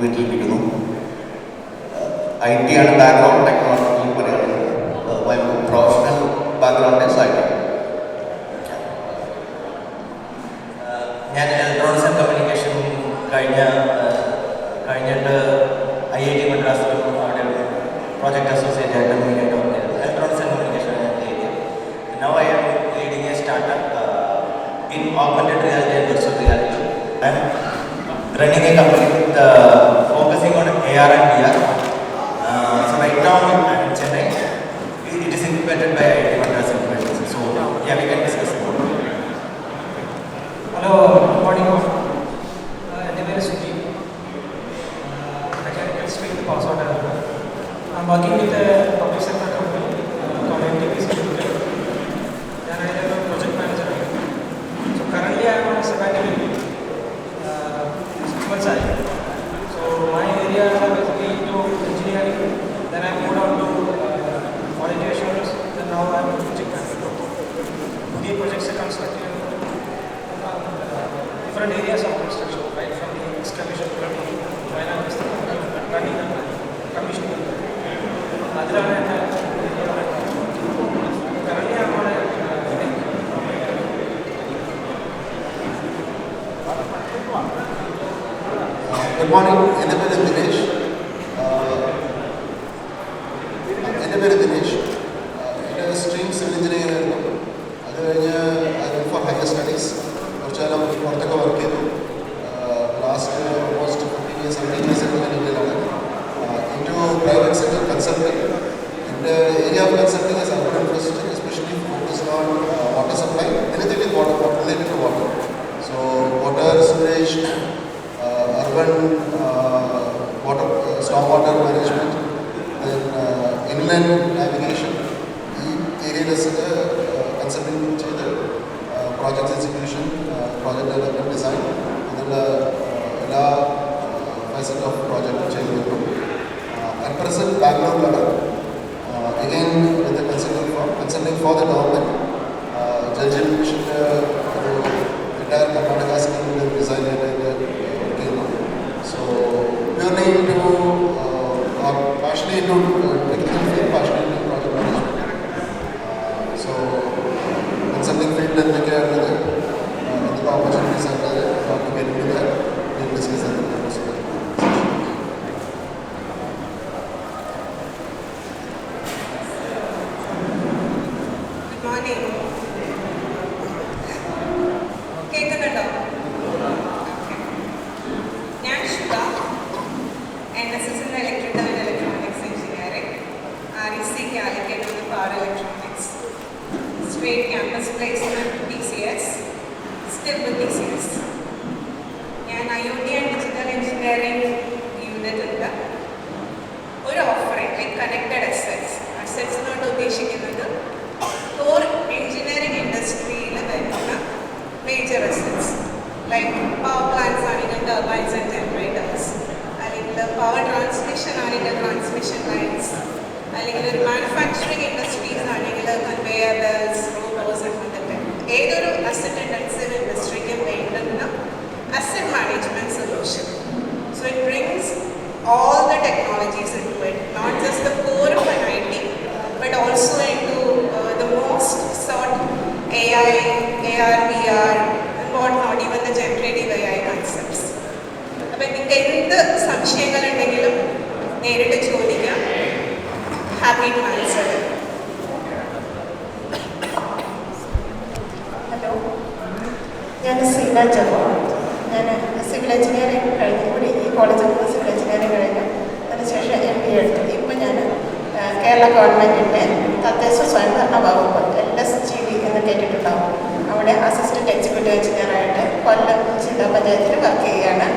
വീട്ടിലിരിക്കുന്നു. IT ആണ് background, technology പറയുകയാണെങ്കിൽ my professional background is IT. ഞാൻ ഇലക്ട്രോണിക്സ് ആൻഡ് കമ്മ്യൂണിക്കേഷൻ കഴിഞ്ഞിട്ട് IIT മദ്രാസിലും അവിടെ പ്രോജക്ട് അസോസിയേറ്റ് ആയിട്ട് മെയിനായിട്ട് വർക്ക് ചെയ്തത് electronics and communication area. Now I am leading a startup in augmented reality and virtual reality. I am running a company with focusing on AR and VR. So right now I am in Chennai. It is incubated by IIT Madras University. So yeah, we can discuss more. Hello, good morning. My name is Sujeet. Mechanical stream pass out. I am working with a public sector company called NTPC. I am a project manager. So currently I am on a sabbatical leave, 6 months ago. So my area is basically into engineering. Then I moved on to quality assurance. Then now I am a project manager. The projects are constructed in different areas of construction, right from the excavation to the final running and commissioning. Currently I am on a Good morning. എൻ്റെ പേര് ദിനേഷ്. എൻ്റെ stream civil engineering ആയിരുന്നു. അത് കഴിഞ്ഞ് four higher studies കുറച്ച് കാലം പുറത്തൊക്കെ work ചെയ്തു. ലാസ്റ്റ് ഓൾമോസ്റ്റ് 15 years 17 years ഞാൻ ഇന്ത്യയിലാണ്. Into private sector consulting. എൻ്റെ area of consulting is urban infrastructure, especially focused on water supply, anything water related to water. So water sewage, urban water, storm water management, then inland navigation. ഈ ഏരിയയിലൊക്കെ consulting ചെയ്ത് project execution, project development, design ഇതിലുള്ള എല്ലാ facet of project ചെയ്തു വരുന്നു. At present ബാംഗ്ലൂരിലാണ്. Again with consulting for the government. Jal Jeevan മിഷൻ്റെ ഒരു entire Karnataka scheme design so purely into or partially into technical field, partially into project management. So consulting field and the opportunities are there. Not to get into that, we'll discuss that in the next session. Good morning. NSSCE Electrical and Electronics Engineering, REC Calicut with Power Electronics, straight campus placement TCS, still with TCS. And IoT and Digital Engineering unit ഉണ്ട്. ഒരു offering like connected assets. Assets എന്നാണ് ഉദ്ദേശിക്കുന്നത് core engineering industryയിൽ വരുന്ന major assets like power plants ആണെങ്കിൽ turbines and generators. Power transmission ആണെങ്കിൽ transmission lines, അല്ലെങ്കിൽ ഒരു manufacturing industries ആണെങ്കിൽ കൺവെയർ ബെൽറ്റ്സ്, റോബോട്ട്സ് അങ്ങനത്തെ ഏതൊരു അസറ്റ് ഇൻറ്റൻസീവ് ഇൻഡസ്ട്രിക്കും വേണ്ടുന്ന asset management solution. So it brings all the technologies into it, not just the core of an IT, but also into the most sought AI, AR, VR, and whatnot, even the generative AI concepts. അപ്പോൾ നിങ്ങൾക്ക് എന്ത് സംശയങ്ങളുണ്ടെങ്കിലും നേരിട്ട് ചോദിക്കാം. Happy to answer. Hello, ഞാൻ സീന ജവോ. ഞാൻ civil engineering കഴിഞ്ഞുകൂടി ഈ കോളേജിൽ നിന്ന് സിവിൽ എഞ്ചിനീയറിംഗ് കഴിഞ്ഞു. അതിനുശേഷം MBA എടുത്തു. ഇപ്പം ഞാൻ കേരള ഗവൺമെൻറ്റിൻ്റെ തദ്ദേശ സ്വയംഭരണ വകുപ്പ് NSSCE എന്ന് കേട്ടിട്ടുണ്ടാവും. അവിടെ അസിസ്റ്റൻറ്റ് എക്സിക്യൂട്ടീവ് എഞ്ചിനീയറായിട്ട് കൊല്ലം ജില്ലാ പഞ്ചായത്തിൽ വർക്ക് ചെയ്യുകയാണ്.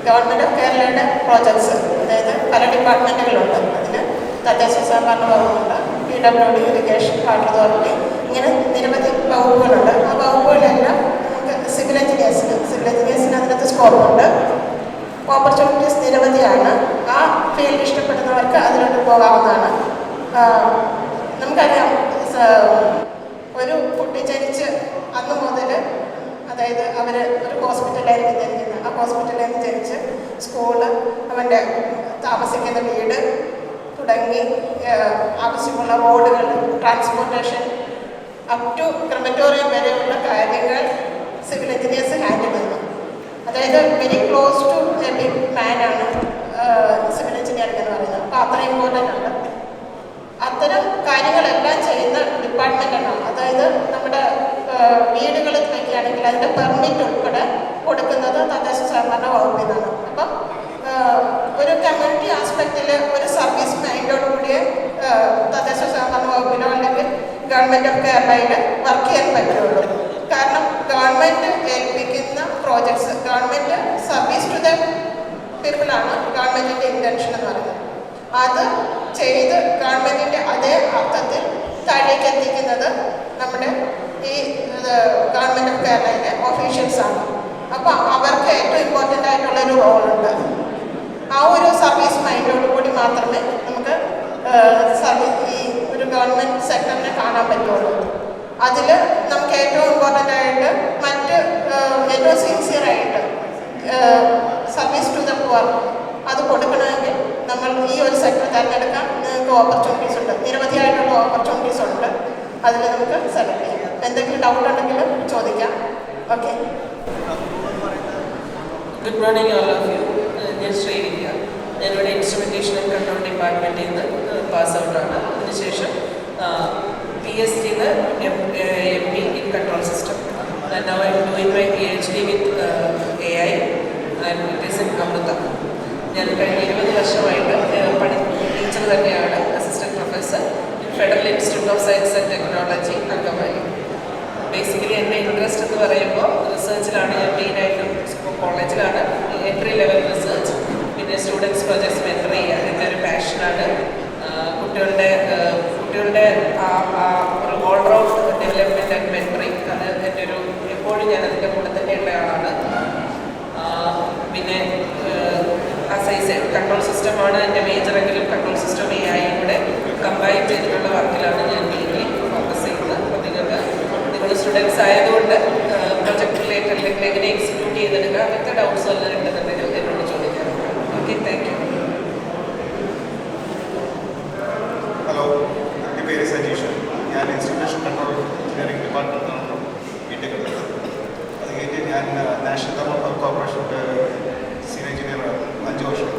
ഗവൺമെൻറ് ഓഫ് കേരളയുടെ പ്രോജക്ട്സ്, അതായത് പല ഡിപ്പാർട്ട്മെൻറ്റുകളുണ്ട്. അതിന് തദ്ദേശ സ്വയംഭരണ വകുപ്പുണ്ട്, PWD, ഇറിഗേഷൻ, വാട്ടർ അതോറിറ്റി, ഇങ്ങനെ നിരവധി വകുപ്പുകളുണ്ട്. ആ വകുപ്പുകളെല്ലാം നമുക്ക് സിവിൽ എഞ്ചിനീയേഴ്സിന് അതിനകത്ത് സ്കോപ്പുണ്ട്. ഓപ്പർച്യൂണിറ്റീസ് നിരവധിയാണ്. ആ ഫീൽഡ് ഇഷ്ടപ്പെടുന്നവർക്ക് അതിലോട്ട് പോകാവുന്നതാണ്. നമുക്കറിയാം, ഒരു കുട്ടി ജനിച്ച് അന്ന് മുതൽ അത് അതായത് അവർ ഒരു ഹോസ്പിറ്റലായിരിക്കും ജനിക്കുന്നത്. ആ ഹോസ്പിറ്റലിൽ നിന്ന് ജനിച്ച് സ്കൂള്, അവൻ്റെ താമസിക്കുന്ന വീട് തുടങ്ങി ആവശ്യമുള്ള റോഡുകൾ, ട്രാൻസ്പോർട്ടേഷൻ അപ് ടു ക്രിമറ്റോറിയം വരെയുള്ള കാര്യങ്ങൾ സിവിൽ എഞ്ചിനീയേഴ്സ് ഹാൻഡിൽ ചെയ്യുന്നു. അതായത് very close to a big മാനാണ് സിവിൽ എഞ്ചിനീയറിംഗ് എന്ന് പറയുന്നത്. അപ്പോൾ അത്ര ഇമ്പോർട്ടൻ്റ് ആണ്. അത്തരം കാര്യങ്ങളെല്ലാം ചെയ്യുന്ന ഡിപ്പാർട്ട്മെൻറ്റാണ്. അതായത് നമ്മുടെ വീടുകളിൽ വയ്ക്കുകയാണെങ്കിൽ അതിൻ്റെ പെർമിറ്റ് ഉൾപ്പെടെ കൊടുക്കുന്നത് തദ്ദേശ സ്വയംഭരണ വകുപ്പിൽ നിന്നാണ്. അപ്പം ഒരു കമ്മ്യൂണിറ്റി ആസ്പെക്റ്റിൽ ഒരു സർവീസ് മൈൻഡോടുകൂടിയ തദ്ദേശ സ്വയംഭരണ വകുപ്പിനോ അല്ലെങ്കിൽ ഗവൺമെൻറ് ഓഫ് കേരളയിൽ വർക്ക് ചെയ്യാൻ പറ്റുള്ളൂ. കാരണം ഗവൺമെൻറ് ഏൽപ്പിക്കുന്ന projects, government service to the പീപ്പിളാണ് ഗവൺമെൻറ്റിൻ്റെ ഇൻറ്റൻഷൻ എന്ന് പറയുന്നത്. അത് ചെയ്ത് ഗവൺമെൻറ്റിൻ്റെ അതേ അർത്ഥത്തിൽ താഴേക്ക് എത്തിക്കുന്നത് നമ്മുടെ ഈ ഗവൺമെൻറ് ഓഫ് കേരളയിലെ ഓഫീഷ്യൽസാണ്. അപ്പോൾ അവർക്ക് ഏറ്റവും ഇമ്പോർട്ടൻ്റ് ആയിട്ടുള്ളൊരു റോളുണ്ട്. ആ ഒരു സർവീസ് മൈൻഡോടുകൂടി മാത്രമേ നമുക്ക് ഈ ഒരു ഗവൺമെൻറ് സെക്ടറിനെ കാണാൻ പറ്റുള്ളൂ. അതിൽ നമുക്ക് ഏറ്റവും ഇമ്പോർട്ടൻ്റ് ആയിട്ട് മറ്റ് ഏറ്റവും സിൻസിയറായിട്ട് സർവീസ് ടു ദ പുവർ അത് കൊടുക്കണമെങ്കിൽ നമ്മൾ ഈ ഒരു സെക്ടർ തിരഞ്ഞെടുക്കാൻ നിങ്ങൾക്ക് ഓപ്പർച്യൂണിറ്റീസ് ഉണ്ട്. നിരവധിയായിട്ടുള്ള ഓപ്പർച്യൂണിറ്റീസ് ഉണ്ട്. അതിൽ നമുക്ക് സെലക്ട് ചെയ്യാം. എന്തെങ്കിലും ഡൗട്ട് ഉണ്ടെങ്കിൽ ചോദിക്കാം. Okay. Good morning all of you. ഞാൻ ശ്രീവിദ്യ. ഞാനിവിടെ ഇൻസ്ട്രുമെൻറ്റേഷൻ ആൻഡ് കൺട്രോൾ ഡിപ്പാർട്ട്മെൻറ്റിൽ നിന്ന് പാസ് ഔട്ടാണ്. അതിനുശേഷം PhD in MD in control system. And now I am doing my PhD with AI and it is in Amrita. ഞാൻ കഴിഞ്ഞ 20 വർഷമായിട്ട് ടീച്ചർ തന്നെയാണ്, assistant professor, federal institute of science and technology, Angamaly. Basically എൻ്റെ interest എന്ന് പറയുമ്പോൾ റിസർച്ചിലാണ്. ഞാൻ മെയിനായിട്ടും കോളേജിലാണ് എൻട്രി ലെവൽ റിസർച്ച്, പിന്നെ സ്റ്റുഡൻസ് പ്രോജക്ട്സ് മെൻറ്റർ ചെയ്യുക എൻ്റെ ഒരു പാഷനാണ്. കുട്ടികളുടെ ഒരു ഓൾറൗണ്ട് ഡെവലപ്മെൻറ്റ് ആൻഡ് മെൻറ്ററിങ്, അത് എൻ്റെ ഒരു എപ്പോഴും ഞാൻ അതിൻ്റെ കൂടെ തന്നെയുള്ള ആളാണ്. പിന്നെ കൺട്രോൾ സിസ്റ്റമാണ് എൻ്റെ മേജറെങ്കിലും കൺട്രോൾ സിസ്റ്റം AI കൂടെ കമ്പൈൻ ചെയ്തിട്ടുള്ള വർക്കിലാണ് ഞാൻ മെയിൻലി ഫോക്കസ് ചെയ്യുന്നത്. അപ്പോൾ നിങ്ങൾ സ്റ്റുഡൻസ് ആയതുകൊണ്ട് പ്രൊജക്ട് റിലേറ്റഡ് അല്ലെങ്കിൽ എങ്ങനെ എക്സിക്യൂട്ട് ചെയ്തെടുക്കുക അങ്ങനത്തെ ഡൗട്ട്സ് എല്ലാം ഉണ്ടെന്നുണ്ടെങ്കിൽ എന്നോട് ചോദിക്കാറുണ്ട്. Okay, thank you. ഹലോ, എൻ്റെ പേര് സജീഷ്. ഞാൻ ഇൻസ്ട്രുമെൻറ്റേഷൻ കൺട്രോൾ എഞ്ചിനീയറിംഗ് ഡിപ്പാർട്ട്മെൻറ്റിലാണ് ബിടെക് എടുത്തത്. അത് കഴിഞ്ഞ് ഞാൻ നാഷണൽ തെർമൽ പവർ കോർപ്പറേഷൻ്റെ സീനിയർ എഞ്ചിനീയർ 5 വർഷം.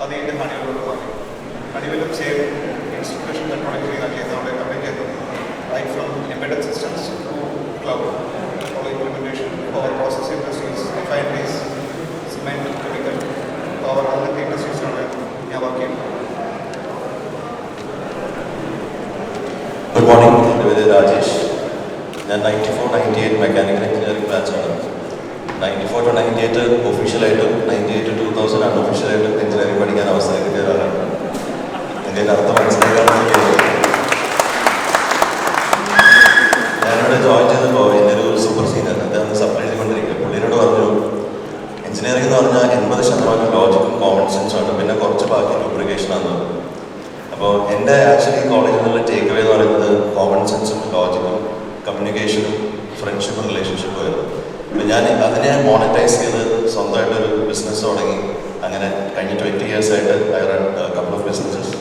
അത് കഴിഞ്ഞ് ഹണിവെല്ലോട് മാറി. ഹണിവെല്ലും സെയിം ഇൻസ്ട്രുമെൻറ്റേഷൻ കൺട്രോൾ എഞ്ചിനീയർ ചെയ്ത് അവിടെ കമ്പനി ചെയ്തു. Right from embedded systems to cloud, all implementation, power process industries, refineries, cement, chemical, power, അങ്ങനത്തെ ഇൻഡസ്ട്രീസിലാണ് ഞാൻ വർക്ക് ചെയ്യുന്നത്. Good morning. എൻ്റെ പേര് രാജേഷ്. ഞാൻ 94-98 മെക്കാനിക്കൽ എഞ്ചിനീയറിംഗ് ബാച്ചാണ്. 94 to 98 ഒഫീഷ്യലായിട്ടും 98 to 2000 അൺഒഫീഷ്യലായിട്ടും എഞ്ചിനീയറിംഗ് പഠിക്കാൻ അവസരം കിട്ടിയ ഒരാളാണ്. എൻ്റെ അർത്ഥം മനസ്സിലാക്കാണെങ്കിൽ ഞാനിവിടെ ജോയിൻ ചെയ്തപ്പോൾ എൻ്റെ ഒരു സൂപ്പർ സീനിയർ അദ്ദേഹം സപ്ലൈ ചെയ്തുകൊണ്ടിരിക്കുക. പുള്ളിയോട് പറഞ്ഞു, എഞ്ചിനീയറിംഗ് എന്ന് പറഞ്ഞാൽ 80% ലോജിക്കും കോമൺ സെൻസുമാണ്, പിന്നെ കുറച്ച് ബാക്കി ലൂബ്രിക്കേഷനാണ്. അപ്പോൾ എൻ്റെ ആക്ച്വലി കോളേജിൽ നിന്നുള്ള ടേക്ക് അവേ എന്ന് പറയുന്നത് കോമൺ സെൻസും ലോജിക്കും കമ്മ്യൂണിക്കേഷനും ഫ്രണ്ട്ഷിപ്പും റിലേഷൻഷിപ്പും ആയിരുന്നു. അപ്പോൾ ഞാൻ അതിനെ മോണിറ്റൈസ് ചെയ്ത് സ്വന്തമായിട്ടൊരു ബിസിനസ് തുടങ്ങി. അങ്ങനെ കഴിഞ്ഞ 20 years ആയിട്ട് I run couple of businesses.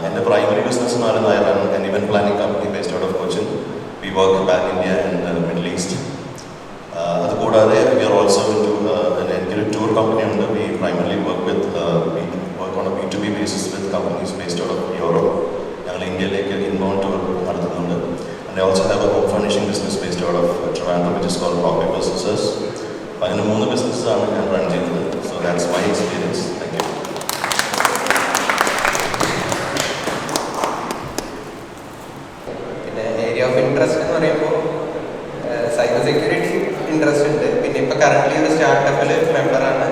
എൻ്റെ പ്രൈമറി ബിസിനസ് എന്ന് പറയുന്നത് I run an event planning company based out of Cochin. We work back India and Middle East. അതുകൂടാതെ വി ആർ ഓൾസോ എനിക്കൊരു ടൂർ കമ്പനി ഉണ്ട്. We primarily work with on a B2B basis with companies based out of Europe. ഞങ്ങൾ ഇന്ത്യയിലേക്ക് inbound tour നടത്തുന്നുണ്ട്. And I also have a home furnishing business based out of Trivandrum, which is called Rock Paper Scissors. അപ്പോൾ അങ്ങനെ 3 ബിസിനസ്സാണ് ഞാൻ run ചെയ്യുന്നത്. So that's my experience. Thank you. പിന്നെ area of interest എന്ന് പറയുമ്പോൾ സൈബർ സെക്യൂരിറ്റി ഇൻട്രസ്റ്റ് ഉണ്ട്. പിന്നെ ഇപ്പോൾ കറൻ്റ്ലി ഒരു സ്റ്റാർട്ടപ്പിൽ മെമ്പറാണ്,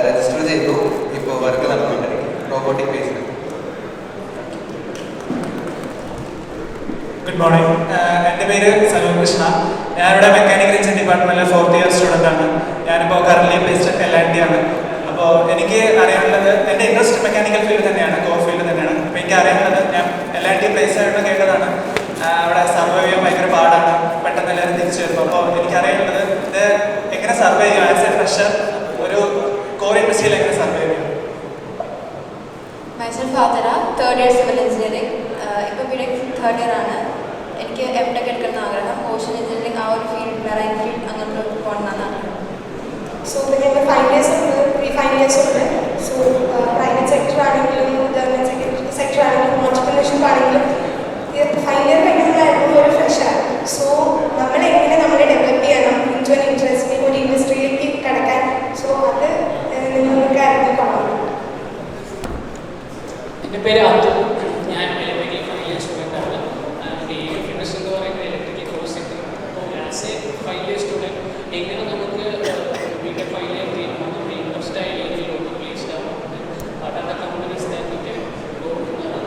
രജിസ്റ്റർ ചെയ്തു. ഇപ്പോൾ വർക്ക് നടന്നുകൊണ്ടിരിക്കും റോബോട്ടിക് ബേസ്ഡ്. Good morning. എൻ്റെ പേര് സനു കൃഷ്ണ. ഞാനിവിടെ മെക്കാനിക്കൽ എഞ്ചിനീയറിംഗ് ഡിപ്പാർട്ട്മെൻറ്റിലെ 4th year സ്റ്റുഡൻ്റാണ്. ഞാനിപ്പോൾ കറൻ്റ്ലി ബേസ്ഡ് LNT ആണ്. അപ്പോൾ എനിക്ക് അറിയാനുള്ളത്, എൻ്റെ ഇൻട്രസ്റ്റ് മെക്കാനിക്കൽ ഫീൽഡ് തന്നെയാണ്, കോർ ഫീൽഡ് തന്നെയാണ്. അപ്പോൾ എനിക്ക് അറിയാനുള്ളത്, ഞാൻ LNT പ്ലേസ് ആയിട്ട് കേട്ടതാണ് അവിടെ സർവൈവ് ചെയ്യാൻ ഭയങ്കര പാടാണ്, പെട്ടെന്ന് എല്ലാവരും തിരിച്ചു വരുന്നു. അപ്പോൾ എനിക്കറിയേണ്ടത് ഇത് എങ്ങനെ സർവേ ചെയ്യും, ആസ് എ ഫ്രഷർ ഒരു കോർ ഇൻഡസ്ട്രിയിൽ എങ്ങനെ സർവേ ചെയ്യും? Myself Adara, third year civil engineering. ഇപ്പോൾ BTech third year ആണ്. എനിക്ക് M.Tech എടുക്കുന്ന ആഗ്രഹം. ഓഷൻ എഞ്ചിനീയറിംഗ് ആ ഒരു ഫീൽഡ്, മെറൈൻ ഫീൽഡ് അങ്ങനത്തെ പോകണമെന്നാണ്. സോ ഞങ്ങൾ ഫൈനേഴ്സ് ഉണ്ട്, ഫൈനേഴ്സ് ഉണ്ട്. സോ പ്രൈവറ്റ് സെക്ടർ ആണെങ്കിലും ഗവൺമെൻറ് സെക്ടർ ആണെങ്കിലും ഓൺട്രപ്രണർഷിപ്പ് ആണെങ്കിലും ഫൈനൽ പഠിക്കുന്നതായിരുന്നു ഒരു ഫ്രഷാണ്. സോ നമ്മളെങ്ങനെ നമ്മളെ ഡെവലപ്പ് ചെയ്യണം ഇൻറ്റു ആൻ ഇൻട്രസ്റ്റിംഗ് ഒരു ഇൻഡസ്ട്രിയിലേക്ക് കടക്കാൻ. സോ അത് നിങ്ങൾക്ക് അറിഞ്ഞിട്ടുണ്ടാവും. എൻ്റെ പേര് അബ്ദുൾ. ഞാൻ ഇലക്ട്രിക്കൽ ഫൈനൽ ഇയർ സ്റ്റുഡൻ്റാണ്. ഈ ഫിറ്റ്നസ് എന്ന് പറയുന്നത് ഇലക്ട്രിക്കൽ കോഴ്സ് സെക്ടറാണ്. അപ്പോൾ as a final year student എങ്ങനെ നമുക്ക് BTech ഫൈനൽ ഇയർ ചെയ്യുമ്പോൾ നമ്മുടെ ഇൻട്രസ്റ്റ് ആയ ഏരിയയിലോട്ട് പ്ലേസ്ഡ് ആവും, അതാണ് companies that we can go എന്നാണ്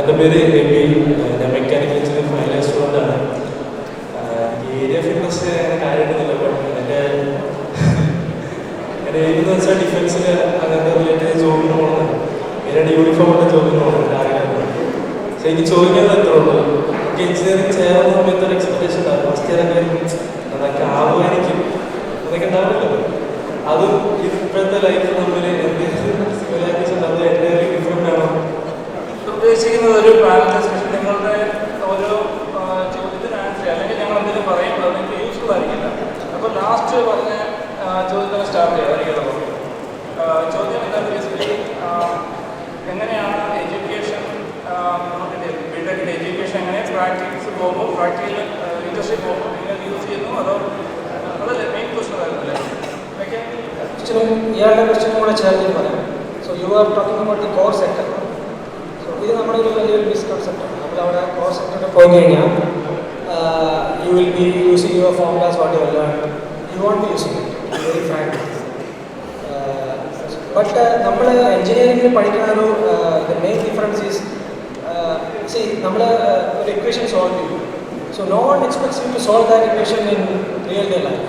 എൻ്റെ പേര് എബിൻ. ഞാൻ മെക്കാനിക്കൽ എഞ്ചിനീയറിംഗ് ഫൈനൽ ഇയർ സ്റ്റുഡൻ്റാണ്. ഏരിയ ഫിറ്റ്നസ് അങ്ങനെ കാര്യമൊന്നുമില്ല. ബട്ട് എൻ്റെ ഏരിയെന്ന് വെച്ചാൽ ഡിഫൻസിൽ അങ്ങനത്തെ റിലേറ്റഡ് ജോബിന് പോകുന്നത്, എൻ്റെ യൂണിഫോമിൻ്റെ ജോബിന് പോകുന്നത് ആഗ്രഹമാണ്. പക്ഷേ എനിക്ക് ചോദിക്കുന്നത് എത്ര ഉള്ളൂ, എനിക്ക് എഞ്ചിനീയറിംഗ് ചേർന്ന സമയത്ത് ഒരു എക്സ്പെക്ടേഷൻ ഉണ്ടാകും. ഫസ്റ്റ് ഇയർ അതൊക്കെ ആവുമായിരിക്കും, അതൊക്കെ ഉണ്ടാവില്ലല്ലോ. അതും ഇപ്പോഴത്തെ ലൈഫ് തമ്മിൽ എന്തെങ്കിലും സിമിലാരിറ്റീസ് ഉണ്ട്, അത് എൻ്റെ ഡിഫറെൻ്റ് ആണോ? ഉദ്ദേശിക്കുന്നത് ഒരു പാനൽ ഡിസ്കഷൻ, നിങ്ങളുടെ ഓരോ ചോദ്യത്തിന് ആൻസർ അല്ലെങ്കിൽ ഞങ്ങൾ എന്തെങ്കിലും പറയുമ്പോൾ അതെനിക്ക് യൂസ്ഫുൾ ആയിരിക്കില്ല. അപ്പോൾ ലാസ്റ്റ് പറഞ്ഞ ചോദ്യത്തിന് സ്റ്റാർട്ട് ചെയ്യാം. എനിക്കത് ചോദ്യം എന്താണ് ബേസിക്കലി എങ്ങനെയാണ് എഡ്യൂക്കേഷൻ, BTech എഡ്യൂക്കേഷൻ എങ്ങനെ പ്രാക്ടീസ് പോകുമ്പോൾ പ്രാക്ടിക്കൽ ഇൻഡസ്ട്രി പോകുമ്പോൾ എങ്ങനെ യൂസ് ചെയ്യുന്നു, അതല്ലേ മെയിൻ ക്വസ്റ്റൻ ആയിരുന്നല്ലേ? ഇയാളുടെ ക്വസ്റ്റ്യനും കൂടെ ചേർത്ത് പറയാം. So you are talking about the core sector. So ഇത് നമ്മുടെ ഒരു വലിയൊരു മിസ്കൺസെപ്റ്റാണ്. നമ്മളവിടെ കോർ സെക്ടറിൽ പോയി കഴിഞ്ഞാൽ you will be using your formulas what you learn, you won't be using it very frank. But നമ്മൾ എഞ്ചിനീയറിംഗിൽ പഠിക്കുന്ന ഒരു മെയിൻ ഡിഫറൻസ് ഈസ് നമ്മൾ ഒരു ഇക്വേഷൻ സോൾവ് ചെയ്യും. So no one expects you to solve that equation in real day life.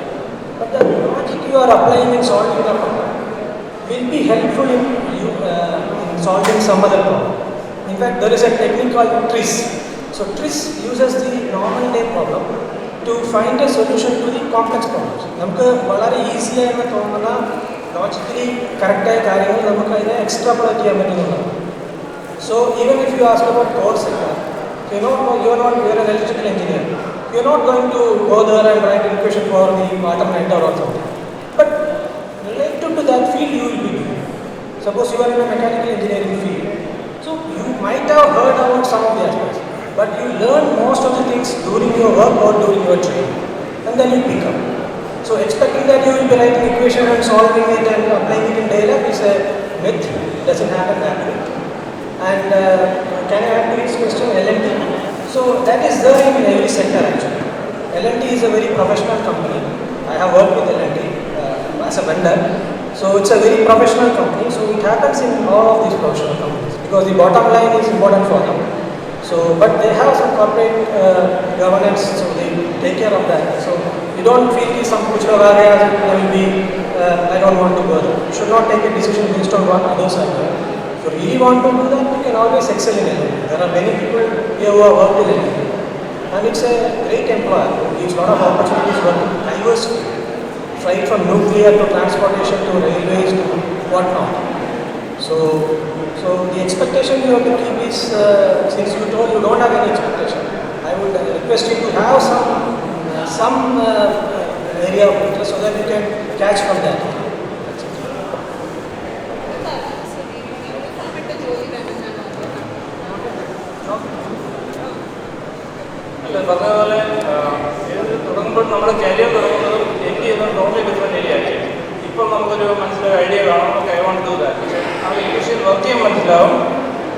But the logic you are applying in solving the problem will be helpful in solving some other problem. In fact, there is a technique called TRIS. So TRIS uses the normal day problem to find a solution to the complex problems. നമുക്ക് വളരെ easy ആയിട്ട് തോന്നുന്ന logically കറക്റ്റായ കാര്യങ്ങൾ നമുക്ക് അതിനെ extrapolate ചെയ്യാൻ പറ്റുന്നതാണ്. So even if you ask about core sector, you are an electrical engineer. You're not going to go there and write an equation for the water meter or something. But related to that field, you will be doing. Suppose you are in a mechanical engineering field. So you might have heard about some of the aspects, but you learn most of the things during your work or during your training, and then you pick up. So expecting that you will be writing equation and solving it and applying it in daily life is a myth. It doesn't happen that way. And can I add to this question, L&D? So that is there in every sector actually. L&D is a very professional company. I have worked with L&D as a vendor. So it's a very professional company. So it happens in all of these professional companies because the bottom line is important for them. So, but they have some corporate governance, so they take care of that. So you don't feel some kuch log aa gaya, I will be, I don't want to go there. You should not take a decision based on what others are doing. If you really want to do that, you can always excel in L&D. There are many people here who have worked in L&D. And it's a great employer. It gives a lot of opportunities working diverse field. Right from nuclear to transportation to railways to whatnot. So the expectation you have to keep is, since you told you don't have any expectation, I would request you to have some area of interest so that you can catch from that. പറഞ്ഞ പോലെ തുടങ്ങുമ്പോൾ നമ്മുടെ career തുടങ്ങുന്നതും എനിക്ക് ചെയ്യുന്നത് totally different area ആയിരിക്കും. ഇപ്പോൾ നമുക്കൊരു മനസ്സിലൊരു ഐഡിയ കാണും, നമുക്ക് ഐ വാണ്ട് ടു ദാറ്റ്. പക്ഷേ ആ ഇംഗ്ലീഷിൽ വർക്ക് ചെയ്യാൻ മനസ്സിലാവും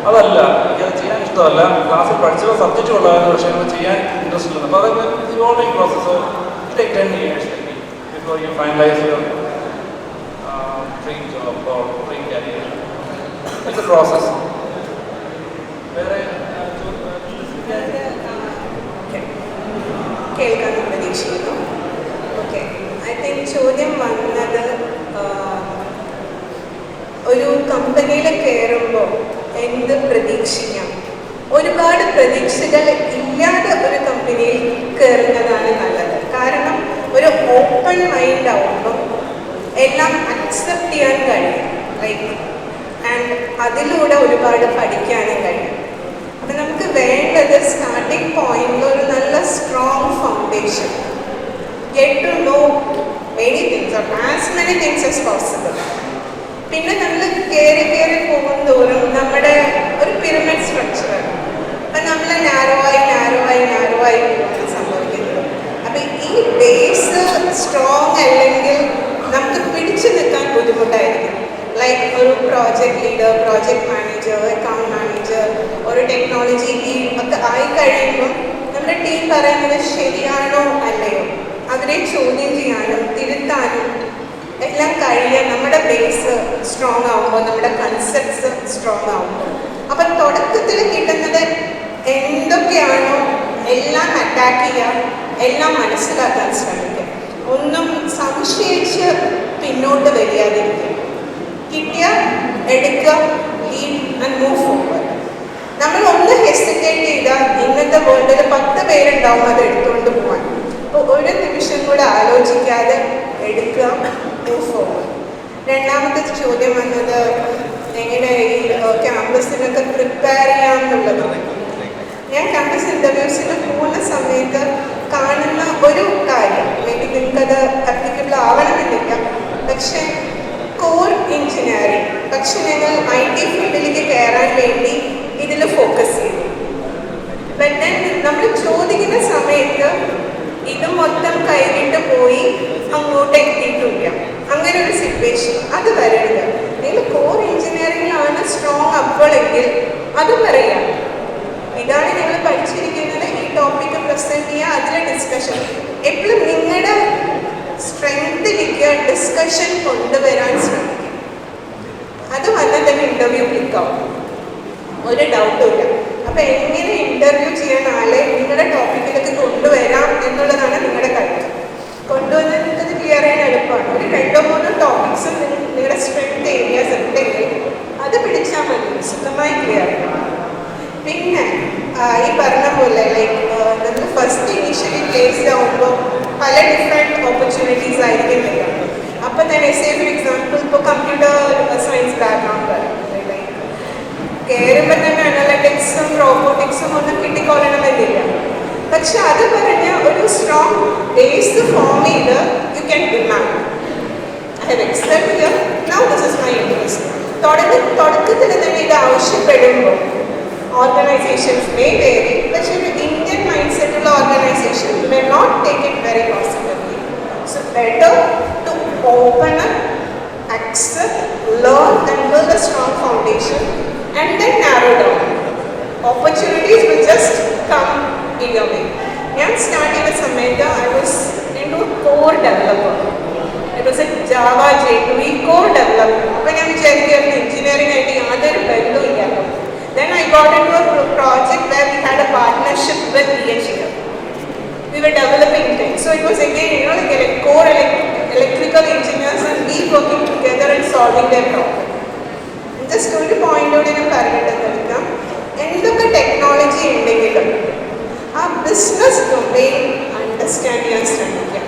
അതല്ല, എനിക്കത് ചെയ്യാൻ ഇഷ്ടമല്ല, ക്ലാസ്സിൽ പഠിച്ചതോ സബ്ജക്റ്റ് ഉള്ളതാണ്, പക്ഷേ അത് ചെയ്യാൻ ഇൻട്രസ്റ്റ് ഉള്ളത്. അപ്പോൾ അതൊക്കെ ഇവോൾവിംഗ് പ്രോസസ്സോ take 10 years before you finalise your dream job or dream career. It's a process. വേറെ കേൾക്കാൻ പ്രതീക്ഷിക്കുന്നു. ഓക്കെ, ഐ തിങ്ക് ചോദ്യം വന്നത് ഒരു കമ്പനിയിൽ കയറുമ്പോൾ എന്ത് പ്രതീക്ഷിക്കാം ഒരുപാട് പ്രതീക്ഷകൾ ഇല്ലാതെ ഒരു കമ്പനിയിൽ കയറുന്നതാണ് നല്ലത്. കാരണം ഒരു ഓപ്പൺ മൈൻഡ് ആവുമ്പോൾ എല്ലാം അക്സെപ്റ്റ് ചെയ്യാൻ കഴിയും, ആൻഡ് അതിലൂടെ ഒരുപാട് പഠിക്കാനും കഴിയും. അപ്പം നമുക്ക് വേണ്ടത് സ്റ്റാർട്ടിംഗ് പോയിന്റിൽ ഒരു നല്ല strong foundation, get to know many things or as many things as possible. പിന്നെ നമ്മൾ കയറി പോകും തോറും നമ്മുടെ ഒരു പിരമിഡ് സ്ട്രക്ചറാണ്. അപ്പം നമ്മൾ നാരോവായി സംഭവിക്കുന്നത്. അപ്പം ഈ ബേസ് സ്ട്രോങ് അല്ലെങ്കിൽ നമുക്ക് പിടിച്ചു നിൽക്കാൻ ബുദ്ധിമുട്ടായിരിക്കും. ലൈക്ക് ഒരു project leader, project manager, account manager, ഒരു ടെക്നോളജി ലീഡ് ഒക്കെ ആയി കഴിയുമ്പം നമ്മുടെ ടീം പറയുന്നത് ശരിയാണോ അല്ലയോ അവരെ ചോദ്യം ചെയ്യാനും തിരുത്താനും എല്ലാം കഴിയാൻ നമ്മുടെ ബേസ് സ്ട്രോങ് ആകുമ്പോൾ, നമ്മുടെ കൺസെപ്റ്റ്സ് സ്ട്രോങ് ആകുമ്പോൾ, അപ്പം തുടക്കത്തിൽ കിട്ടുന്നത് എന്തൊക്കെയാണോ എല്ലാം അറ്റാക്ക് ചെയ്യുക, എല്ലാം മനസ്സിലാക്കാൻ ശ്രമിക്കുക, ഒന്നും സംശയിച്ച് പിന്നോട്ട് വരികയാതിരിക്കുക, കിട്ടിയ എടുക്കുക, ലീഡ് ആൻഡ് മൂവ് ഫോർവേഡ്. നമ്മൾ ഒന്ന് ഹെസിറ്റേറ്റ് ചെയ്താൽ ഇന്നത്തെ വേൾഡിൽ 10 പേരുണ്ടാവും അത് എടുത്തുകൊണ്ട് പോകാൻ. അപ്പോൾ ഒരു നിമിഷം കൂടെ ആലോചിക്കാതെ എടുക്കുക, മൂവ് ഫോർവേഡ്. രണ്ടാമത്തെ ചോദ്യം വന്നത് എങ്ങനെ ഈ ക്യാമ്പസിനൊക്കെ പ്രിപ്പയർ ചെയ്യാമെന്നുള്ളത്. ഞാൻ ക്യാമ്പസ് ഇൻ്റർവ്യൂസിന് പോകുന്ന സമയത്ത് കാണുന്ന ഒരു കാര്യം, അല്ലെങ്കിൽ നിങ്ങൾക്കത് അപ്ലിക്കബിൾ ആവണമെന്നില്ല, പക്ഷേ കോർ എഞ്ചിനീയറിംഗ്, പക്ഷെ ഞങ്ങൾ IT ഫീൽഡിലേക്ക് കയറാൻ വേണ്ടി ഇതിൽ ഫോക്കസ് ചെയ്തു. ബട്ട് ദെൻ നമ്മൾ ചോദിക്കുന്ന സമയത്ത് ഇത് മൊത്തം കൈവിട്ട് പോയി അങ്ങോട്ട് എത്തിയിട്ടില്ല. അങ്ങനെ ഒരു സിറ്റുവേഷൻ അത് വരരുത്. നിങ്ങൾ കോർ എഞ്ചിനീയറിംഗിലാണ് സ്ട്രോങ് അപ്പോഴെങ്കിൽ അത് പറയാം, ഇതാണ് ഞങ്ങൾ പഠിച്ചിരിക്കുന്നത്, ഈ ടോപ്പിക്ക് പ്രസൻറ്റ് ചെയ്യുക, അതിലെ ഡിസ്കഷൻ. എപ്പോഴും നിങ്ങളുടെ സ്ട്രെങ്തിലേക്ക് ഡിസ്കഷൻ കൊണ്ടുവരാൻ ശ്രമിക്കും. അത് വന്നാൽ തന്നെ ഇൻ്റർവ്യൂ ക്ലിക്കാവും, ഒരു ഡൗട്ടും ഇല്ല. അപ്പം എങ്ങനെ ഇൻ്റർവ്യൂ ചെയ്യാൻ ആളെ നിങ്ങളുടെ ടോപ്പിക്കിലേക്ക് കൊണ്ടുവരാം എന്നുള്ളതാണ് നിങ്ങളുടെ കഴിവ്. കൊണ്ടുവന്ന് നിങ്ങൾക്കത് ക്ലിയർ ചെയ്യാൻ എളുപ്പമാണ്. ഒരു 2-3 ടോപ്പിക്സ് നിങ്ങളുടെ സ്ട്രെങ്ത് ഏരിയാസ് ഉണ്ടെങ്കിൽ അത് പിടിച്ചാൽ മതി, സുഖമായി ക്ലിയർ ചെയ്യണം. പിന്നെ ഈ പറഞ്ഞ പോലെ നമ്മൾ ഫസ്റ്റ് ഇനീഷ്യലി പ്ലേസ്ഡ് ആകുമ്പോൾ പല ഡിഫറെൻറ്റ് ഓപ്പർച്യൂണിറ്റീസ് ആയിരിക്കും വരിക. അപ്പം തന്നെ ഫോർ എക്സാമ്പിൾ ഇപ്പോൾ കമ്പ്യൂട്ടർ സയൻസ് ബാക്ക്ഗ്രൗണ്ട് പറയും, കയറുമ്പോൾ തന്നെ അനലറ്റിക്സും റോബോട്ടിക്സും ഒന്നും കിട്ടിക്കൊള്ളണമെന്നില്ല. പക്ഷെ അത് പറഞ്ഞ ഒരു സ്ട്രോങ് ബേസ് ഫോം ചെയ്ത് you can demand I have except here, now this is my interest. തുടക്കത്തിൽ തന്നെ ഇത് ആവശ്യപ്പെടുമ്പോൾ organizations may vary, but in the Indian mindset of the organization may not take it very positively. So better to open up, accept, learn and build a strong foundation and then narrow down. Opportunities will just come in your way. When I started as Samantha, I was into a core developer. It was a Java J2E core developer. When I was engineering IT, other value. Then I got into a project where we had a partnership with ReUnion. We were developing things. So it was again, like core electrical engineers and we working together and solving their problem. Just to point out in a parameter, എന്തൊക്കെ technology ഉണ്ടെങ്കിലും ആ business domain understand ചെയ്യാൻ ശ്രമിക്കാം.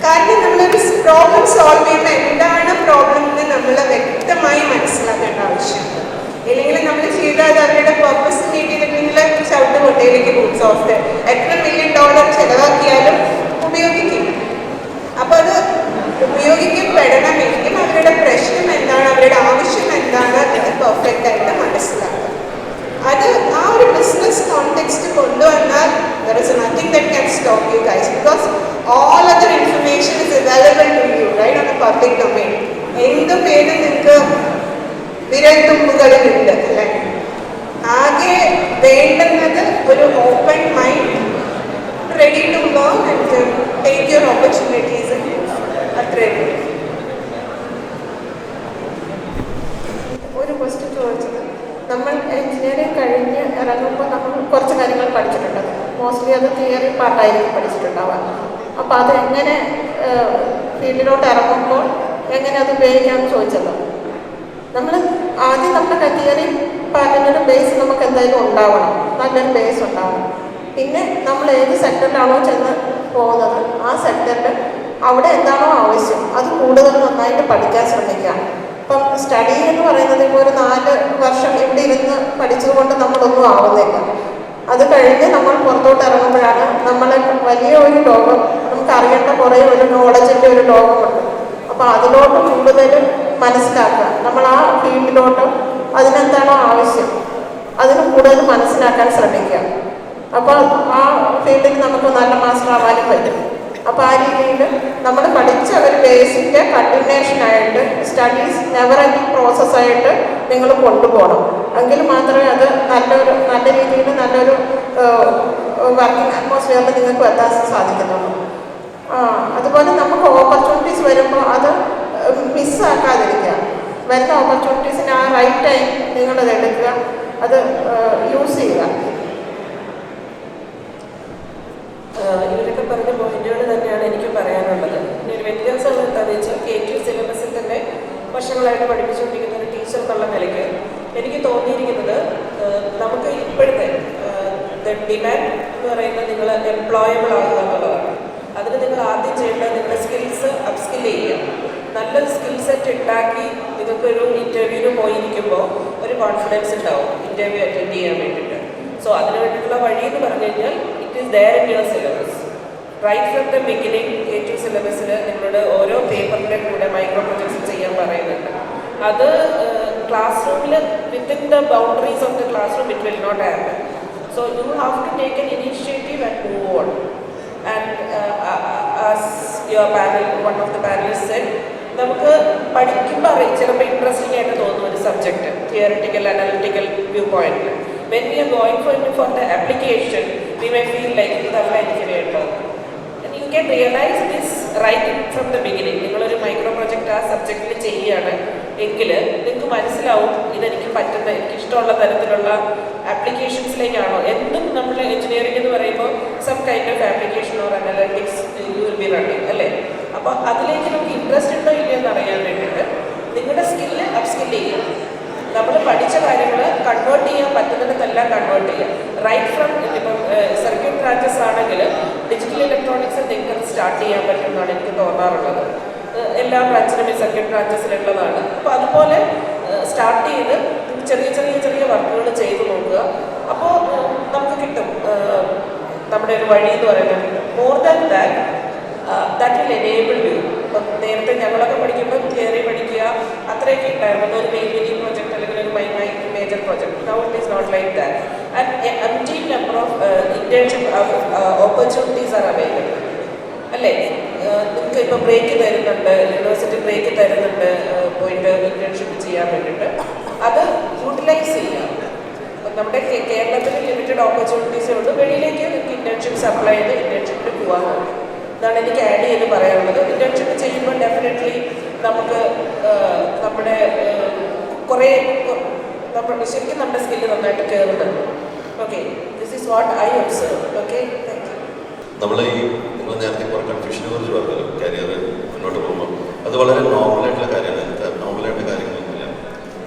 കാരണം നമ്മളൊരു problem solve ചെയ്യുമ്പോൾ എന്താണ് problem എന്ന് നമ്മൾ വ്യക്തമായി മനസ്സിലാക്കേണ്ട ആവശ്യമുണ്ട്. ഇല്ലെങ്കിൽ നമ്മൾ ചെയ്താൽ അവരുടെ പർപ്പസ് മീറ്റ് ചെയ്തിട്ടുണ്ടെങ്കിൽ ചവിട്ട് കൊട്ടയിലേക്ക് പോകും. സോഫ്റ്റ്വെയർ എത്ര $1 million ചിലവാക്കിയാലും ഉപയോഗിക്കില്ല. അപ്പോൾ അത് ഉപയോഗിക്കപ്പെടണമെങ്കിൽ അവരുടെ പ്രശ്നം എന്താണ്, അവരുടെ ആവശ്യം എന്താണ് എന്ന് പെർഫെക്റ്റ് ആയിട്ട് മനസ്സിലാക്കുക. അത് ആ ഒരു ബിസിനസ് കോണ്ടെക്സ്റ്റ് കൊണ്ടുവന്നാൽ there is nothing that can stop you guys, because all other information is available to you, right, on the public domain. എന്ത് പേര് നിങ്ങൾക്ക് വിരൽ തുമ്പുകളിലുണ്ട് അല്ലേ? ആകെ വേണ്ടുന്നത് ഒരു open mind, ready to learn and take your opportunities. അത്രേ ഒരു ക്വസ്റ്റ്യൻ ചോദിച്ചത്, നമ്മൾ എഞ്ചിനീയറിംഗ് കഴിഞ്ഞ് ഇറങ്ങുമ്പോൾ നമ്മൾ കുറച്ച് കാര്യങ്ങൾ പഠിച്ചിട്ടുണ്ട്. മോസ്റ്റ്ലി അത് തിയറി പാർട്ടായിരിക്കും പഠിച്ചിട്ടുണ്ടാവാം. അപ്പോൾ അത് എങ്ങനെ ഫീൽഡിലോട്ട് ഇറങ്ങുമ്പോൾ എങ്ങനെ അത് ഉപയോഗിക്കാമെന്ന് ചോദിച്ചല്ലോ. നമ്മൾ ആദ്യം നമ്മുടെ തിയറി അപ്പോൾ അതിനൊരു ബേസ് നമുക്ക് എന്തായാലും ഉണ്ടാവണം, നല്ലൊരു ബേസ് ഉണ്ടാവണം. പിന്നെ നമ്മൾ ഏത് സെക്ടറിലാണോ ചെന്ന് പോകുന്നത് ആ സെക്ടറിൽ അവിടെ എന്താണോ ആവശ്യം അത് കൂടുതൽ നന്നായിട്ട് പഠിക്കാൻ ശ്രമിക്കുക. ഇപ്പം സ്റ്റഡി എന്ന് പറയുന്നത് ഇപ്പോൾ ഒരു 4 വർഷം ഇവിടെ ഇരുന്ന് പഠിച്ചതുകൊണ്ട് നമ്മളൊന്നും ആവുന്നില്ല. അത് കഴിഞ്ഞ് നമ്മൾ പുറത്തോട്ട് ഇറങ്ങുമ്പോഴാണ് നമ്മളെ വലിയ ഒരു ലോകം, നമുക്ക് അറിയേണ്ട കുറേ ഒരു നോളജിൻ്റെ ഒരു ലോകമുണ്ട്. അപ്പോൾ അതിലോട്ട് കൂടുതൽ മനസ്സിലാക്കുക, നമ്മൾ ആ ഫീൽഡിലോട്ട് അതിനെന്താണോ ആവശ്യം അതിന് കൂടുതൽ മനസ്സിലാക്കാൻ ശ്രമിക്കുക. അപ്പോൾ ആ ഫീൽഡിൽ നമുക്ക് നല്ല മാസ്റ്റർ ആവാനും പറ്റും. അപ്പോൾ ആ രീതിയിൽ നമ്മൾ പഠിച്ച ഒരു ബേസിൻ്റെ കണ്ടിന്യൂഷനായിട്ട് സ്റ്റഡീസ് നെവർ എൻഡിങ് പ്രോസസ്സായിട്ട് നിങ്ങൾ കൊണ്ടുപോകണം. എങ്കിൽ മാത്രമേ അത് നല്ല രീതിയിൽ നല്ലൊരു വർക്കിംഗ് അറ്റ്മോസ്ഫിയറിൽ നിങ്ങൾക്ക് എത്താൻ സാധിക്കുന്നുള്ളൂ. അതുപോലെ നമുക്ക് ഓപ്പർച്യൂണിറ്റീസ് വരുമ്പോൾ അത് മിസ്സാക്കാതിരിക്കുക. വരുന്ന ഓപ്പർച്യൂണിറ്റീസിന് ആ റൈറ്റ് ടൈം നിങ്ങളത് എടുക്കുക, അത് യൂസ് ചെയ്യുക. ഇവരൊക്കെ പറഞ്ഞ പോയിന്റുകൾ തന്നെയാണ് എനിക്ക് പറയാനുള്ളത്. ഇനി ഒരു വ്യത്യാസം എന്താണെന്ന് വെച്ചാൽ KT സിലബസിൽ തന്നെ വർഷങ്ങളായിട്ട് പഠിപ്പിച്ചുകൊണ്ടിരിക്കുന്ന ഒരു ടീച്ചർ എന്നുള്ള നിലയ്ക്ക് എനിക്ക് തോന്നിയിരിക്കുന്നത് നമുക്ക് ഇപ്പോഴത്തെ ഡിമാൻഡ് എന്ന് പറയുന്നത് നിങ്ങൾ എംപ്ലോയബിൾ ആകുക എന്നുള്ളതാണ്. അതിന് നിങ്ങൾ ആദ്യം ചെയ്യേണ്ടത് നിങ്ങളുടെ സ്കിൽസ് അപ്സ്കിൽ ചെയ്യുക. നല്ലൊരു സ്കിൽ സെറ്റ് ഉണ്ടാക്കി നിങ്ങൾക്കൊരു ഇൻ്റർവ്യൂവിന് പോയിരിക്കുമ്പോൾ ഒരു കോൺഫിഡൻസ് ഉണ്ടാവും ഇൻ്റർവ്യൂ അറ്റൻഡ് ചെയ്യാൻ വേണ്ടിയിട്ട്. സോ അതിന് വേണ്ടിയിട്ടുള്ള വഴി എന്ന് പറഞ്ഞു കഴിഞ്ഞാൽ it is there in your syllabus. Right from the beginning KT സിലബസിൽ നിങ്ങളുടെ ഓരോ പേപ്പറിൻ്റെ കൂടെ മൈക്രോ പ്രൊജക്ട്സ് ചെയ്യാൻ പറയുന്നുണ്ട്. അത് ക്ലാസ് റൂമിൽ within the boundaries of the class room it will not happen. So you have to take an initiative and move on. And as your panel one of the panelist said, നമുക്ക് പഠിക്കുമ്പോൾ ചിലപ്പോൾ interesting ആയിട്ട് തോന്നുന്ന ഒരു subject theoretical analytical view പോയിന്റിൽ. When we are going for the application we may feel like ഇതല്ല എനിക്ക് വേണ്ടത്. You can realise this right from the beginning. നിങ്ങളൊരു മൈക്രോ പ്രൊജക്റ്റ് ആ സബ്ജക്റ്റിൽ ചെയ്യുകയാണ് എങ്കിൽ നിങ്ങൾക്ക് മനസ്സിലാവും ഇതെനിക്ക് പറ്റുന്ന എനിക്കിഷ്ടമുള്ള തരത്തിലുള്ള ആപ്ലിക്കേഷൻസിലേക്കാണോ. എന്തും നമ്മൾ എഞ്ചിനീയറിംഗ് എന്ന് പറയുമ്പോൾ some kind of application or analytics you will be running അല്ലേ. അപ്പോൾ അതിലേക്ക് നമുക്ക് ഇൻട്രസ്റ്റ് ഉണ്ടോ ഇല്ലയോ എന്ന് അറിയാൻ വേണ്ടിയിട്ട് നിങ്ങളുടെ സ്കില്ല് അപ്സ്കിൽ ചെയ്യുക. നമ്മൾ പഠിച്ച കാര്യങ്ങൾ കൺവേർട്ട് ചെയ്യാൻ പറ്റുന്നിടത്തെല്ലാം കൺവേർട്ട് ചെയ്യുക. റൈറ്റ് ഫ്രം ഇപ്പം സർക്യൂട്ട് ബ്രാഞ്ചസ് ആണെങ്കിൽ ഡിജിറ്റൽ ഇലക്ട്രോണിക്സ് നിങ്ങൾക്ക് സ്റ്റാർട്ട് ചെയ്യാൻ പറ്റും എന്നാണ് എനിക്ക് തോന്നാറുള്ളത്. എല്ലാ ബ്രാഞ്ചിനും ഈ സർക്യൂട്ട് ബ്രാഞ്ചസിലുള്ളതാണ്. അപ്പോൾ അതുപോലെ സ്റ്റാർട്ട് ചെയ്ത് ചെറിയ ചെറിയ ചെറിയ വർക്കുകൾ ചെയ്ത് നോക്കുക. അപ്പോൾ നമുക്ക് കിട്ടും നമ്മുടെ ഒരു വഴി എന്ന് പറയുന്നത്. More than that will enable you. ഇപ്പം നേരത്തെ ഞങ്ങളൊക്കെ പഠിക്കുമ്പോൾ തിയറി പഠിക്കുക അത്രയൊക്കെ ഉണ്ടായിരുന്നു. ഒരു മിനി പ്രോജക്റ്റ് അല്ലെങ്കിൽ ഒരു major project. Now it is not like that. And empty number of internship opportunities are available അല്ലേ. നിങ്ങൾക്ക് ഇപ്പോൾ ബ്രേക്ക് തരുന്നുണ്ട്, യൂണിവേഴ്സിറ്റി ബ്രേക്ക് തരുന്നുണ്ട് പോയിട്ട് ഇന്റേൺഷിപ്പ് ചെയ്യാൻ വേണ്ടിയിട്ട്. അത് യൂട്ടിലൈസ് ചെയ്യുക. നമ്മുടെ കേരളത്തിൽ ലിമിറ്റഡ് ഓപ്പർച്യൂണിറ്റീസേ ഉള്ളൂ. വെളിയിലേക്ക് നിങ്ങൾക്ക് ഇന്റേൺഷിപ്സ് അപ്ലൈ ചെയ്ത് ഇന്റേൺഷിപ്പിൽ പോകാൻ നോക്കും. ഇതാണ് എനിക്ക് ആഡ് ചെയ്ത് പറയാനുള്ളത്. ഇന്റേൺഷിപ്പ് ചെയ്യുമ്പോൾ ഡെഫിനറ്റ്ലി നമുക്ക് നമ്മുടെ കുറേ ശരിക്കും നമ്മുടെ സ്കില്ല് നന്നായിട്ട് കയറുന്നുണ്ട്. Okay, this is what I observe. Okay, thank you. നമ്മൾ നിങ്ങൾ നേരത്തെ കുറേ കൺഫ്യൂഷനെ കുറിച്ച് പറഞ്ഞല്ലോ, കരിയർ മുന്നോട്ട് പോകുമ്പോൾ അത് വളരെ നോർമലായിട്ടുള്ള കാര്യമാണ്. നോർമലായിട്ടുള്ള കാര്യങ്ങളൊന്നുമില്ല.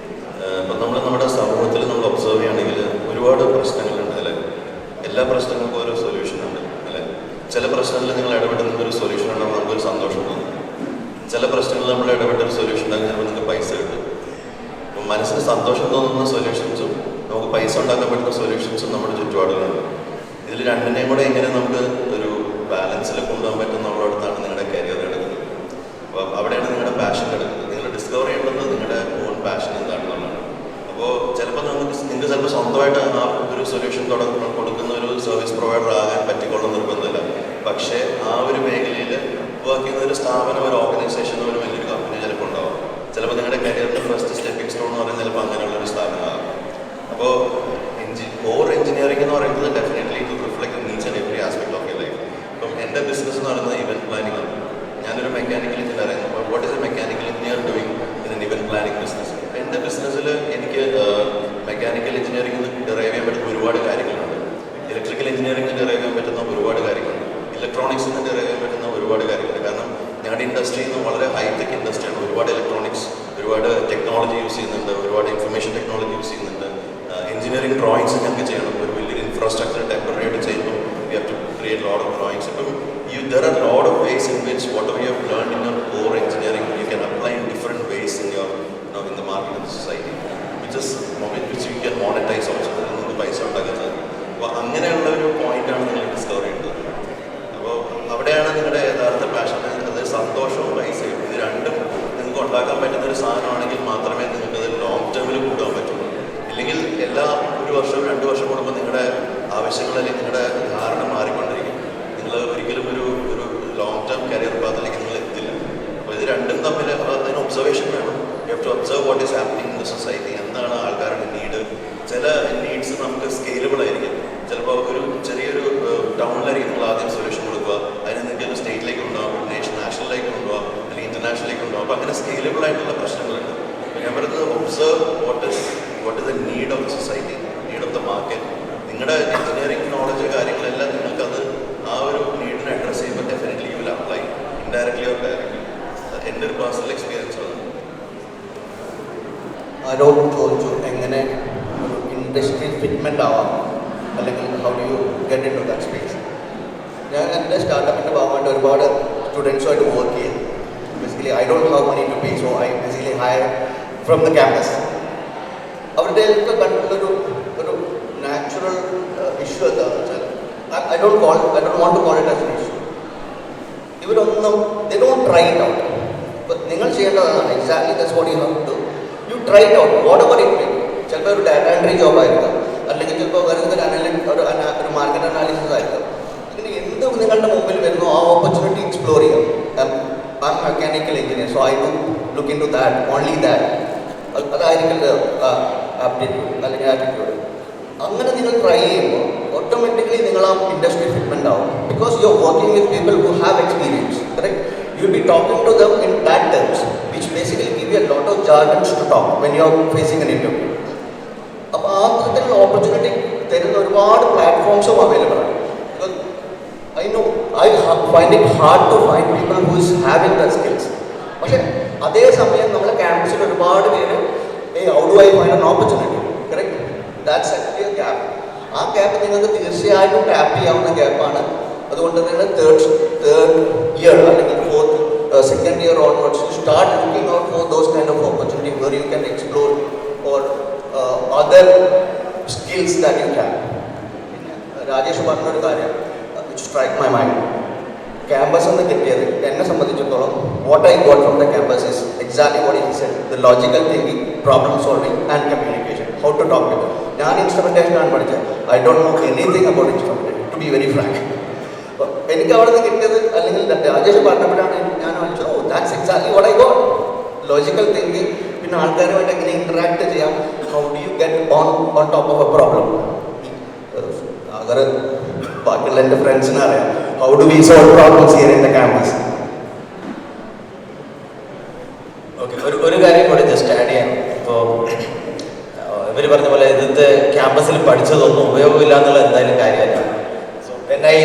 ഇപ്പം നമ്മൾ നമ്മുടെ സമൂഹത്തിൽ നമ്മൾ ഒബ്സർവ് ചെയ്യുകയാണെങ്കിൽ ഒരുപാട് പ്രശ്നങ്ങളുണ്ട് അല്ലേ. എല്ലാ പ്രശ്നങ്ങൾക്കും ഓരോ സൊല്യൂഷനുണ്ട് അല്ലേ. ചില പ്രശ്നങ്ങളിൽ നിങ്ങൾ ഇടപെടുന്ന ഒരു സൊല്യൂഷൻ ഉണ്ടാകുമ്പോൾ നമുക്കൊരു സന്തോഷം തോന്നും. ചില പ്രശ്നങ്ങളിൽ നമ്മൾ ഇടപെട്ട ഒരു സൊല്യൂഷൻ ഉണ്ടാകും, ചിലപ്പോൾ നിങ്ങൾക്ക് പൈസ കിട്ടും. അപ്പം മനസ്സിന് സന്തോഷം തോന്നുന്ന സൊല്യൂഷൻസും നമുക്ക് പൈസ ഉണ്ടാക്കാൻ പറ്റുന്ന സൊല്യൂഷൻസും നമ്മുടെ ചുറ്റുപാടുകളുണ്ട്. ഇതിൽ രണ്ടിനെയും കൂടെ എങ്ങനെ നമുക്ക് ഒരു ബാലൻസിൽ കൊണ്ടുപോകാൻ പറ്റും നമ്മളോടത്താണ് നിങ്ങളുടെ കരിയർ കിടക്കുന്നത്. അപ്പോൾ അവിടെയാണ് നിങ്ങളുടെ പാഷൻ കിടക്കുന്നത്. നിങ്ങൾ ഡിസ്കവർ ചെയ്യേണ്ടത് നിങ്ങളുടെ ഓൺ പാഷൻ എന്താണെന്നുള്ളതാണ്. അപ്പോൾ ചിലപ്പോൾ നിങ്ങൾക്ക് ചിലപ്പോൾ സ്വന്തമായിട്ട് ആ ഒരു സൊല്യൂഷൻ കൊടുക്കുന്ന ഒരു സർവീസ് പ്രൊവൈഡർ ആകാൻ പറ്റിക്കൊള്ളുന്ന നിർബന്ധമില്ല. പക്ഷേ ആ ഒരു മേഖലയിൽ വർക്ക് ചെയ്യുന്ന ഒരു സ്ഥാപനം, ഒരു ഓർഗനൈസേഷൻ, ഒരു വലിയൊരു കമ്പനി ചിലപ്പോൾ ഉണ്ടാവും. ചിലപ്പോൾ നിങ്ങളുടെ കരിയറിൻ്റെ ഫസ്റ്റ് സ്റ്റെപ്പിംഗ് സ്റ്റോൺ എന്ന് പറയുന്നത് ചിലപ്പോൾ അങ്ങനെയുള്ളൊരു സ്ഥാപനമാകും. അപ്പോൾ കോർ എഞ്ചിനീയറിംഗ് എന്ന് പറയുന്നത് definitely to reflect in each and every aspect of your life. ഇപ്പം എൻ്റെ ബിസിനസ് എന്ന് പറയുന്നത് ഇവൻറ്റ് പ്ലാനിംഗ് ആണ്. ഞാനൊരു മെക്കാനിക്കൽ എഞ്ചിനീയർ ആയിരുന്നു. അപ്പോൾ what is A mechanical engineer doing in N event planning business? എൻ്റെ ബിസിനസ്സിൽ എനിക്ക് മെക്കാനിക്കൽ എഞ്ചിനീയറിംഗിൽ നിന്ന് ഡിറൈവ് ചെയ്യാൻ പറ്റുന്ന ഒരുപാട് കാര്യങ്ങളുണ്ട്. ഇലക്ട്രിക്കൽ എഞ്ചിനീയറിംഗിൽ ഡെറൈവ് ചെയ്യാൻ പറ്റുന്ന ഒരുപാട് കാര്യങ്ങളുണ്ട്. ഇലക്ട്രോണിക്സിൽ നിന്ന് ഡെറൈവ് ചെയ്യാൻ പറ്റുന്ന ഒരുപാട് കാര്യങ്ങളുണ്ട്. കാരണം ഞങ്ങളുടെ ഇൻഡസ്ട്രി എന്ന് വളരെ ഹൈടെക് ഇൻഡസ്ട്രിയാണ്. ഒരുപാട് ഇലക്ട്രോണിക്സ്, ഒരുപാട് ടെക്നോളജി യൂസ് ചെയ്യുന്നുണ്ട്, ഒരുപാട് ഇൻഫർമേഷൻ ടെക്നോളജി യൂസ് ചെയ്യുന്നുണ്ട്. എഞ്ചിനീയറിംഗ് ഡ്രോയിങ്സ് ഞങ്ങൾക്ക് ചെയ്യണം. ഒരു വലിയൊരു ഇൻഫ്രാസ്ട്രക്ചർ ടെമ്പററി ആയിട്ട് ചെയ്യുമ്പോൾ we have to create lot of drawings. ഇപ്പം there are a lot of ways in which whatever you have learned in your core engineering you can apply in different ways in your in the market and the society, which you can monetize also. നിങ്ങൾക്ക് പൈസ ഉണ്ടാക്കാൻ സാധിക്കും. അപ്പോൾ അങ്ങനെയുള്ള ഒരു പോയിന്റാണ് നിങ്ങൾ discover ചെയ്യേണ്ടത്. അപ്പോൾ അവിടെയാണ് നിങ്ങളുടെ യഥാർത്ഥ പാഷൻ. അത് സന്തോഷവും പൈസയും ഇത് രണ്ടും നിങ്ങൾക്ക് ഉണ്ടാക്കാൻ പറ്റുന്ന ഒരു സാധനമാണെങ്കിൽ മാത്രമേ നിങ്ങൾക്കത് ലോങ് ടേമിൽ കൂടാൻ പറ്റുള്ളൂ. ഇല്ലെങ്കിൽ എല്ലാ 1 വർഷം 2 വർഷം കൂടുമ്പോൾ നിങ്ങളുടെ ആവശ്യങ്ങൾ അല്ലെങ്കിൽ നിങ്ങളുടെ ധാരണ മാറിക്കൊണ്ടിരിക്കും. നിങ്ങൾ ഒരിക്കലും ഒരു ലോങ് ടേം കരിയർ പാത്തിലേക്ക് നിങ്ങൾ എത്തില്ല. അപ്പോൾ ഇത് രണ്ടും തമ്മിൽ അതിന് ഒബ്സർവേഷൻ വേണം. You have to observe what is happening in the society. എന്താണ് ആൾക്കാരുടെ നീഡ്. ചില നീഡ്സ് നമുക്ക് സ്കെയിലബിൾ ആയിരിക്കും. ചിലപ്പോൾ ഒരു ചെറിയൊരു ടൗണിലായിരിക്കും നിങ്ങൾ ആദ്യം സൊല്യൂഷൻ കൊടുക്കുക. അതിന് നിങ്ങൾക്ക് ഒരു സ്റ്റേറ്റിലേക്ക് ഉണ്ടാവും, നാഷണലിലേക്ക് കൊണ്ടുപോകാം, അല്ലെങ്കിൽ ഇൻ്റർനാഷണലിലേക്ക് കൊണ്ടുപോകാം. അപ്പോൾ അങ്ങനെ സ്കെയിലബിൾ ആയിട്ടുള്ള പ്രശ്നങ്ങളുണ്ട്. അപ്പോൾ ഞാൻ പറയുന്നത് observe what is the need of the society, need of the market. നിങ്ങളുടെ എഞ്ചിനീയറിംഗ് നോളജ് കാര്യങ്ങളെല്ലാം നിങ്ങൾക്കത് ആ ഒരു നീഡിനെ അഡ്രസ് ചെയ്യുമ്പോൾ definitely you will apply indirectly or directly. എൻ്റെ ഒരു പേഴ്സണൽ എക്സ്പീരിയൻസ് ആണ്. ആരോ ചോദിച്ചു എങ്ങനെ ഒരു ഇൻഡസ്ട്രി ഫിറ്റ്മെൻ്റ് ആവാം, അല്ലെങ്കിൽ how do you get into that space. ഞാൻ എൻ്റെ സ്റ്റാർട്ടപ്പിൻ്റെ ഭാഗമായിട്ട് ഒരുപാട് സ്റ്റുഡൻസുമായിട്ട് വർക്ക് ചെയ്തു. Basically I don't have money to pay, so I basically hire from the campus. അവരുടെ കണ്ടുള്ളൊരു നാച്ചുറൽ ഇഷ്യൂ എന്താണെന്ന് വെച്ചാൽ I don't want to call it as an issue. ഇവരൊന്നും they don't try it out. But നിങ്ങൾ ചെയ്യേണ്ടതാണ് exactly that's what you have to do. You try it out, whatever it may be. ചിലപ്പോൾ ഒരു data entry job ആയിരിക്കാം, അല്ലെങ്കിൽ ചിലപ്പോൾ വരുന്ന ഒരു മാർക്കറ്റ് അനാലിസിസ് ആയിരിക്കാം. ഇങ്ങനെ എന്ത് നിങ്ങളുടെ മുമ്പിൽ വരുന്നു ആ ഓപ്പർച്യൂണിറ്റി എക്സ്പ്ലോർ ചെയ്യാം. I'm a mechanical engineer, so I do look into that, only that. അതായിരിക്കും ആപ്റ്റിറ്റ്യൂഡ് അല്ലെങ്കിൽ ആറ്റിറ്റ്യൂഡ്. അങ്ങനെ നിങ്ങൾ ട്രൈ ചെയ്യുമ്പോൾ ഓട്ടോമാറ്റിക്കലി നിങ്ങൾ ആ ഇൻഡസ്ട്രി ഫിറ്റ്മെൻ്റ് ആവും. Because you are working with people who have experience, correct? You will be talking to them in that terms which basically give you a lot of jargons to talk when you are facing an interview. അപ്പോൾ ആ തരത്തിലുള്ള opportunity തരുന്ന ഒരുപാട് പ്ലാറ്റ്ഫോംസും available ആണ്. Because I find it hard to find people who is having the skills. പക്ഷേ അതേസമയം നമ്മുടെ ക്യാമ്പസിൽ ഒരുപാട് പേര് how do I find an opportunity, correct? That's actually a gap. ആ ഗ്യാപ്പ് നിങ്ങൾക്ക് തീർച്ചയായിട്ടും ടാപ്പ് ചെയ്യാവുന്ന ഗ്യാപ്പാണ്. അതുകൊണ്ട് തന്നെ തേർഡ് ഇയർ അല്ലെങ്കിൽ second year onwards you start looking out for those kind of opportunity where you can explore or other skills that you can. Rajesh പറഞ്ഞൊരു കാര്യം which strike my mind. Campus എന്ന് കിട്ടിയത് എന്നെ സംബന്ധിച്ചിടത്തോളം what I got from the campus is exactly what he said, the logical thinking, problem solving and communication, how to talk to people. ഞാൻ instrumentation ആണ് പഠിച്ചത്. I don't know anything about instrumentation, to be very frank. എനിക്ക് അവിടെ നിന്ന് കിട്ടിയത് അല്ലെങ്കിൽ രാജേഷ് പറഞ്ഞപ്പോഴാണ് ഞാൻ വിളിച്ചത് oh that's exactly what I got. Logical thinking, പിന്നെ ആൾക്കാരുമായിട്ട് എങ്ങനെ ഇൻറ്ററാക്ട് ചെയ്യാം, how do you get on top of a problem. അगर ബാക്കിയുള്ള എൻ്റെ ഫ്രണ്ട്സിനെ അറിയാം how do we solve problems here in the campus. Okay, ഒരു കാര്യം കൂടി ജസ്റ്റ് ആഡ് ചെയ്യാം. ഇപ്പോൾ ഇവർ പറഞ്ഞ പോലെ ഇന്നത്തെ ക്യാമ്പസിൽ പഠിച്ചതൊന്നും ഉപയോഗമില്ല എന്നുള്ള എന്തായാലും കാര്യമല്ല. So when I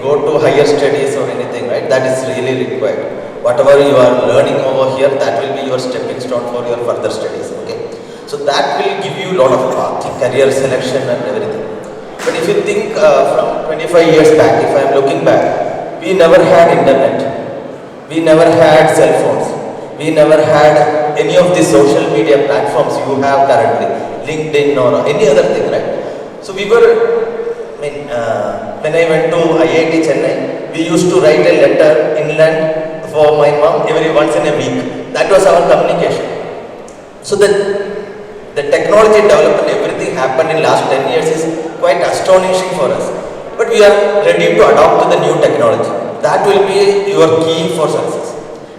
go to higher studies or anything, right, that is really required. Whatever you are learning over here, that will be your stepping stone for your further studies. Okay, so that will give you a lot of path, career selection and everything. But if you think from 25 years back, if I am looking back, we never had internet, we never had cell phones, we never had any of the social media platforms you have currently, LinkedIn or any other thing, right? So we were, when I went to IIT Chennai, we used to write a letter inland for my mom every once in a week. That was our communication. So the technology development, everything happened in last 10 years is quite astonishing for us. But we are ready to adopt to the new technology. That will be your key for success.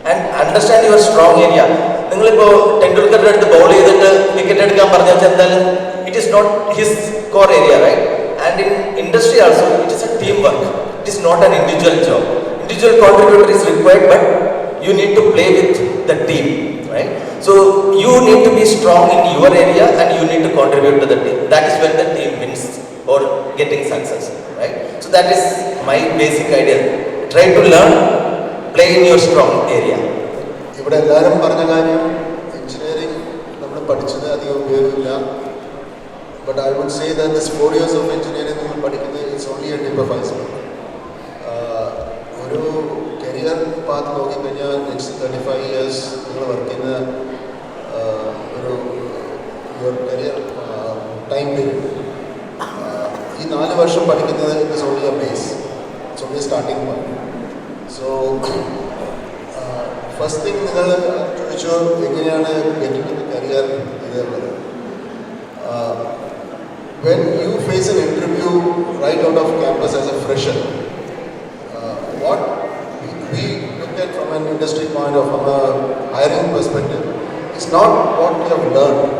And understand your strong area. നിങ്ങളിപ്പോൾ ടെണ്ടുൽക്കറുടെ അടുത്ത് ball ചെയ്തിട്ട് wicket എടുക്കാൻ പറഞ്ഞു വെച്ചാൽ എന്തായാലും it is not his core area, right? And in industry also, it is a teamwork. It is not an individual job. Individual contributor is required, but you need to play with the team, right? So you need to be strong in your area and you need to contribute to the team. That is when the team wins or getting success, right? So that is my basic idea. Try to learn, play in your strong area. ഇവിടെ എല്ലാവരും പറഞ്ഞ കാര്യം engineering നമ്മൾ പഠിച്ചത് അധികം ഉപയോഗമില്ല. But I would say that this 4 years of engineering is only a tip of iceberg. ഒരു career path നോക്കിക്കഴിഞ്ഞാൽ next 35 years നിങ്ങൾ വർക്ക് ചെയ്യുന്ന ഒരു യുവർ കരിയർ ടൈം പീരീഡ് ഈ 4 വർഷം പഠിക്കുന്നത് it's only A base, it's only starting point. So first thing നിങ്ങൾ ചോദിച്ചു എങ്ങനെയാണ് ഗെറ്റിംഗ് ടു കരിയർ ഇതേപോലെ. When you face an interview right out of campus as a fresher, what we look at from an industry point of, from a hiring perspective, is not what you have learned.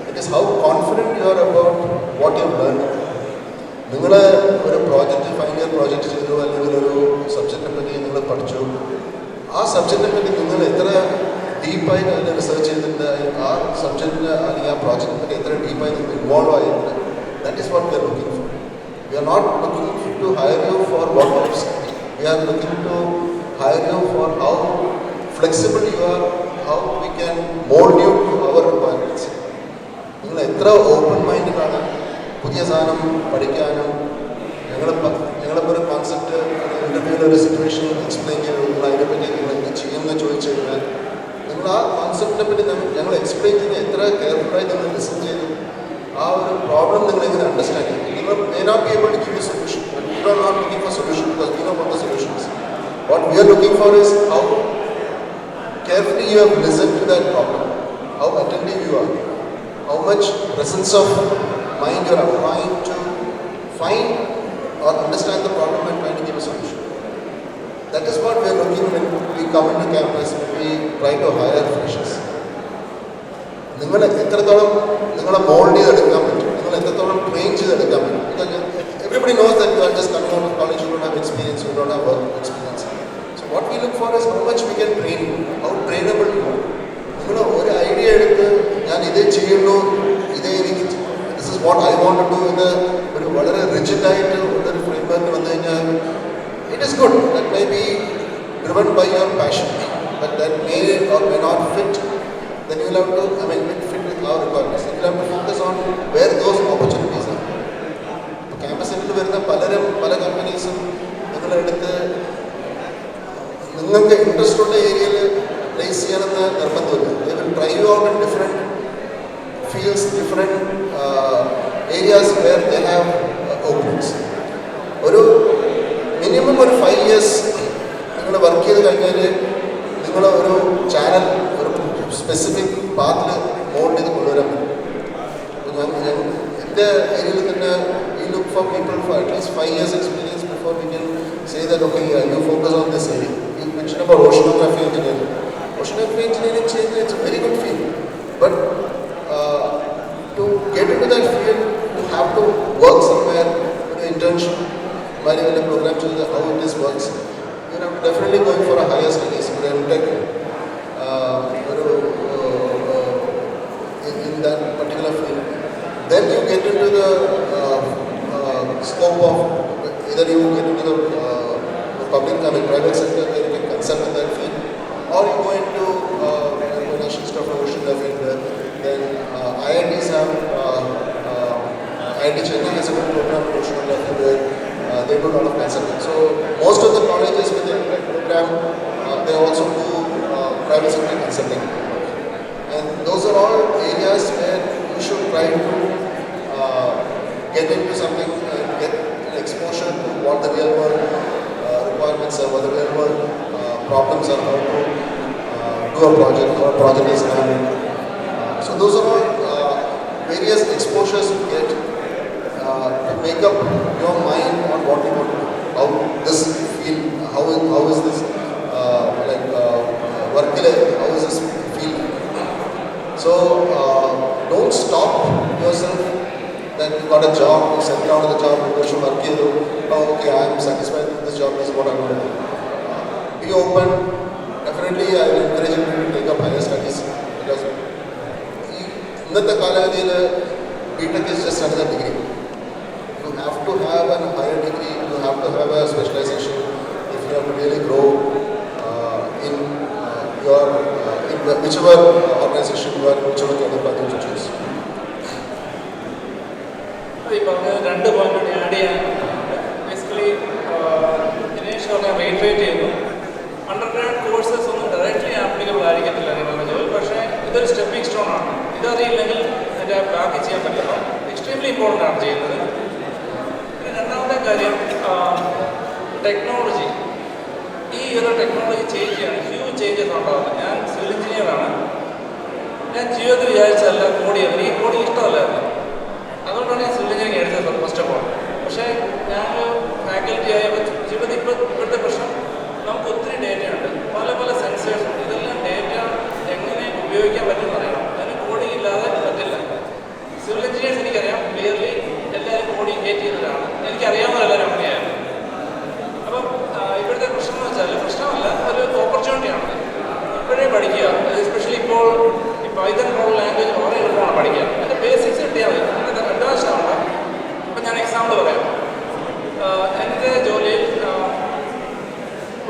It is how confident you are about what you have learned. നിങ്ങൾ ഒരു project final year project ചെയ്തു, അല്ലെങ്കിൽ ഒരു സബ്ജക്റ്റിനെ പറ്റി നിങ്ങൾ പഠിച്ചു, ആ സബ്ജക്റ്റിനെ പറ്റി നിങ്ങൾ എത്ര ഡീപ്പായിട്ട് അതിനെ റിസർച്ച് ചെയ്തിട്ടുണ്ട്, ആ സബ്ജക്റ്റിന് അല്ലെങ്കിൽ ആ പ്രോജക്റ്റിനെ പറ്റി എത്ര ഡീപ്പായി നിങ്ങൾ ഇൻവോൾവ് ആയിട്ടുണ്ട്. That is what we are looking for. We are not looking to hire you for what you have studied. We are looking to hire you for how flexible you are, how we can mold you to our requirements. നിങ്ങൾ എത്ര open മൈൻഡിലാണ് പുതിയ സാധനം പഠിക്കാനും. ഞങ്ങളിപ്പോൾ ഒരു concept ഇൻ്റർവ്യൂവിൽ ഒരു situation explain ചെയ്തു, നിങ്ങൾ അതിനെപ്പറ്റി നിങ്ങൾ എന്ത് ചെയ്യുമെന്ന് ചോദിച്ചു കഴിഞ്ഞാൽ നിങ്ങൾ ആ കോൺസെപ്റ്റിനെ പറ്റി ഞങ്ങൾ എക്സ്പ്ലെയിൻ ചെയ്ത് എത്ര കെയർഫുള്ളായി നിങ്ങൾ ലിസൺ ചെയ്തു, ആ ഒരു പ്രോബ്ലം നിങ്ങൾ എങ്ങനെ അണ്ടർസ്റ്റാൻഡ് ചെയ്യും. നിങ്ങൾ may not be able to give you solution, but we are not looking for solution because we know what the solution is. What we are looking for is how carefully you have listened to that problem, how attentive you are, how much presence of mind you are applying to find or understand the problem and trying to give a solution. That is what we are looking when we come into campus, when we try to hire freshers. നിങ്ങൾ എത്രത്തോളം നിങ്ങളെ mould ചെയ്തെടുക്കാൻ പറ്റും, നിങ്ങൾ എത്രത്തോളം train ചെയ്തെടുക്കാൻ പറ്റും. Everybody knows that you are just coming out of college, you don't have experience, you don't have work experience. So what we look for is how much we can train you, how trainable you are. നിങ്ങൾ ഒരു idea എടുത്ത് ഞാൻ ഇതേ ചെയ്യുന്നു, ഇതേ എനിക്ക് this is what I want to do എന്ന് ഒരു വളരെ റിജിഡായിട്ട് ഉള്ളൊരു ഫ്രെയിംവർക്ക് വന്നു കഴിഞ്ഞാൽ it is good. That may be driven by your passion, but that may or may not fit. Then you will have to, fit with our requirements. You will have to focus on where those opportunities are. ക്യാമ്പസിൽ വരുന്ന പല കമ്പനീസും നിങ്ങളെടുത്ത് നിങ്ങൾക്ക് interest ഉള്ള ഏരിയയിൽ place ചെയ്യണമെന്ന് നിർബന്ധമില്ല. They will try you out in different fields, different areas where they have openings. ഒരു minimum ഒരു 5 years നിങ്ങൾ വർക്ക് ചെയ്ത് കഴിഞ്ഞാൽ നിങ്ങൾ ഒരു ചാനൽ സ്പെസിഫിക് പാത്തിൽ മോൾഡ് ചെയ്ത് കൊണ്ടുവരാൻ പറ്റും. എൻ്റെ ഏരിയയിൽ തന്നെ we look for people for at least 5 years experience before we can say that okay, you focus on this area. You mentioned about oceanography engineering. Oceanography engineering it's a very good field, but to get into that field you have to work somewhere, an internship, a program to how this works. You know, definitely going for a higher studies, MTech. In that particular field, then you get into the scope of either you get into the public, private sector where you can consult in that field, or you go into national stuff or oceanography. Then IITs have IIT Chennai has a good program for oceanography where they do a lot of consulting. So most of the colleges within that program they also do private sector consulting, and those are all areas where you should try to get into something and get exposure to what the real world requirements are, what the real world problems are, how to do a project, how a project is done. So those are all various exposures you get to make up your mind on what you want to do, how this feel, how is this work, how is this feel. So don't stop yourself that you got a job, you settle down to the job, you should work here. Oh, okay, I am satisfied with this job, this is what I want to do. Be open. Definitely, I will encourage you to take up higher studies because in the Kalayadil, BTech is just another degree. You have to have a higher degree, you have to have a specialization if you have to really grow in your in whichever organization you are, whichever career path you choose. Undergrad courses ഒന്നും directly applicable ആയിരിക്കത്തില്ല നിങ്ങളുടെ ജോലി. പക്ഷേ ഇതൊരു stepping stone ആണ്. ഇതറിയില്ലെങ്കിൽ എൻ്റെ ബാക്കി ചെയ്യാൻ പറ്റില്ല. എക്സ്ട്രീംലി ഇമ്പോർട്ടൻ്റ് ആണ് ചെയ്യുന്നത്. പിന്നെ രണ്ടാമത്തെ കാര്യം ടെക്നോളജി. ഈ ഒരു ടെക്നോളജി ചേഞ്ച് ചെയ്യാണ്, ഹ്യൂജ് ചേഞ്ചസ് ഉണ്ടാകുന്നത്. ഞാൻ സിവിൽ എഞ്ചിനീയറാണ്. ഞാൻ ജീവിതത്തിൽ വിചാരിച്ചതല്ല കോഡിങ്. എനിക്ക് കോഡിങ് ഇഷ്ടമല്ലായിരുന്നു. അതുകൊണ്ടാണ് ഞാൻ സിവിൽ എഞ്ചിനീയറിംഗ് എടുത്തത് ഫസ്റ്റ് ഓഫ് ഓൾ. പക്ഷേ ഞാനൊരു ഫാക്കൽറ്റി ആയപ്പോൾ ജീവിതത്തിൽ ഇപ്പോഴത്തെ പ്രശ്നം നമുക്ക് ഒത്തിരി ഡേറ്റയുണ്ട്, പല പല സെൻസേഴ്സ് ഉണ്ട്. ഇതെല്ലാം ഡേറ്റ എങ്ങനെ ഉപയോഗിക്കാൻ പറ്റുമെന്ന് അറിയണം. അതിന് കോഡിങ് ഇല്ലാതെ പറ്റില്ല. സിവിൽ എഞ്ചിനീയേഴ്സ് എനിക്കറിയാം, ക്ലിയർലി എല്ലാവരും കോഡിങ് ഹേറ്റ് ചെയ്യുന്നവരാണ്. എനിക്കറിയാവുന്ന എല്ലാവരും അങ്ങനെയായിരുന്നു. അപ്പം ഇപ്പോഴത്തെ പ്രശ്നം എന്ന് വെച്ചാൽ പ്രശ്നമല്ല, ഒരു ഓപ്പർച്യൂണിറ്റിയാണ്. ഇപ്പോഴേ പഠിക്കുക. എസ്പെഷ്യലി ഇപ്പോൾ ഈ പൈത്തൺ പോലുള്ള ലാംഗ്വേജ് വളരെ എളുപ്പമാണ് പഠിക്കുക. അതിൻ്റെ ബേസിക്സ് കിട്ടിയാൽ മതി, അങ്ങനത്തെ അഡ്വാൻസ് ആവണ്ട. അപ്പം ഞാൻ എക്സാമ്പിൾ പറയാം. എൻ്റെ ജോലിയിൽ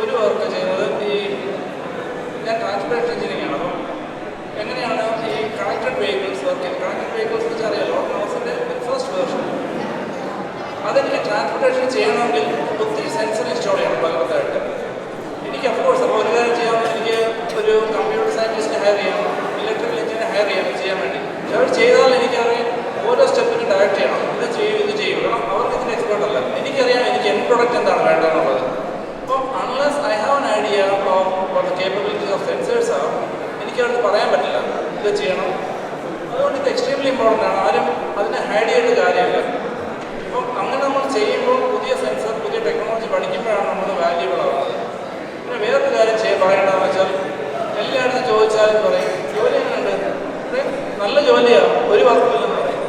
ഒരു വർക്ക് ചെയ്യുന്നത് ഞാൻ ട്രാൻസ്പോർട്ടേഷൻ എഞ്ചിനീയറിംഗ് ആണ്. അപ്പം എങ്ങനെയാണ് ഈ കണക്റ്റഡ് വെഹിക്കിൾസ് വർക്ക് ചെയ്യുന്നത്? കണക്റ്റഡ് വെഹിക്കിൾസ് വെച്ച് അറിയാലോ, ഓട്ടോമോസിൻ്റെ ഫസ്റ്റ് വേർഷൻ. അതെനിക്ക് ട്രാൻസ്പോർട്ടേഷൻ ചെയ്യണമെങ്കിൽ ഒത്തിരി സെൻസർ ഇൻസ്റ്റാൾ ചെയ്യണം പലതായിട്ട്. എനിക്ക് അഫ്കോഴ്സ് അപ്പോൾ ഒരു കാര്യം ചെയ്യാമെന്ന് എനിക്ക് ഒരു കമ്പ്യൂട്ടർ സയൻറ്റിസ്റ്റിനെ ഹയർ ചെയ്യാം, ഇലക്ട്രിക്കൽ എഞ്ചിനീയറെ ഹയർ ചെയ്യാൻ വേണ്ടി. അവർ ചെയ്താൽ എനിക്കത് ഓരോ സ്റ്റെപ്പിനും ഡയറക്റ്റ് ചെയ്യണം. ഇത് ചെയ്യും. കാരണം അവർക്ക് ഇതിൻ്റെ എക്സ്പേർട്ട് അല്ല. എനിക്കറിയാം എനിക്ക് എൻ പ്രൊഡക്റ്റ് എന്താണ് വേണ്ടതെന്നുള്ളത്. അപ്പോൾ unless I have an idea of what the capabilities of sensors ആണ്, എനിക്കവർക്ക് പറയാൻ പറ്റില്ല ഇത് ചെയ്യണം. അതുകൊണ്ട് ഇത് എക്സ്ട്രീംലി ഇമ്പോർട്ടൻ്റ് ആണ്. ആരും അതിനെ ഹൈഡ് ചെയ്യേണ്ട കാര്യമില്ല. അപ്പം അങ്ങനെ നമ്മൾ ചെയ്യുമ്പോൾ പുതിയ സെൻസർ, പുതിയ ടെക്നോളജി പഠിക്കുമ്പോഴാണ് നമ്മൾ വാല്യൂബിൾ ആവുന്നത്. പിന്നെ വേറൊരു കാര്യം പറയേണ്ടതെന്ന് വെച്ചാൽ എല്ലായിടത്തും ചോദിച്ചാലും പറയും ജോലി എങ്ങനെയുണ്ട്? നല്ല ജോലിയാണ്, ഒരു വർക്കില്ലെന്ന് പറയും.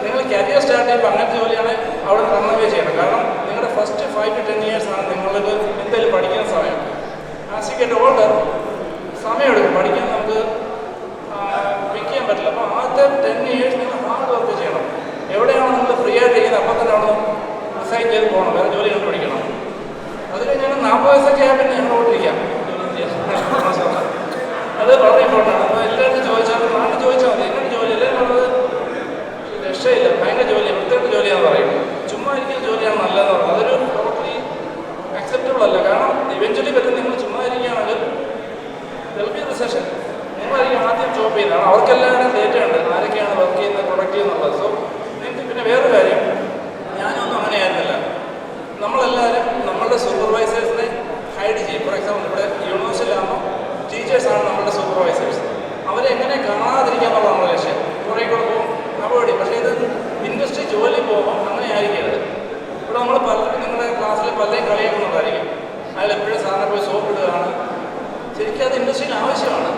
നിങ്ങൾ കരിയർ സ്റ്റാർട്ട് ചെയ്യുമ്പോൾ അങ്ങനത്തെ ജോലിയാണെങ്കിൽ അവിടെ റണ്ണവേ ചെയ്യണം. കാരണം നിങ്ങളുടെ ഫസ്റ്റ് 5 to 10 years ആണ് നിങ്ങൾക്ക് എന്തെങ്കിലും പഠിക്കുന്ന സമയം. ആസ് യു ഗെറ്റ് ഓൾഡർ സമയമെടുക്കും പഠിക്കാൻ, നമുക്ക് പിക്ക് ചെയ്യാൻ പറ്റില്ല. അപ്പോൾ ആദ്യത്തെ 10 years നിങ്ങൾ ഹാർഡ് വർക്ക് ചെയ്യണം. എവിടെയാണോ നിങ്ങൾ ഫ്രീ ആയിട്ട് ഇരിക്കുന്നത് അപ്പം തന്നെ അവിടെ റിസൈൻ ചെയ്ത് പോകണം, വേറെ ജോലി കണ്ടുപിടിക്കണം. അത് കഴിഞ്ഞാൽ 40 വയസ്സൊക്കെ ആയാൽ പിന്നെ ഞങ്ങൾ ഓടിരിക്കാം. അത് വളരെ ഇമ്പോർട്ടൻ്റ് ആണ്. അപ്പോൾ എല്ലാവരും ചോദിച്ചാൽ നാട്ടിൽ ചോദിച്ചാൽ മതി എങ്ങനെ ജോലി അല്ലേ എന്നുള്ളത്. രക്ഷയില്ല, ഭയങ്കര ജോലിയാണ്, വൃത്തിയായിട്ട് ജോലിയാണെന്ന് പറയുന്നത്. ചുമ്മാ ഇരിക്കുന്ന ജോലിയാണ് നല്ലതെന്ന് പറയുന്നത്. അതൊരു ടോട്ടലി അക്സെപ്റ്റബിൾ അല്ല. കാരണം ഇവഞ്ച്വലി പറ്റും നിങ്ങൾ ചുമ്മാ ഇരിക്കുകയാണെങ്കിൽ ഡെൽബി റിസഷൻ നിങ്ങളായിരിക്കും ആദ്യം ജോബ് ചെയ്യുന്നതാണ്. അവർക്കെല്ലാവരും ഡേറ്റ ഉണ്ട്, ആരൊക്കെയാണ് വർക്ക് ചെയ്യുന്നത്, പ്രൊഡക്റ്റ് ചെയ്യുന്നുള്ളത്. സോ നിങ്ങൾക്ക് പിന്നെ വേറൊരു കാര്യം, ഞാനൊന്നും അങ്ങനെയായിരുന്നില്ല. നമ്മളെല്ലാവരും നമ്മളുടെ സൂപ്പർവൈസേഴ്സിനെ ഹൈഡ് ചെയ്യും. ഫോർ എക്സാമ്പിൾ ഇവിടെ യൂണിവേഴ്സിറ്റിയിലാകുമ്പോൾ ടീച്ചേഴ്സാണ് നമ്മളുടെ സൂപ്പർവൈസേഴ്സ്. അവരെ എങ്ങനെ കാണാതിരിക്കുക എന്നുള്ളത് നമ്മുടെ ലക്ഷ്യം. കുറേ കൂടെ പോകും അവോയ്ഡ് ചെയ്യും. പക്ഷേ ഇത് ഇൻഡസ്ട്രി ജോലി പോകുമ്പോൾ അങ്ങനെ ആയിരിക്കരുത്. ഇവിടെ നമ്മൾ നിങ്ങളുടെ ക്ലാസ്സിൽ പലരെയും കളിയാക്കുന്നുണ്ടായിരിക്കും. അയാൾ എപ്പോഴും സാറിനെ പോയി സോപ്പ് ഇടുകയാണ്. ശരിക്കും അത് ഇൻഡസ്ട്രിയിൽ ആവശ്യമാണ്.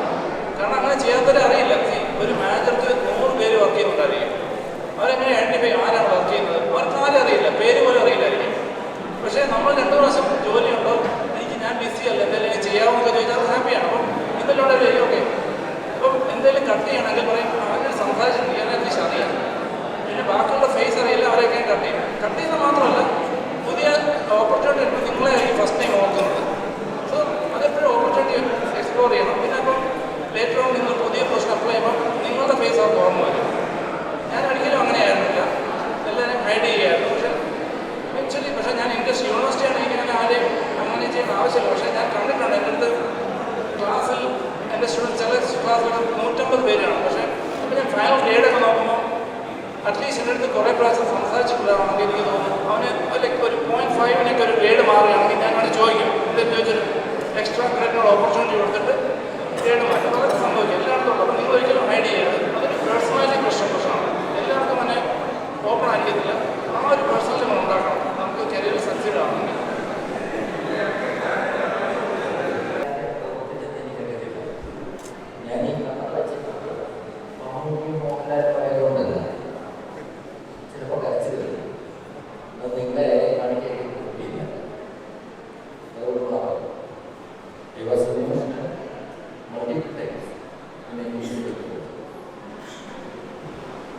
കാരണം അങ്ങനെ ചെയ്യാത്തവരെ അറിയില്ല. ഒരു മാനേജർക്ക് 100 പേര് വർക്ക് ചെയ്യുന്നുണ്ടായിരിക്കും. അവരെങ്ങനെ ഐഡൻറ്റിഫൈ ആരാണ് വർക്ക് ചെയ്യുന്നത്? അവർക്ക് ആരും അറിയില്ല, പേര് പോലും അറിയില്ലായിരിക്കും. പക്ഷേ നമ്മൾ 2 പ്രാവശ്യം ജോലിയുണ്ടോ, ഞാൻ ബിസി അല്ല, എന്തെങ്കിലും ചെയ്യാമെന്നൊക്കെ ചോദിച്ചാൽ അത് ഹാപ്പിയാണ്. അപ്പം ഇതെല്ലാം ഓക്കെ. അപ്പം എന്തെങ്കിലും കട്ട് ചെയ്യണമെങ്കിൽ പറയും അങ്ങനെ സംസാരിച്ചിട്ടുണ്ട്, എനിക്ക് അറിയാം. പിന്നെ ബാക്കിയുള്ള ഫേസ് അറിയില്ല, അവരെയൊക്കെ കട്ട് ചെയ്യും. കട്ട് ചെയ്യുന്നത് മാത്രമല്ല പുതിയ ഓപ്പർച്യൂണിറ്റി ഉണ്ട്, നിങ്ങളായിരിക്കും ഫസ്റ്റ് ടൈം നോക്കുന്നത്. സോ അതെപ്പോഴും ഓപ്പർച്യൂണിറ്റി എക്സ്പ്ലോർ ചെയ്യണം. പിന്നെ അപ്പം ലേറ്റർ ഓൺ നിങ്ങൾ പുതിയ പ്രശ്നം അപ്ലൈ ചെയ്യുമ്പോൾ നിങ്ങളുടെ ഫേസ് അവർക്ക് ഓർമ്മ വരും. ഞാൻ ഒരിക്കലും അങ്ങനെയായിരുന്നില്ല, എല്ലാവരും ഹൈഡ് ചെയ്യുകയായിരുന്നു. പക്ഷേ ഞാൻ ഇൻട്രസ്റ്റ് യൂണിവേഴ്സിറ്റിയാണ്, എനിക്കങ്ങനെ ആരെയും അങ്ങനെ ചെയ്യേണ്ട ആവശ്യമില്ല. പക്ഷേ ഞാൻ കണ്ടിട്ടുണ്ട് എൻ്റെ അടുത്ത് ക്ലാസ്സിൽ എൻ്റെ സ്റ്റുഡൻസ് ചില ക്ലാസ്സിൽ 150 പേരാണ്. പക്ഷേ അപ്പോൾ ഞാൻ ഫൈനൽ ഗ്രേഡൊക്കെ നോക്കുമ്പോൾ അറ്റ്ലീസ്റ്റ് എൻ്റെ അടുത്ത് കുറേ പ്രാവശ്യം സംസാരിച്ചിട്ടുണ്ടാവണമെങ്കിൽ എനിക്ക് തോന്നുന്നു അവന് ഒരു 0.5 ഒരു ഗ്രേഡ് മാറുകയാണെങ്കിൽ ഞാൻ അവന് ചോദിക്കും, എന്തെങ്കിലും ചോദിച്ചൊരു എക്സ്ട്രാ ഗ്രേഡിനുള്ള ഓപ്പർച്യൂണിറ്റി കൊടുത്തിട്ട് ഗ്രേഡ് മാറ്റും. അതൊക്കെ സംഭവിക്കും എല്ലായിടത്തും. അപ്പോൾ നിങ്ങൾ ഒരിക്കലും ഹൈഡ് ചെയ്യരുത്. അതൊരു പേഴ്സണാലിറ്റി പ്രശ്നമാണ്. എല്ലാവർക്കും തന്നെ ഓപ്പൺ ആയിരിക്കത്തില്ല. ആ ഒരു പേഴ്സണാലിറ്റി നമ്മൾ ഉണ്ടാക്കണം നമുക്ക് കരിയറിൽ സക്സീഡ് ആവണമെങ്കിൽ.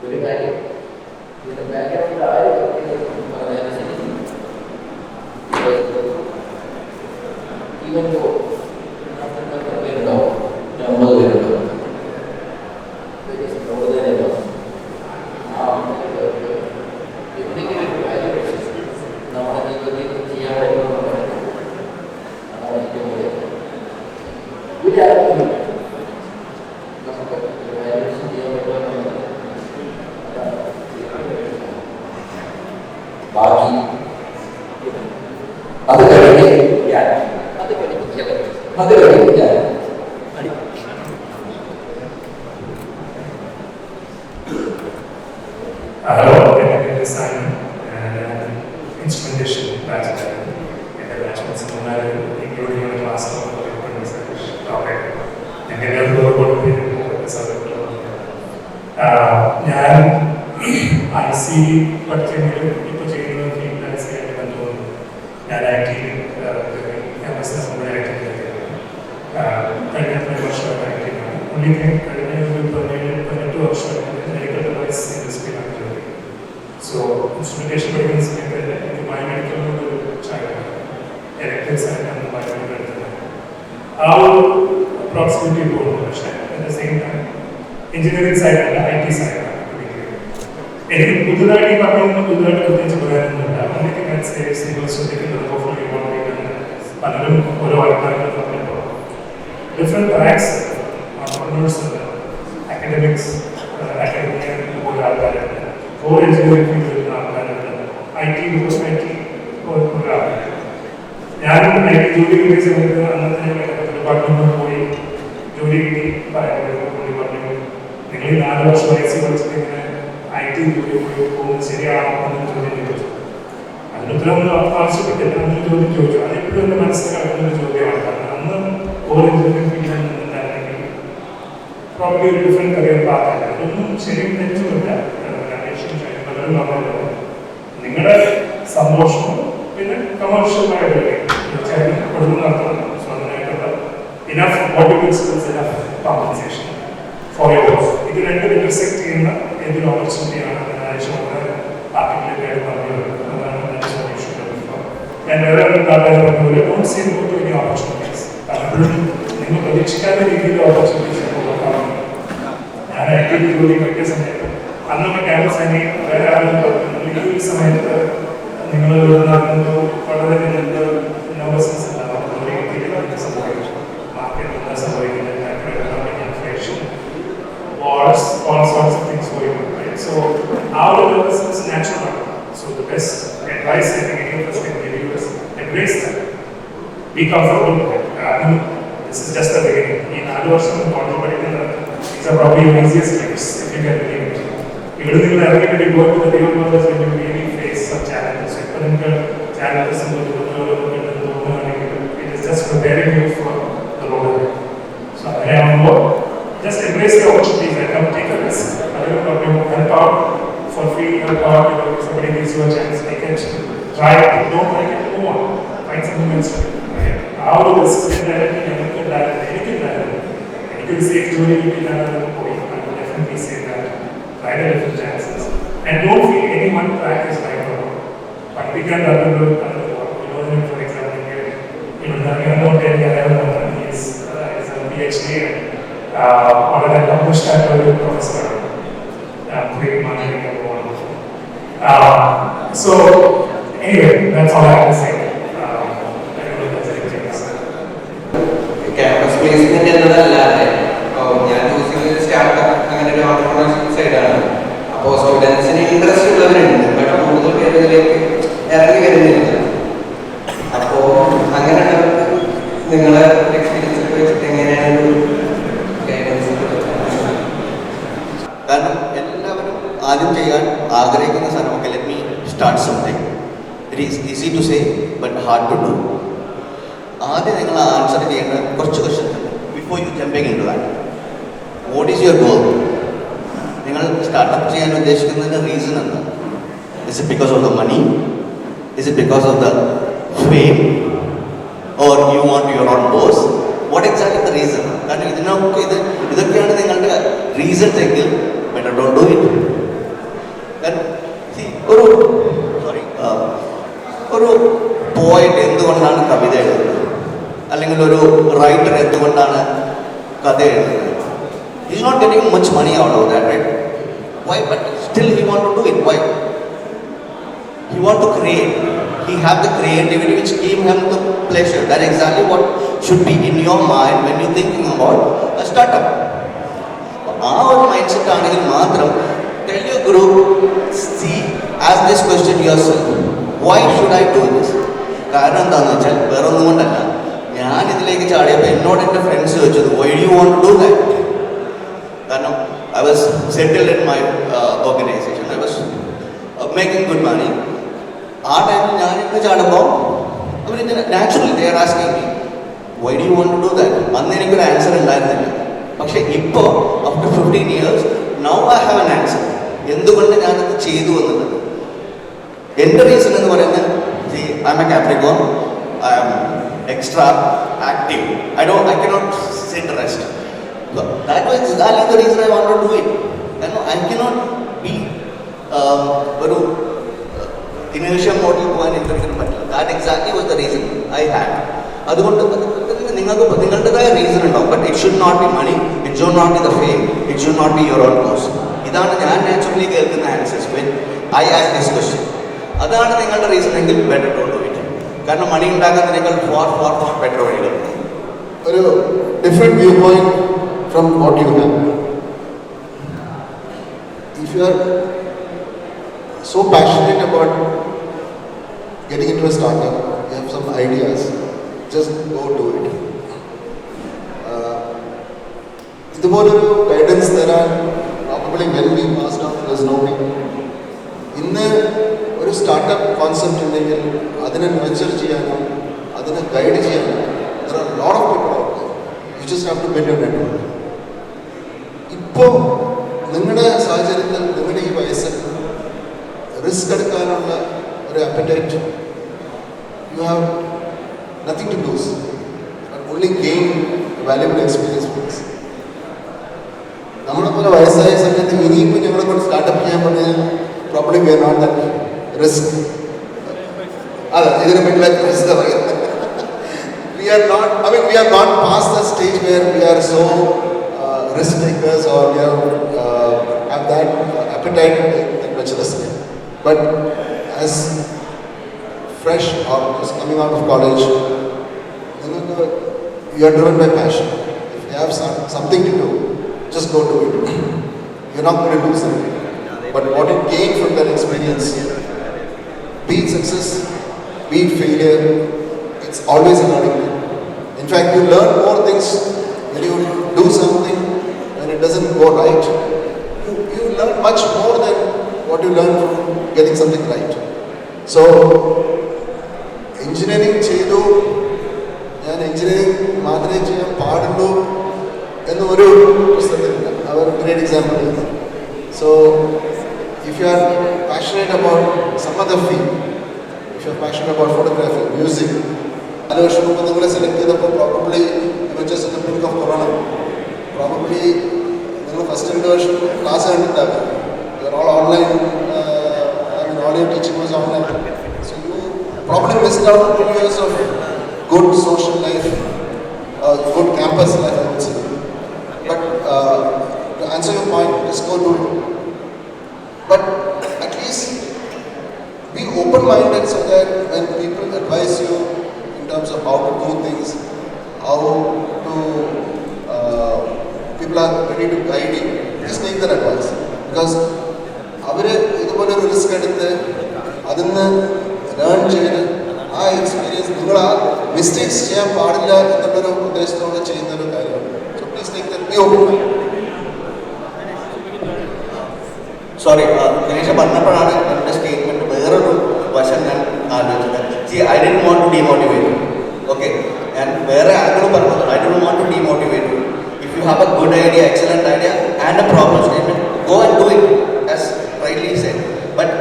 ഒരു കാര്യം ഇതിന്റെ ബാക്ക്ഗ്രൗണ്ടിൽ ആര് ഈവൻ പേരുണ്ടാവും, 50 പേരുണ്ടാവും, എന്തെങ്കിലും ഒരു കാര്യം നമ്മുടെ ജീവിതത്തിൽ ചെയ്യാൻ പറ്റുമെന്ന് പറയുന്നത് മതിയാ. Hello, my name is Simon, and I'm instrumentation bachelor. എൻ്റെ ബാച്ച്മെൻറ്റ്സ് ഇൻക്ലൂഡ് ചെയ്യുന്ന ക്ലാസ് ടോപ്പിക് അങ്ങനെ ഞാൻ IC പഠിച്ചെങ്കിലും ഇപ്പോൾ ചെയ്യുന്നത് ഫീൽഡ് IC ആയിട്ട് ബന്ധമുണ്ട്. ഞാൻ ആക്റ്റീവ് MS ആക്റ്റീവ് കഴിഞ്ഞ 3 വർഷമായിട്ട് ആക്റ്റീവാണ്. കഴിഞ്ഞ ഒരു 18 വർഷമായിട്ട് മെഡിക്കൽ ഡിവൈസ് ഇൻഡസ്ട്രിയിലാണ് ജോലി. സോ ഇൻസ്ട്രുമെൻറ്റേഷൻ പഠിക്കുന്ന സമയത്ത് എനിക്ക് ബയോമെഡിക്കലിനോട് ഒരു ചായമാണ്. ഇലക്ട്രിക്സ് ആയിട്ടാണ് ബയോമെഡിക്കൽ എടുത്തത്. ആ ഒരു അപ്രോക്സിമേറ്റ് പോകുന്നു. പക്ഷേ at the same time engineering സൈഡല്ല, IT സൈഡാണ്. എനിക്ക് പുതുതായിട്ട് ഈ പറഞ്ഞൊന്നും പുതുതായിട്ട് പ്രത്യേകിച്ച് പറയാനൊന്നുമില്ല. എനിക്ക് നിങ്ങൾ ശ്രദ്ധിക്കുന്നത് പലരും ഓരോ അഭിപ്രായങ്ങൾ പറഞ്ഞപ്പോൾ ഡിഫറെൻറ്റ് ട്രാക്സ് ഓണ്ടർപ്രനേഴ്സ് ഉണ്ട്. അക്കാഡമിക്സ് അക്കാഡമിക് പോലെ ആൾക്കാരുണ്ട്, ഓരോ എഞ്ചിനീയറിംഗ് ഫീൽഡിൽ വരുന്ന ആൾക്കാരുണ്ട്, IT പോലെ ആൾക്കാരുണ്ട്. ഞാൻ IT ജോലി കിട്ടിയ സമയത്ത് അന്നത്തെ ഡിപ്പാർട്ട്മെൻറ്റിൽ പോയി ജോലി കിട്ടി പറഞ്ഞു നിങ്ങൾ ഈ 4 വർഷം IC പഠിച്ചിട്ട് ഇങ്ങനെ IT ജോലി പോകുന്നത് ശരിയാണോ എന്നൊരു ചോദ്യം ചോദിച്ചു. അതിന് ഉത്തരവൊന്നും ആവശ്യപ്പെട്ടില്ല. അന്നൊരു ചോദ്യം ചോദിച്ചു. അതെപ്പോഴും എൻ്റെ മനസ്സിൽ കിടക്കുന്നൊരു ചോദ്യമാണ്. കാരണം അന്ന് ഓരോ എഞ്ചിനീയറിംഗ് ഫീൽഡിൽ നിന്നുണ്ടായിരുന്നെങ്കിൽ പ്രോബ്ലി ഒരു ഡിഫറെൻറ്റ് കരിയർ പാത്തല്ല. ഇതൊന്നും ശരിയും തെറ്റുമില്ല. പലരും പറഞ്ഞത് നിങ്ങളുടെ സന്തോഷവും പിന്നെ കമേഴ്ഷ്യലായ തീർച്ചയായിട്ടും കൊടുക്കുന്ന നടത്തണം. സ്വന്തമായിട്ടുള്ള enough motivate skills, enough compensation for your work. ഇത് രണ്ടും ഇന്റർസെക്ട് ചെയ്യുന്ന ഏതൊരു ഓപ്പർച്യൂണിറ്റിയാണ് ആർട്ടിക്കുലേറ്റ് പറഞ്ഞത്. അതാണ് ഞാൻ വേറെ ആൾക്കാർ പറഞ്ഞ പോലെ don't say no to any opportunities. പലപ്പോഴും നിങ്ങൾ പ്രതീക്ഷിക്കാത്ത രീതിയിൽ ഓപ്പർച്യൂണിറ്റീസ് കാണുന്നു. ഞാൻ ആക്റ്റീവ് ജോലി പറ്റിയ സമയത്ത് അന്നൊക്കെ ക്യാമ്പസ് തന്നെ വേറെ ആളുകൾ പറഞ്ഞു ഈ സമയത്ത് നിങ്ങൾ നടക്കുന്നത് വളരെ നിങ്ങൾക്ക് നെർവസ്നെസ് ഉണ്ടാവും. സംഭവിക്കും, മാർക്കറ്റ് എന്താ സംഭവിക്കുന്നത്, inflation, wars, all sorts of things going on, right? So our nervousness is natural. So the best advice I think any of us can give you is embrace that. Be comfortable with it. This is just the beginning. In other words, these are probably your easiest steps if you can believe it. You will need to go to the real world when you really face some challenges. Challenges it is just preparing you for the road. So I am more. Just embrace the opportunities and come take a risk. Help out for free, help out. If somebody gives you a chance, take it. Try it. Don't like it, move on. Find something else to do. How do this indirectly and anything safe during I would definitely say that. Try the different chances. And don't feel any one track is right or wrong. But we can for example, he is a PhD or an accomplished professor. Great money. So anyway, that's all I have to say. Campus placement എന്നതല്ലാതെ ഞാൻ choose ചെയ്യുന്ന startup അങ്ങനെ ഒരു entrepreneurship സൈഡാണ്. അപ്പോൾ സ്റ്റുഡൻസിന് interest ഉള്ളവരുണ്ട്, പക്ഷെ കൂടുതൽ പേര് ഇതിലേക്ക് ഇറങ്ങി വരുന്നില്ല. അപ്പോൾ അങ്ങനെയുള്ളവർക്ക് നിങ്ങളെ എക്സ്പീരിയൻസ് ഒക്കെ വെച്ചിട്ട് എങ്ങനെയാണ് ഒരു ഗൈഡൻസ്? കാരണം എല്ലാവരും ആദ്യം ചെയ്യാൻ ആഗ്രഹിക്കുന്ന സാധനം let me start something. It is easy to say but hard to do. ആദ്യം നിങ്ങൾ ആൻസർ ചെയ്യേണ്ട കുറച്ച് ക്വസ്റ്റ്യൻസ് ഉണ്ട് before you jumping into that. What is your goal? നിങ്ങൾ സ്റ്റാർട്ടപ്പ് ചെയ്യാൻ ഉദ്ദേശിക്കുന്നതിൻ്റെ റീസൺ എന്താ? Is it because of the money? Is it because of the fame? Or you want your own boss? What exactly the reason? കാരണം ഇതൊക്കെയാണ് നിങ്ങളുടെ reasons എങ്കിൽ better don't do it. ഒരു poet എന്തുകൊണ്ടാണ് കവിത എഴുതുന്നത്, അല്ലെങ്കിൽ ഒരു റൈറ്റർ എന്തുകൊണ്ടാണ് കഥ എഴുതുന്നത്? He is not getting much money out of that, right? Why? But still he want to do it. Why? He want to create. He have the creativity which give him the pleasure. That exactly what should be in your mind when you thinking about a startup. Our mindset ആണെങ്കിൽ മാത്രം tell your group, see, ask this question yourself. Why should I do this? കാരണം എന്താണെന്ന് വെച്ചാൽ വേറെ ഒന്നും കൊണ്ടല്ല, ഞാൻ ഇതിലേക്ക് ചാടിയപ്പോൾ why do you want to do that? കാരണം I was settled in my organization. I was making good money. ആ ടൈമിൽ ഞാനിന്ന് ചാടുമ്പോൾ naturally they are asking me, why do you want to do that? അന്ന് എനിക്കൊരു ആൻസർ ഉണ്ടായിരുന്നില്ല. പക്ഷെ ഇപ്പോൾ after 15 years, now I have an answer. എന്തുകൊണ്ട് ഞാനത് ചെയ്തു എന്നുള്ളത്. എൻ്റെ റീസൺ എന്ന് പറയുന്നത്, I am a Capricorn. I am extra active. I cannot sit rest. That was exactly the reason I want to do it. I cannot be ഒരു inertia model പോകാൻ എനിക്കൊരിക്കലും പറ്റില്ല. That exactly was the reason I had. അതുകൊണ്ട് നിങ്ങൾക്ക് നിങ്ങളുടേതായ reason ഉണ്ടാവും. But it should not be money, it should not be the fame, it should not be your own cause. ഇതാണ് ഞാൻ നാച്ചുറലി കേൾക്കുന്ന answers when I ask this question. അതാണ് നിങ്ങളുടെ reason എങ്കിൽ ബെറ്റർ ടു ഡു ഇറ്റ്. കാരണം money ഉണ്ടാക്കുന്നതിനേക്കാൾ far far far better വഴികളുണ്ട്. ഒരു different view point from what you have. If you are so passionate about getting into a startup, you have some ideas, just go do it. ഇതുപോലൊരു guidance തരാൻ probably when we passed out was know me. ഇന്ന് ഒരു startup concept ഉണ്ടെങ്കിൽ അതിനെ nurture ചെയ്യാനും അതിനെ guide ചെയ്യാനും there are a lot of people out there. You just have to build your network. ഇപ്പോൾ നിങ്ങളുടെ സാഹചര്യത്തിൽ നിങ്ങളുടെ ഈ വയസ്സിൽ റിസ്ക് എടുക്കാനുള്ള ഒരു appetite, you have nothing to lose, only gain valuable experience points. നമ്മളെ പോലെ വയസ്സായ സമയത്ത് ഇനിയിപ്പോൾ ഞങ്ങളെ കൊണ്ട് സ്റ്റാർട്ടപ്പ് ചെയ്യാൻ പറഞ്ഞാൽ probably we are not that risk. അതെ, ഇതിനെ പറ്റിയുള്ള റിസ്ക് പറയുന്നത്. We are not, I mean, we have gone past that stage where we are so risk takers or we have that appetite to take much risk. But as fresh or just coming out of college, you are driven by passion. If you have something to do, just go do it. You're not going to lose anything. But what you gain from that experience, be it success, be it failure, it's always a learning. In fact, you learn more things when you do something when it doesn't go right. You learn much more than what you learn from getting something right. So, engineering ചെയ്തു, ഞാൻ engineering മാത്രമേ ചെയ്യാൻ പാടുള്ളൂ എന്നൊരു പുസ്തകത്തിലില്ല. അവർ great example. So, if you are passionate about some other field, if you are passionate about photography, music, 4 വർഷം മുമ്പ് നിങ്ങളെ സെലക്ട് ചെയ്തപ്പോൾ probably just in the peak of corona, probably നിങ്ങൾ ഫസ്റ്റ് 2 വർഷം ക്ലാസ് കണ്ടിട്ടുണ്ടാവില്ല. You are all online. I mean all your teaching was online. So you probably missed out 2 years of good social life, good campus life, I would say. But to answer your point, just go do it. But at least be open-minded so that when people advise you in terms of how to do things, how to, people are ready to guide you, just take that advice. Because അവർ ഇതുപോലൊരു risk എടുത്ത് അതിൽ നിന്ന് learn ചെയ്ത് ആ experience നിങ്ങൾ ആ mistakes ചെയ്യാൻ പാടില്ല എന്നുള്ളൊരു ഉദ്ദേശത്തോടെ ചെയ്യുന്നൊരു കാര്യമാണ്. So please take that, be open. Sorry, Ganesh പറഞ്ഞപ്പോഴാണ് എൻ്റെ സ്റ്റേറ്റ്മെൻറ്റ് വേറൊരു വശം ഞാൻ ആലോചിച്ചത്. I didn't want to demotivate. Okay, ഞാൻ വേറെ ആളുകൾ പറഞ്ഞത് I don't want to demotivate you. If you have a good idea, excellent idea and a problem statement, go and do it as rightly said. But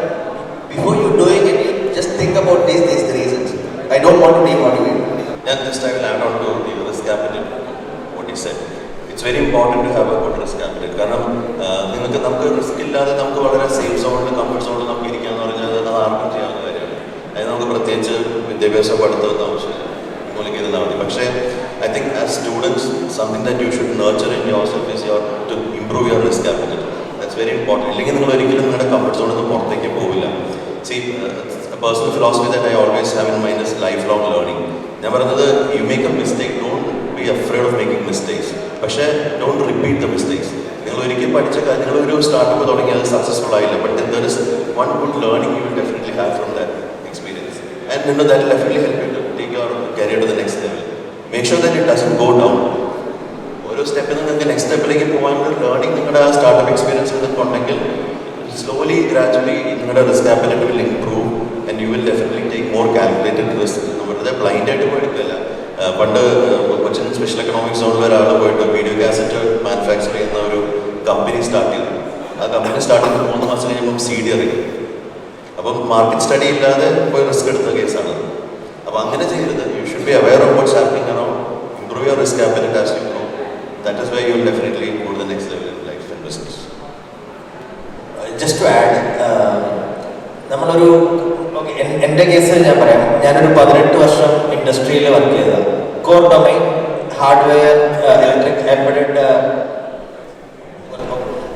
before you doing it, you just think about these reasons. I don't want to demotivate. And this time I'll add on to the risk capital, what he said. It's very important to have a good risk capital. കാരണം നമുക്ക് risk ഇല്ലാതെ നമുക്ക് വളരെ safe സോണിൽ, comfort സോണിൽ നമുക്ക് ഇരിക്കാന്ന് പറഞ്ഞാൽ അത് ആർക്കും ചെയ്യാവുന്ന കാര്യമാണ്. അതിന് നമുക്ക് പ്രത്യേകിച്ച് വിദ്യാഭ്യാസം പഠിത്തമൊന്നും ആവശ്യമില്ല, മൂലയ്ക്ക് ഇരുന്നാൽ മതി. പക്ഷേ I think as students something that you should nurture in yourself is your to improve your risk capital. That's very important. ഇല്ലെങ്കിൽ നിങ്ങൾ ഒരിക്കലും നിങ്ങളുടെ കംഫർട്ട് സോണിൽ നിന്ന് പുറത്തേക്ക് പോവില്ല. See, personal philosophy that I always have in mind is life long learning. ഞാൻ പറയുന്നത്, you make a mistake, don't be afraid of making mistakes. പക്ഷേ ഡോണ്ട് റിപ്പീറ്റ് ദ മിസ്റ്റേക്സ്. നിങ്ങൾ ഒരിക്കൽ പഠിച്ച കാര്യങ്ങൾ, ഒരു സ്റ്റാർട്ടപ്പ് തുടങ്ങി അത് സക്സസ്ഫുൾ ആയില്ല, but there is one good learning you will definitely have from that experience. And that will definitely help you to take your career to the next level. Make sure that it doesn't go down. ഒരു സ്റ്റെപ്പിൽ നിന്ന് നിങ്ങൾക്ക് next സ്റ്റെപ്പിലേക്ക് പോകാനുള്ള learning നിങ്ങളുടെ ആ startup experience നിങ്ങൾക്ക് ഉണ്ടെങ്കിൽ slowly, gradually, നിങ്ങളുടെ risk ability will improve and you will definitely take more calculated risk. വെറുതെ ബ്ലൈൻഡായിട്ട് പോയെടുക്കില്ല. പണ്ട് കൊച്ചിൻ സ്പെഷ്യൽ എക്കണോമിക് സോണിൽ ഒരാൾ പോയിട്ട് വീഡിയോ കാസറ്റ് മാനുഫാക്ചർ ചെയ്യുന്ന ഒരു കമ്പനി സ്റ്റാർട്ട് ചെയ്തു. ആ കമ്പനി സ്റ്റാർട്ട് ചെയ്ത് 3 മാസം കഴിയുമ്പം CD ഇറങ്ങി. അപ്പം മാർക്കറ്റ് സ്റ്റഡി ഇല്ലാതെ പോയി റിസ്ക് എടുത്ത കേസാണ്. അപ്പോൾ അങ്ങനെ ചെയ്യരുത്. You should be aware of what's happening around, improve your risk ability as you grow. That is why you will definitely go to the next level in life and business. Just to add, നമ്മളൊരു എൻ്റെ കേസിൽ ഞാൻ പറയാം, ഞാനൊരു 18 വർഷം ഇൻഡസ്ട്രിയിൽ work ചെയ്തതാണ്. Core domain, hardware, electric,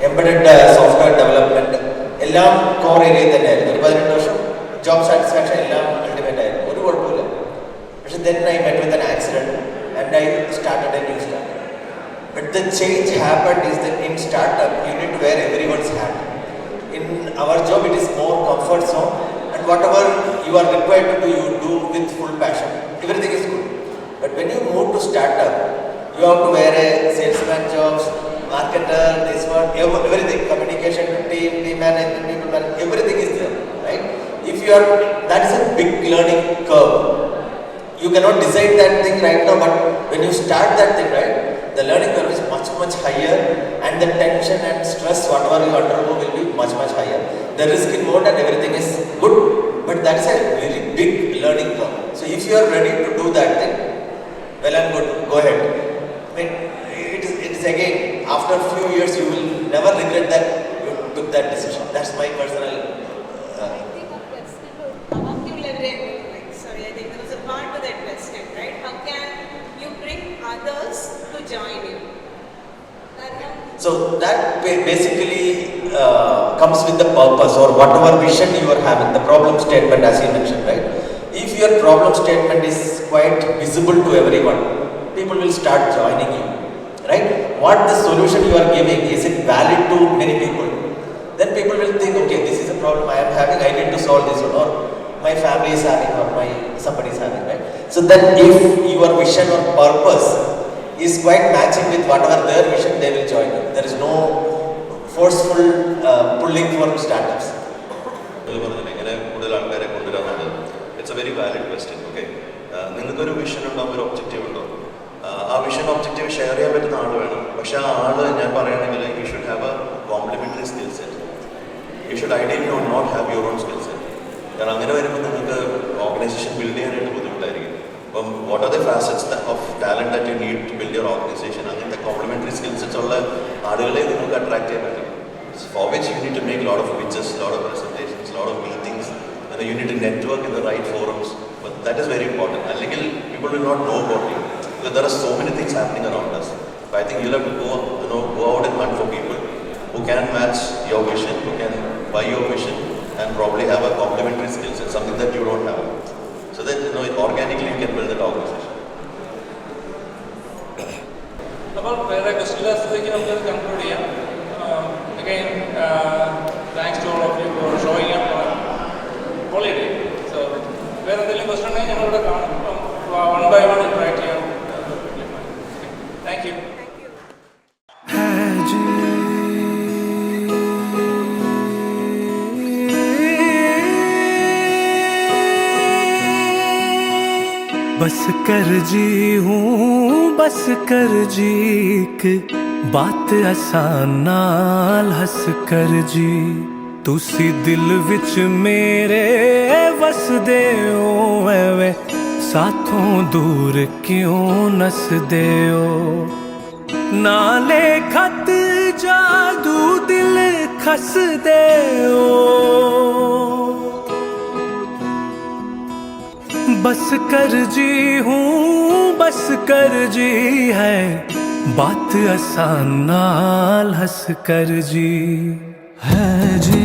embedded software development എല്ലാം കോർ ഏരിയയിൽ തന്നെയായിരുന്നു. ഒരു 18 വർഷം ജോബ് സാറ്റിസ്ഫാക്ഷൻ എല്ലാം അൾട്ടിമേറ്റ് ആയിരുന്നു, ഒരു കുഴപ്പമില്ല. പക്ഷെ then I met with an accident and I started a new startup. But the change happened is that in startup you need to wear everyone's hat. In our job, it is more comfort zone, and whatever you are required to do, you do with full passion. Everything is good. But when you move to startup, you have to wear a salesman jobs, marketer, this one, everything, communication, team management, people management, everything is there, right? If you are, that is a big learning curve. You cannot decide that thing right now, but when you start that thing, right, the learning curve is much higher, and the tension and stress, whatever you undergo, will be much higher. The risk involved and everything is good, but that is a very big learning curve. So if you are ready to do that thing, well and good, go ahead. I mean, it is again, after a few years, you will never regret that you took that decision. That's my personal. Sorry, I think there was a part to that question, right? How can you bring others to join you? So that basically comes with the purpose or whatever vision you are having, the problem statement as you mentioned, right? If your problem statement is quite visible to everyone, people will start joining you, right? What the solution you are giving, is it valid to many people? Then people will think, okay, this is a problem I am having, I need to solve this one, or my family is having, or somebody is having, right? So then if your vision or purpose is quite matching with whatever their vision, they will join you. There is no forceful pulling for startups. It's a very valid question. Okay, നിങ്ങൾക്കൊരു vision ഉണ്ടാവും, ഒരു objective ഉണ്ടാവും. ആ vision objective share ചെയ്യാൻ പറ്റുന്ന ആൾ വേണം. പക്ഷേ ആ ആൾ, ഞാൻ പറയുകയാണെങ്കിൽ, you should have a complementary skill set. You should ideally not have your own skill set. കാരണം അങ്ങനെ വരുമ്പോൾ നിങ്ങൾക്ക് ഓർഗനൈസേഷൻ ബിൽഡ് ചെയ്യാനായിട്ട് ബുദ്ധിമുട്ടായിരിക്കും. അപ്പം what are the facets of talent that you need to build your organisation? അങ്ങനത്തെ complementary skill sets ഉള്ള ആളുകളെ നിങ്ങൾക്ക് അട്രാക്ട് ചെയ്യാൻ പറ്റും. For which you need to make lot of pitches, lot of presentations, lot of meetings, and you need to network in the right forums. But that is very important. അല്ലെങ്കിൽ people will not know about you, because there are so many things happening around us. But I think you'll have to go out and hunt for people who can match your vision, who can buy your vision, and probably have a complementary skill set, something that you don't have. So that organically you can build that organization. അപ്പോൾ വേറെ ക്വസ്റ്റ്യൻസിലേക്ക് നമുക്ക് conclude ചെയ്യാം. Again, thanks to all of you for showing up on holiday. So വേറെ എന്തെങ്കിലും question ഉണ്ടെങ്കിൽ ഞങ്ങളിവിടെ കാണും. One by one interact ചെയ്യാം. Thank you. बस कर जी हूँ, बस कर जी, एक बात आसान नाल हस कर जी, तुसी दिल विच मेरे वस दे हो, वे साथों दूर क्यों नस दे हो, नाले खत जादू दिल खस दे हो, बस कर जी हूँ, बस कर जी, है बात आसान नाल हंस कर जी, है जी।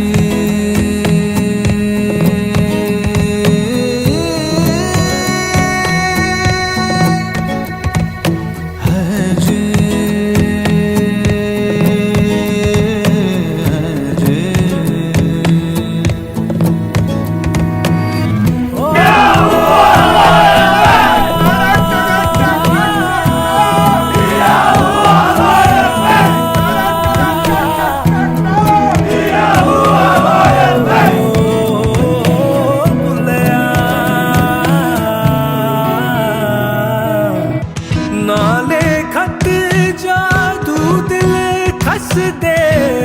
हंस दे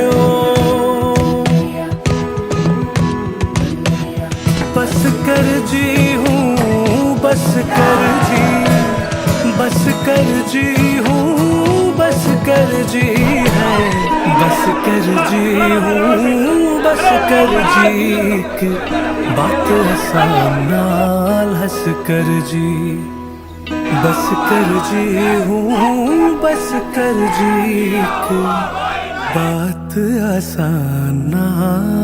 ओ बस कर जी हूँ बस कर जी बस कर जी हूँ बस कर जी है बस कर जी हूँ बस कर जी एक बात आसान नाल हंस कर जी बस कर जी हूँ बस कर जी एक बात आसान नाल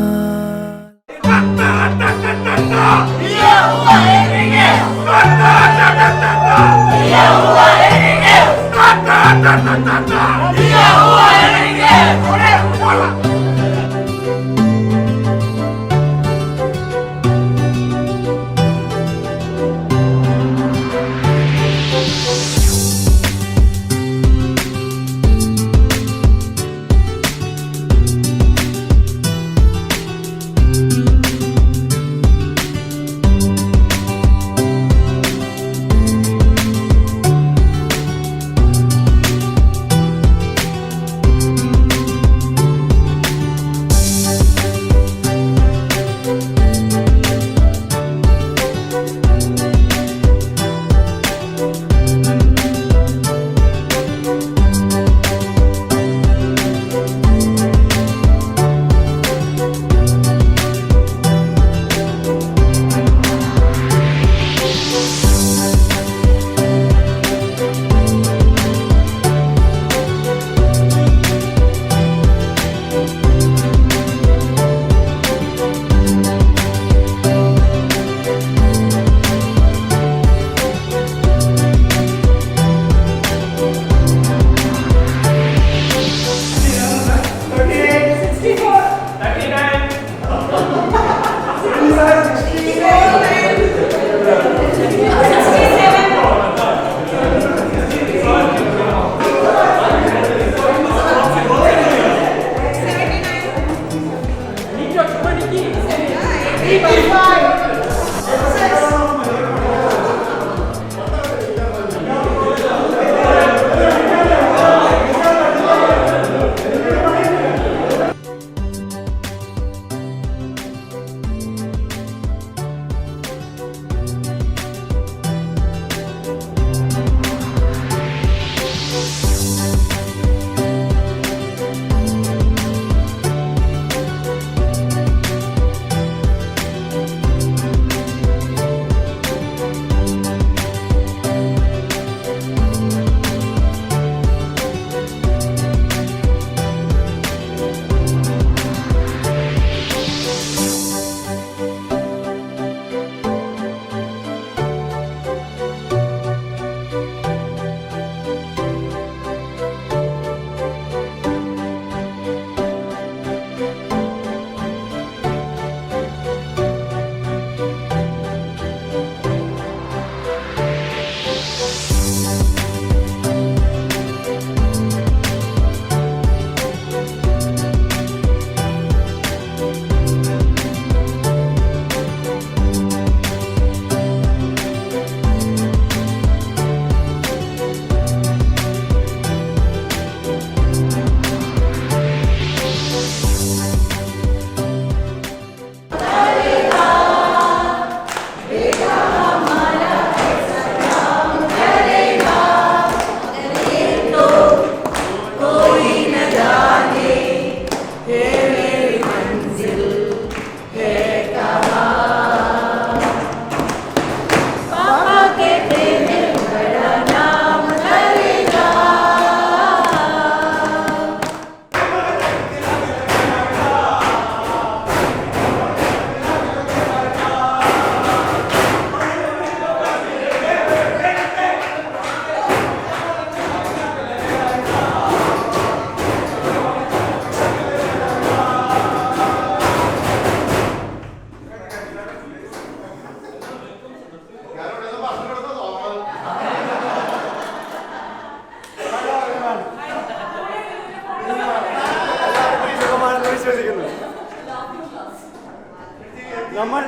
നമ്മൾ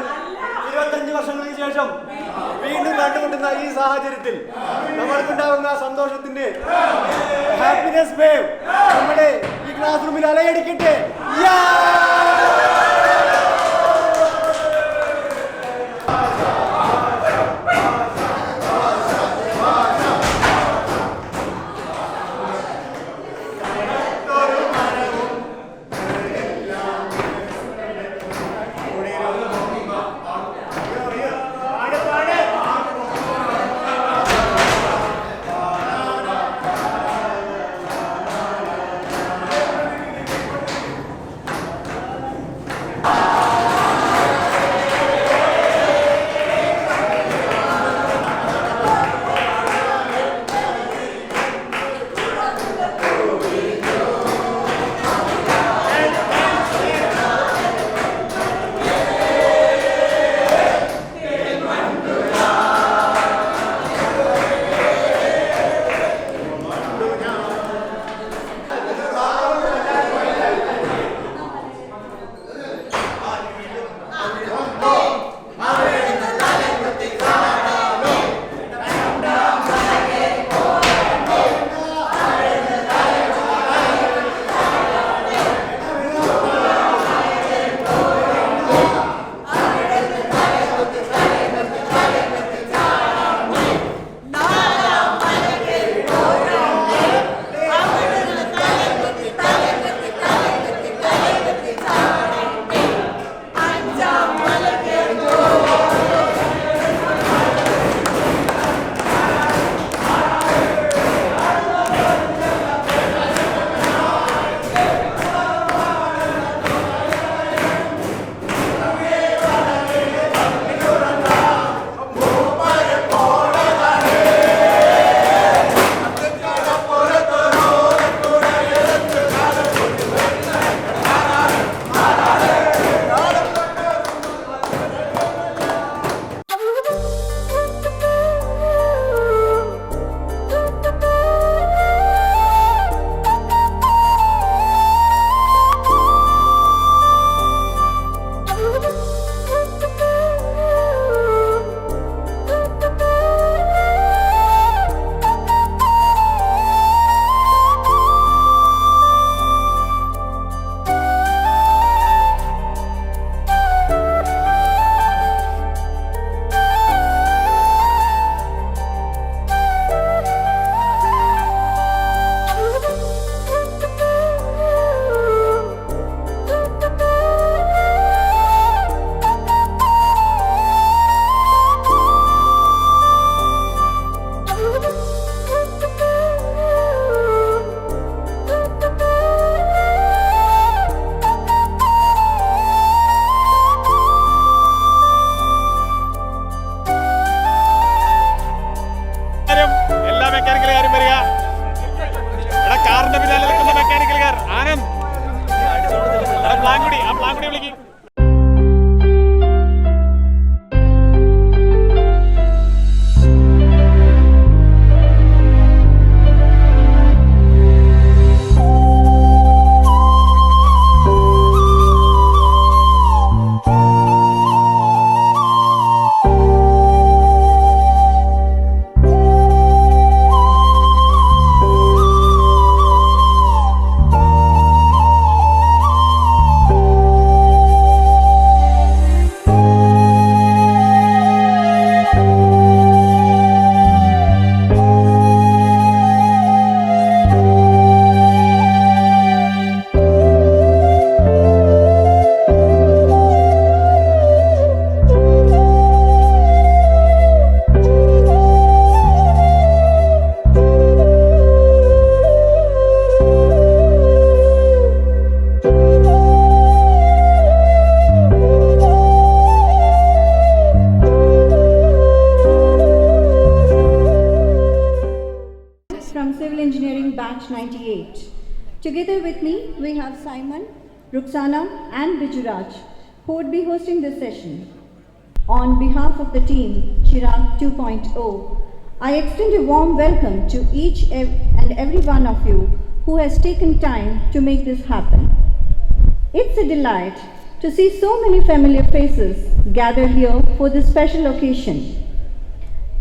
25 വർഷങ്ങൾക്ക് ശേഷം വീണ്ടും കണ്ടുമുട്ടുന്ന ഈ സാഹചര്യത്തിൽ നമ്മൾക്കുണ്ടാകുന്ന സന്തോഷത്തിന്റെ ഹാപ്പിനെസ് വേവ് നമ്മുടെ ക്ലാസ് റൂമിൽ അലയടിക്കട്ടെ. Batch 98. Together with me, we have Simon, Ruxana and Bijuraj, who would be hosting this session. On behalf of the team, CHIRAG 2.0, I extend a warm welcome to each and every one of you who has taken time to make this happen. It's a delight to see so many familiar faces gathered here for this special occasion.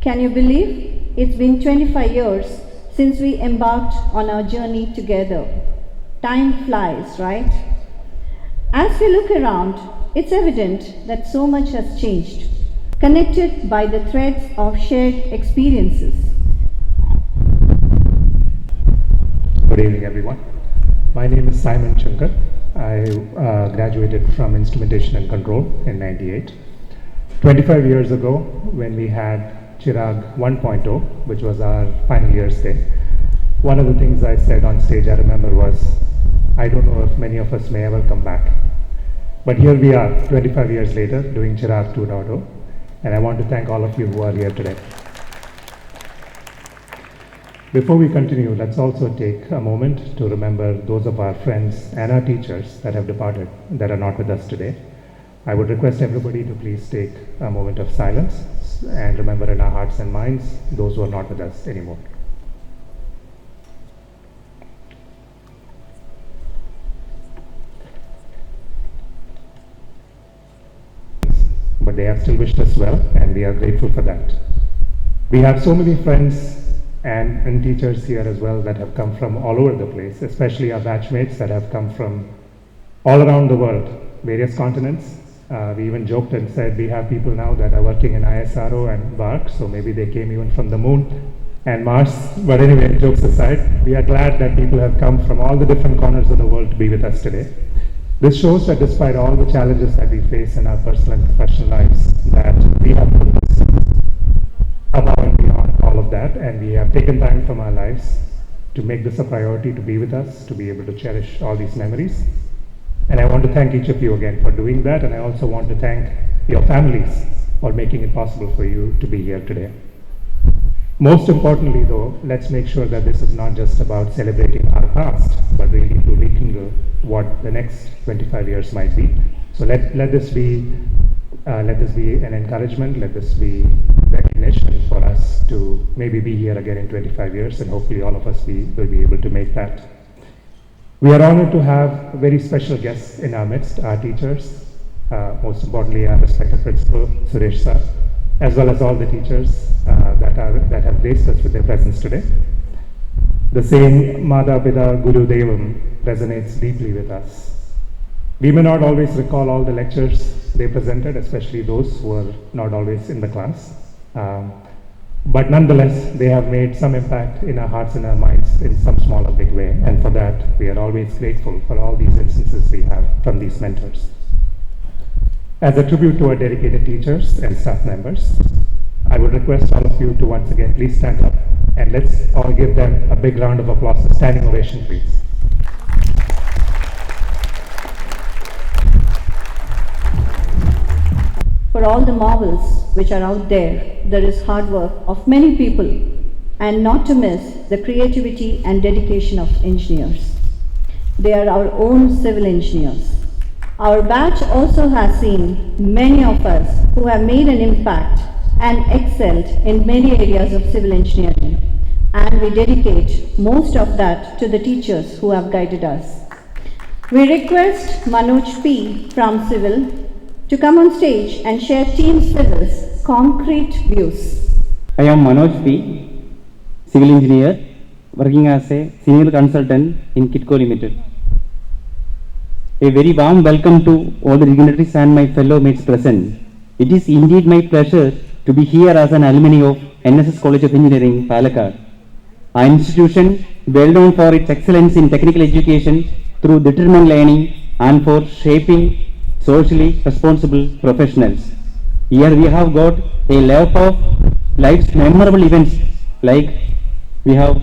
Can you believe it's been 25 years since we embarked on our journey together? time flies, right? As we look around, it's evident that so much has changed, connected by the threads of shared experiences. Good evening, everyone. My name is Simon Shankar. I graduated from Instrumentation and Control in '98. 25 years ago, when we had CHIRAG 1.0, which was our final year's day, one of the things I said on stage, I remember, was, I don't know if many of us may ever come back. But here we are, 25 years later, doing CHIRAG 2.0, and I want to thank all of you who are here today. Before we continue, let's also take a moment to remember those of our friends and our teachers that have departed, that are not with us today. I would request everybody to please take a moment of silence and remember in our hearts and minds those who are not with us anymore. But they have still wished us well, and we are grateful for that. We have so many friends and teachers here as well that have come from all over the place, especially our batchmates that have come from all around the world, various continents. We even joked and said we have people now that are working in ISRO and BARC, so maybe they came even from the moon and Mars. But anyway, jokes aside, we are glad that people have come from all the different corners of the world to be with us today. This shows that despite all the challenges that we face in our personal and professional lives, that we have put this above and beyond all of that, and we have taken time from our lives to make this a priority, to be with us, to be able to cherish all these memories. And I want to thank each of you again for doing that, and I also want to thank your families for making it possible for you to be here today. Most importantly though, let's make sure that this is not just about celebrating our past, but really to rekindle what the next 25 years might be. So let this be an encouragement, let this be recognition for us to maybe be here again in 25 years, and hopefully all of us will be able to make that. We are honored to have very special guests in our midst, our teachers, most importantly our respected principal, Suresh sir, as well as all the teachers that have graced us with their presence today. The saying, Mada Pita Guru Devam, resonates deeply with us. We may not always recall all the lectures they presented, especially those who are not always in the class. But nonetheless, they have made some impact in our hearts and our minds in some small or big way. And for that, we are always grateful for all these instances we have from these mentors. As a tribute to our dedicated teachers and staff members, I would request all of you to once again please stand up, and let's all give them a big round of applause. A standing ovation, please. For all the marvels which are out there, there is hard work of many people, and not to miss the creativity and dedication of engineers. They are our own civil engineers. Our batch also has seen many of us who have made an impact and excelled in many areas of civil engineering, and we dedicate most of that to the teachers who have guided us. We request Manoj P. from Civil to come on stage and share Team Civil's concrete views. I am Manoj P., civil engineer, working as a senior consultant in Kitco Limited. A very warm welcome to all the dignitaries and my fellow mates present. It is indeed my pleasure to be here as an alumni of NSS College of Engineering, Palakkad. Our institution, well known for its excellence in technical education through determined learning and for shaping socially responsible professionals. Here we have got a lot of life's memorable events, like we have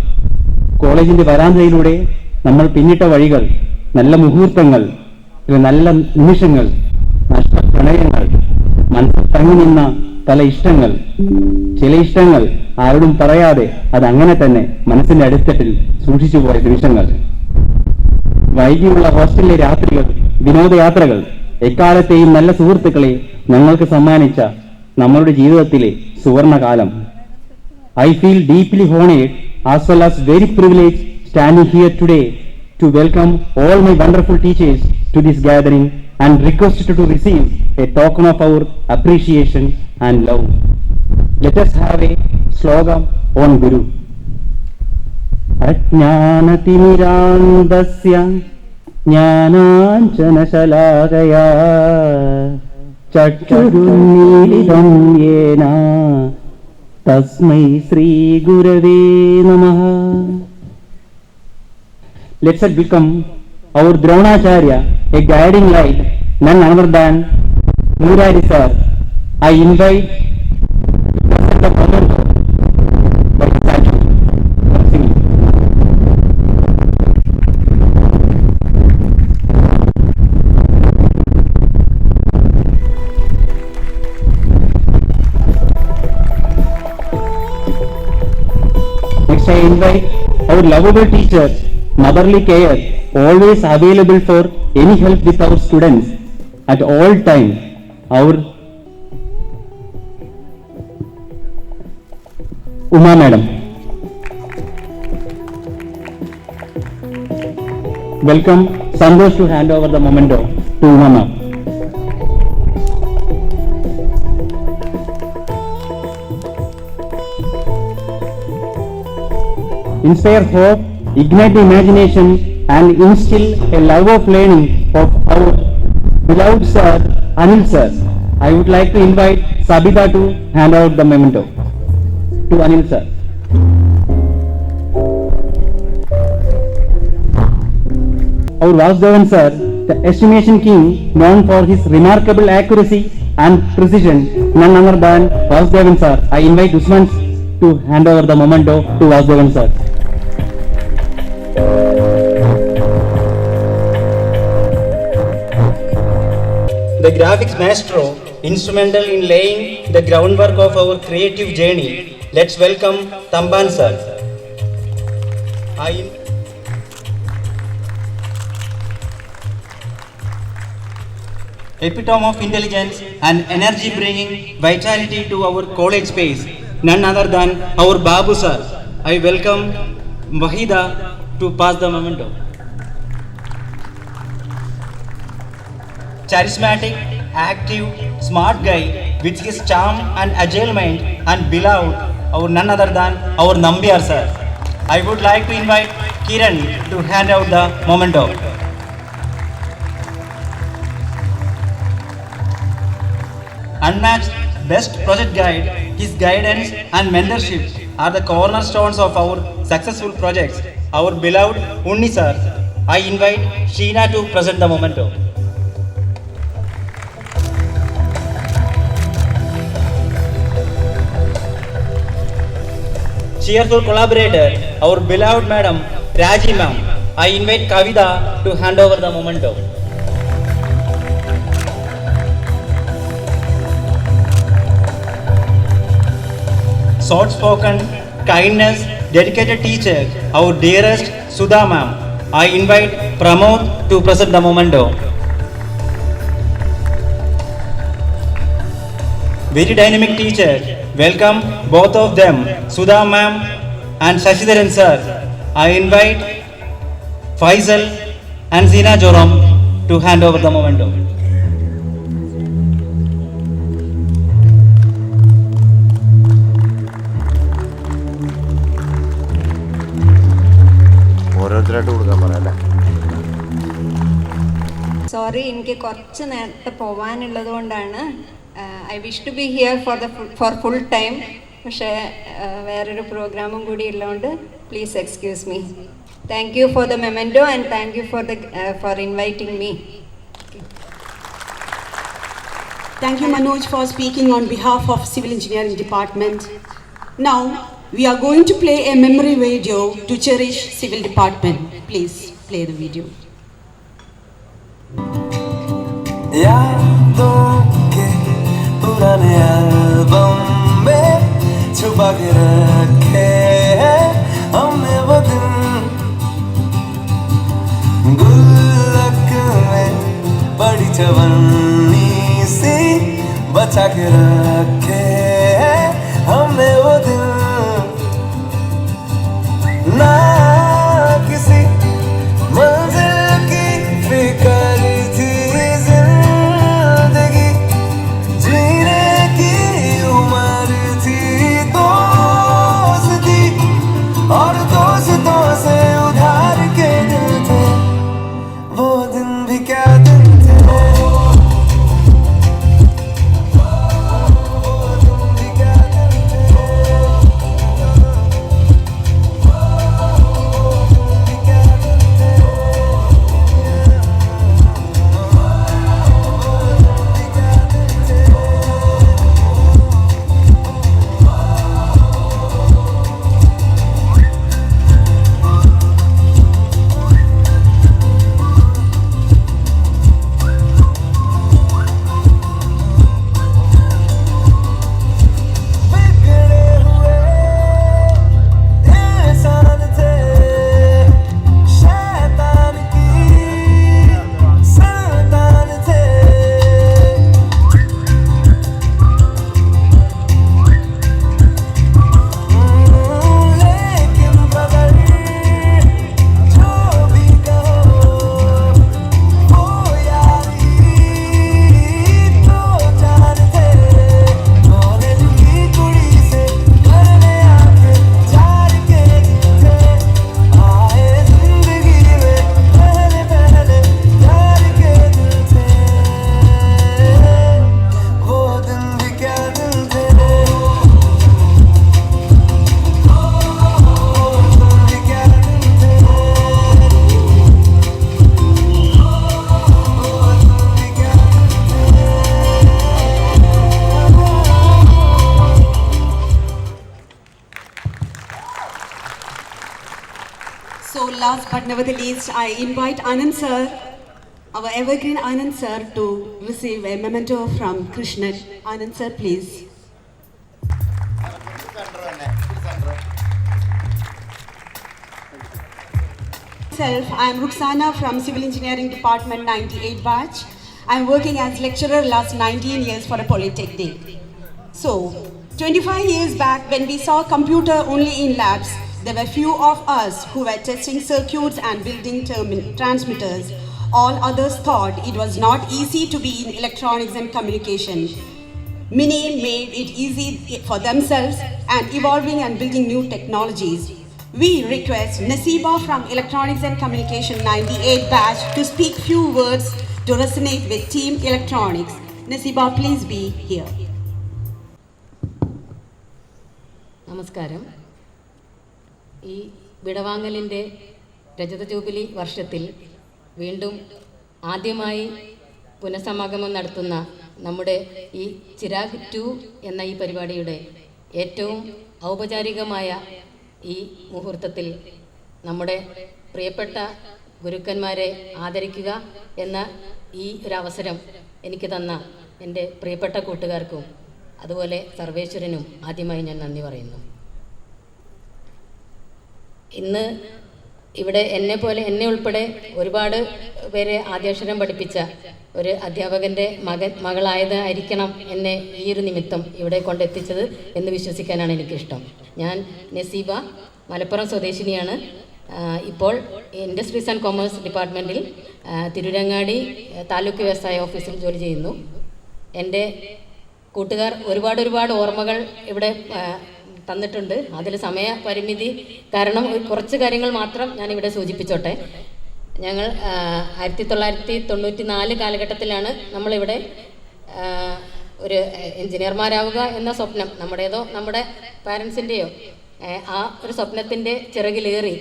college in the Varandailude, നമ്മൾ പിന്നിട്ട വഴികൾ, നല്ല മുഹൂർത്തങ്ങൾ, നല്ല നിമിഷങ്ങൾ, നഷ്ട പ്രണയങ്ങൾ, മനസ്സിൽ തങ്ങി നിന്ന പല ഇഷ്ടങ്ങൾ, ചില ഇഷ്ടങ്ങൾ ആരോടും പറയാതെ അത് അങ്ങനെ തന്നെ മനസ്സിന്റെ അടിത്തട്ടിൽ സൂക്ഷിച്ചു പോയ നിമിഷങ്ങൾ, വൈകിയുള്ള ഹോസ്റ്റലിലെ രാത്രികൾ, വിനോദയാത്രകൾ, എക്കാലത്തെയും നല്ല സുഹൃത്തുക്കളെ ഞങ്ങൾക്ക് സമ്മാനിച്ച നമ്മളുടെ ജീവിതത്തിലെ സുവർണകാലം. I feel deeply honored as well as very privileged standing here today to welcome all my wonderful teachers to this gathering and request to receive a token of our appreciation and love. Let us have a slogan on Guru. Ajnana timirandasya ജ്ഞാനാഞ്ജനശലാകയാ ചക്ഷുരുന്മീലിതം യേന തസ്മൈ ശ്രീ ഗുരവേ നമഃ. Let's welcome our Dronacharya, a guiding light, none other than Murari sir. I invite the moment by statue. Next I invite our lovable teacher, motherly care, always available for any help with our students at all time. Our Uma madam. Welcome. Santosh to hand over the memento to Uma ma'am. Inspire hope, ignite the imagination and instill a love of learning of our beloved sir, Anil sir. I would like to invite Sabita to hand out the memento to Anil sir. Our Vasudevan sir, the estimation king known for his remarkable accuracy and precision, none other than Vasudevan sir. I invite Usman to hand over the memento to Vasudevan sir. The graphics maestro, instrumental in laying the groundwork of our creative journey. Let's welcome Tamban sir. Epitome of intelligence and energy, bringing vitality to our college space, none other than our Babu sir. I welcome Wahida to pass the memento. Charismatic, active, smart guy with his charm and agile mind and beloved, our none other than our Nambiar sir. I would like to invite Kiran to hand out the memento. Unmatched best project guide, his guidance and mentorship are the cornerstones of our successful projects. Our beloved Unni sir. I invite Sheena to present the memento. Cheerful collaborator, our beloved madam Raji ma'am. I invite Kavita to hand over the memento. Soft spoken, kindness, dedicated teacher, our dearest Sudha ma'am. I invite Pramod to present the memento. Very dynamic teacher. Welcome both of them, Sudha ma'am and Shashidharan sir. I invite Faisal and Zina Joram to hand over the memento. Sorry, എനിക്ക് കുറച്ച് നേരത്തെ പോവാനുള്ളത് കൊണ്ടാണ്. I wish to be here for full time. പക്ഷേ വേറൊരു പ്രോഗ്രാമും കൂടി ഉള്ളതുകൊണ്ട് please excuse me. Thank you for the memento and thank you for inviting me. Thank you, Manoj, for speaking on behalf of Civil Engineering Department. Now, we are going to play a memory video to cherish Civil Department. Please play the video. यादों के पुराने album में छुपा के रखे हैं हमने वो दिन, गुल्लक में बड़ी चवन्नी सी बचा के रखे हैं हमने वो दिन, ना किसी मंजिल की फिक्र थी, जिंदगी जीने की उम्र थी, दोस्ती और दोस्तों से उधार के दिल थे वो So last but never the least, I invite Anand sir, our evergreen Anand sir, to receive a memento from Krishnan. Anand sir, please. I am Ruxana from Civil Engineering Department 98 batch. I am working as lecturer last 19 years for a polytechnic. So, 25 years back when we saw computer only in labs, there were few of us who were testing circuits and building transmitters. All others thought it was not easy to be in electronics and communication. Many made it easy for themselves and evolving and building new technologies. We request Nasiba from Electronics and Communication 98 batch to speak few words to resonate with Team Electronics. Nasiba, please be here. നമസ്കാരം. ഈ വിടവാങ്ങലിൻ്റെ രജത jubilee വർഷത്തിൽ വീണ്ടും ആദ്യമായി പുനഃസമാഗമം നടത്തുന്ന നമ്മുടെ ഈ ചിരാഗ് 2 എന്ന ഈ പരിപാടിയുടെ ഏറ്റവും ഔപചാരികമായ ഈ മുഹൂർത്തത്തിൽ നമ്മുടെ പ്രിയപ്പെട്ട ഗുരുക്കന്മാരെ ആദരിക്കുക എന്ന ഈ ഒരു അവസരം എനിക്ക് തന്ന എൻ്റെ പ്രിയപ്പെട്ട കൂട്ടുകാർക്കും അതുപോലെ സർവേശ്വരനും ആദ്യമായി ഞാൻ നന്ദി പറയുന്നു. ഇന്ന് ഇവിടെ എന്നെ ഉൾപ്പെടെ ഒരുപാട് പേരെ ആദ്യാക്ഷരം പഠിപ്പിച്ച ഒരു അധ്യാപകൻ്റെ മകളായതായിരിക്കണം എന്നെ ഈ ഒരു നിമിത്തം ഇവിടെ കൊണ്ടെത്തിച്ചത് എന്ന് വിശ്വസിക്കാനാണ് എനിക്കിഷ്ടം. ഞാൻ നസീബ, മലപ്പുറം സ്വദേശിനിയാണ്. ഇപ്പോൾ ഇൻഡസ്ട്രീസ് ആൻഡ് കൊമേഴ്സ് ഡിപ്പാർട്ട്മെൻറ്റിൽ തിരുരങ്ങാടി താലൂക്ക് വ്യവസായ ഓഫീസിൽ ജോലി ചെയ്യുന്നു. എൻ്റെ കൂട്ടുകാർ ഒരുപാട് ഓർമ്മകൾ ഇവിടെ തന്നിട്ടുണ്ട്. അതിൽ സമയപരിമിതി കാരണം കുറച്ച് കാര്യങ്ങൾ മാത്രം ഞാനിവിടെ സൂചിപ്പിച്ചോട്ടെ. ഞങ്ങൾ 1994 കാലഘട്ടത്തിലാണ് നമ്മളിവിടെ ഒരു എൻജിനീയർമാരാവുക എന്ന സ്വപ്നം, നമ്മുടേതോ നമ്മുടെ പാരൻസിൻ്റെയോ ആ ഒരു സ്വപ്നത്തിൻ്റെ ചിറകിലേറി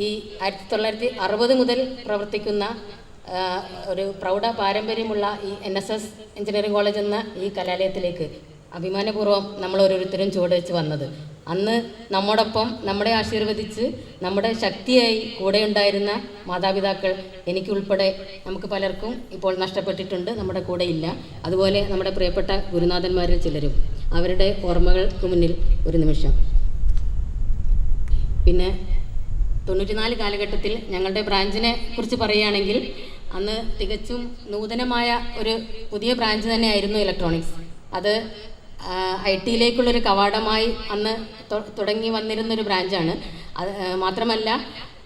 ഈ 1960 മുതൽ പ്രവർത്തിക്കുന്ന ഒരു പ്രൗഢ പാരമ്പര്യമുള്ള ഈ NSS എഞ്ചിനീയറിംഗ് കോളേജ് എന്ന ഈ കലാലയത്തിലേക്ക് അഭിമാനപൂർവ്വം നമ്മൾ ഓരോരുത്തരും ചുവടുവെച്ച് വന്നത്. അന്ന് നമ്മോടൊപ്പം നമ്മളെ ആശീർവദിച്ച് നമ്മുടെ ശക്തിയായി കൂടെയുണ്ടായിരുന്ന മാതാപിതാക്കൾ എനിക്കുൾപ്പെടെ നമുക്ക് പലർക്കും ഇപ്പോൾ നഷ്ടപ്പെട്ടിട്ടുണ്ട്, നമ്മുടെ കൂടെ ഇല്ല. അതുപോലെ നമ്മുടെ പ്രിയപ്പെട്ട ഗുരുനാഥന്മാരിൽ ചിലരും. അവരുടെ ഓർമ്മകൾക്ക് മുന്നിൽ ഒരു നിമിഷം. പിന്നെ 94 കാലഘട്ടത്തിൽ ഞങ്ങളുടെ ബ്രാഞ്ചിനെ കുറിച്ച് പറയുകയാണെങ്കിൽ അന്ന് തികച്ചും നൂതനമായ ഒരു പുതിയ ബ്രാഞ്ച് തന്നെയായിരുന്നു ഇലക്ട്രോണിക്സ്. അത് IT-യിലേക്കുള്ളൊരു കവാടമായി അന്ന് തുടങ്ങി വന്നിരുന്നൊരു ബ്രാഞ്ചാണ്. അത് മാത്രമല്ല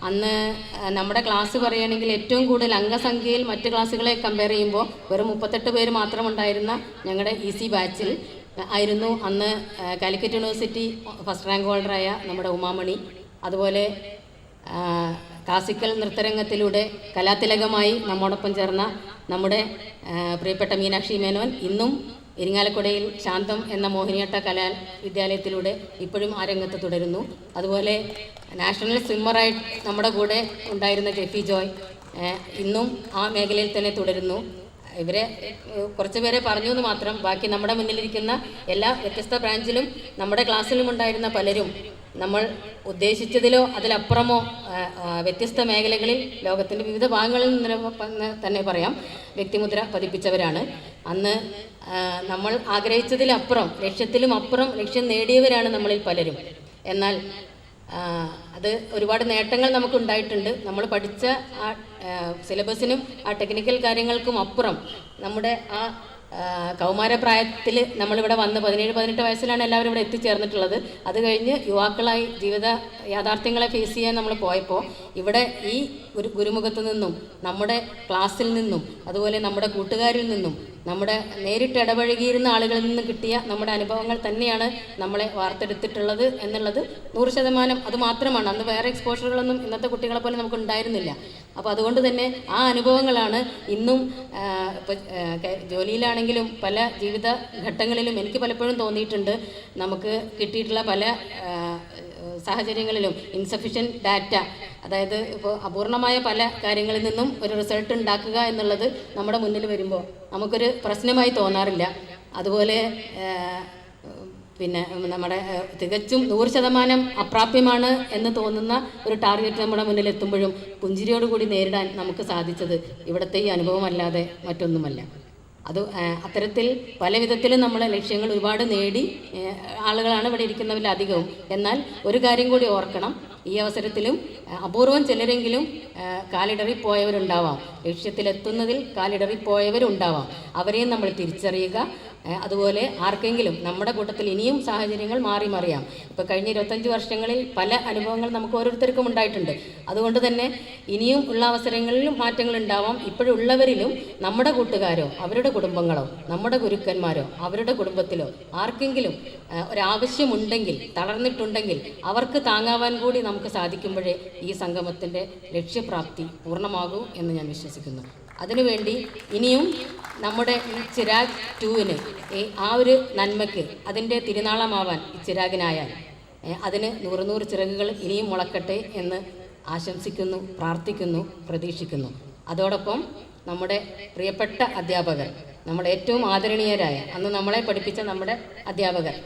അന്ന് നമ്മുടെ ക്ലാസ് പറയുകയാണെങ്കിൽ ഏറ്റവും കൂടുതൽ അംഗസംഖ്യയിൽ മറ്റ് ക്ലാസ്സുകളെ കമ്പയർ ചെയ്യുമ്പോൾ വെറും 38 പേര് മാത്രമുണ്ടായിരുന്ന ഞങ്ങളുടെ EC ബാച്ചിൽ ആയിരുന്നു അന്ന് കാലിക്കറ്റ് യൂണിവേഴ്സിറ്റി ഫസ്റ്റ് റാങ്ക് ഹോൾഡറായ നമ്മുടെ ഉമാമണി. അതുപോലെ ക്ലാസിക്കൽ നൃത്തരംഗത്തിലൂടെ കലാതിലകമായി നമ്മോടൊപ്പം ചേർന്ന നമ്മുടെ പ്രിയപ്പെട്ട മീനാക്ഷി മേനോൻ ഇന്നും ഇരിങ്ങാലക്കുടയിൽ ശാന്തം എന്ന മോഹിനിയാട്ട കലാവിദ്യാലയത്തിലൂടെ ഇപ്പോഴും ആ രംഗത്ത് തുടരുന്നു. അതുപോലെ നാഷണൽ സ്വിമ്മറായിട്ട് നമ്മുടെ കൂടെ ഉണ്ടായിരുന്ന ജെഫി ജോയ് ഇന്നും ആ മേഖലയിൽ തന്നെ തുടരുന്നു. ഇവരെ കുറച്ച് പേരെ പറഞ്ഞു എന്ന് മാത്രം. ബാക്കി നമ്മുടെ മുന്നിലിരിക്കുന്ന എല്ലാ വ്യത്യസ്ത ബ്രാഞ്ചിലും നമ്മുടെ ക്ലാസ്സിലും ഉണ്ടായിരുന്ന പലരും നമ്മൾ ഉദ്ദേശിച്ചതിലോ അതിലപ്പുറമോ വ്യത്യസ്ത മേഖലകളിൽ ലോകത്തിൻ്റെ വിവിധ ഭാഗങ്ങളിൽ നിന്ന് തന്നെ പറയാം വ്യക്തിമുദ്ര പതിപ്പിച്ചവരാണ്. അന്ന് നമ്മൾ ആഗ്രഹിച്ചതിലപ്പുറം ലക്ഷ്യത്തിലും അപ്പുറം ലക്ഷ്യം നേടിയവരാണ് നമ്മളിൽ പലരും. എന്നാൽ അത് ഒരുപാട് നേട്ടങ്ങൾ നമുക്കുണ്ടായിട്ടുണ്ട്. നമ്മൾ പഠിച്ച ആ സിലബസിനും ആ ടെക്നിക്കൽ കാര്യങ്ങൾക്കും അപ്പുറം നമ്മുടെ ആ കൗമാരപ്രായത്തിൽ നമ്മളിവിടെ വന്ന് 17-18 വയസ്സിലാണ് എല്ലാവരും ഇവിടെ എത്തിച്ചേർന്നിട്ടുള്ളത്. അത് കഴിഞ്ഞ് യുവാക്കളായി ജീവിത യാഥാർത്ഥ്യങ്ങളെ ഫേസ് ചെയ്യാൻ നമ്മൾ പോയപ്പോൾ ഇവിടെ ഈ ഗുരുമുഖത്തു നിന്നും നമ്മുടെ ക്ലാസ്സിൽ നിന്നും അതുപോലെ നമ്മുടെ കൂട്ടുകാരിൽ നിന്നും നമ്മുടെ നേരിട്ട് ഇടപഴകിയിരുന്ന ആളുകളിൽ നിന്ന് കിട്ടിയ നമ്മുടെ അനുഭവങ്ങൾ തന്നെയാണ് നമ്മളെ വാർത്തെടുത്തിട്ടുള്ളത് എന്നുള്ളത് 100% അത് മാത്രമാണ്. അന്ന് വേറെ എക്സ്പോഷറുകളൊന്നും ഇന്നത്തെ കുട്ടികളെ പോലെ നമുക്ക് ഉണ്ടായിരുന്നില്ല. അപ്പോൾ അതുകൊണ്ട് തന്നെ ആ അനുഭവങ്ങളാണ് ഇന്നും ഇപ്പോൾ ജോലിയിലാണെങ്കിലും പല ജീവിത ഘട്ടങ്ങളിലും എനിക്ക് പലപ്പോഴും തോന്നിയിട്ടുണ്ട് നമുക്ക് കിട്ടിയിട്ടുള്ള പല സാഹചര്യങ്ങളിലും ഇൻസഫിഷ്യൻറ്റ് ഡാറ്റ, അതായത് ഇപ്പോൾ അപൂർണമായ പല കാര്യങ്ങളിൽ നിന്നും ഒരു റിസൾട്ട് ഉണ്ടാക്കുക എന്നുള്ളത് നമ്മുടെ മുന്നിൽ വരുമ്പോൾ നമുക്കൊരു പ്രശ്നമായി തോന്നാറില്ല. അതുപോലെ പിന്നെ നമ്മുടെ തികച്ചും 100% അപ്രാപ്യമാണ് എന്ന് തോന്നുന്ന ഒരു ടാർഗറ്റ് നമ്മുടെ മുന്നിൽ എത്തുമ്പോഴും പുഞ്ചിരിയോടുകൂടി നേരിടാൻ നമുക്ക് സാധിച്ചത് ഇവിടുത്തെ ഈ അനുഭവമല്ലാതെ മറ്റൊന്നുമല്ല. അത് അത്തരത്തിൽ പല വിധത്തിലും നമ്മളെ ലക്ഷ്യങ്ങൾ ഒരുപാട് നേടി ആളുകളാണ് ഇവിടെ ഇരിക്കുന്നവരിൽ അധികവും. എന്നാൽ ഒരു കാര്യം കൂടി ഓർക്കണം, ഈ അവസരത്തിലും അപൂർവം ചിലരെങ്കിലും കാലിടറിപ്പോയവരുണ്ടാവാം, ലക്ഷ്യത്തിലെത്തുന്നതിൽ കാലിടറിപ്പോയവരുണ്ടാവാം. അവരെയും നമ്മൾ തിരിച്ചറിയുക. അതുപോലെ ആർക്കെങ്കിലും നമ്മുടെ കൂട്ടത്തിൽ ഇനിയും സാഹചര്യങ്ങൾ മാറി മറിയാം. ഇപ്പോൾ കഴിഞ്ഞ 25 വർഷങ്ങളിൽ പല അനുഭവങ്ങൾ നമുക്ക് ഓരോരുത്തർക്കും ഉണ്ടായിട്ടുണ്ട്. അതുകൊണ്ട് തന്നെ ഇനിയും ഉള്ള അവസരങ്ങളിലും മാറ്റങ്ങൾ ഉണ്ടാവാം. ഇപ്പോഴുള്ളവരിലും നമ്മുടെ കൂട്ടുകാരോ അവരുടെ കുടുംബങ്ങളോ നമ്മുടെ ഗുരുക്കന്മാരോ അവരുടെ കുടുംബത്തിലോ ആർക്കെങ്കിലും ഒരാവശ്യമുണ്ടെങ്കിൽ, തളർന്നിട്ടുണ്ടെങ്കിൽ അവർക്ക് താങ്ങാവാൻ കൂടി നമുക്ക് സാധിക്കുമ്പോഴേ ഈ സംഗമത്തിൻ്റെ ലക്ഷ്യപ്രാപ്തി പൂർണ്ണമാകൂ എന്ന് ഞാൻ വിശ്വസിക്കുന്നു. അതിനുവേണ്ടി ഇനിയും നമ്മുടെ ഈ ചിരാഗ് 2-ന് ആ ഒരു നന്മയ്ക്ക് അതിൻ്റെ തിരുനാളമാവാൻ ഈ ചിരാഗിനായാൽ അതിന് 100 ചിറകുകൾ ഇനിയും മുളക്കട്ടെ എന്ന് ആശംസിക്കുന്നു, പ്രാർത്ഥിക്കുന്നു, പ്രതീക്ഷിക്കുന്നു. അതോടൊപ്പം നമ്മുടെ പ്രിയപ്പെട്ട അധ്യാപകർ, നമ്മുടെ ഏറ്റവും ആദരണീയരായ അന്ന് നമ്മളെ പഠിപ്പിച്ച നമ്മുടെ അധ്യാപകർ,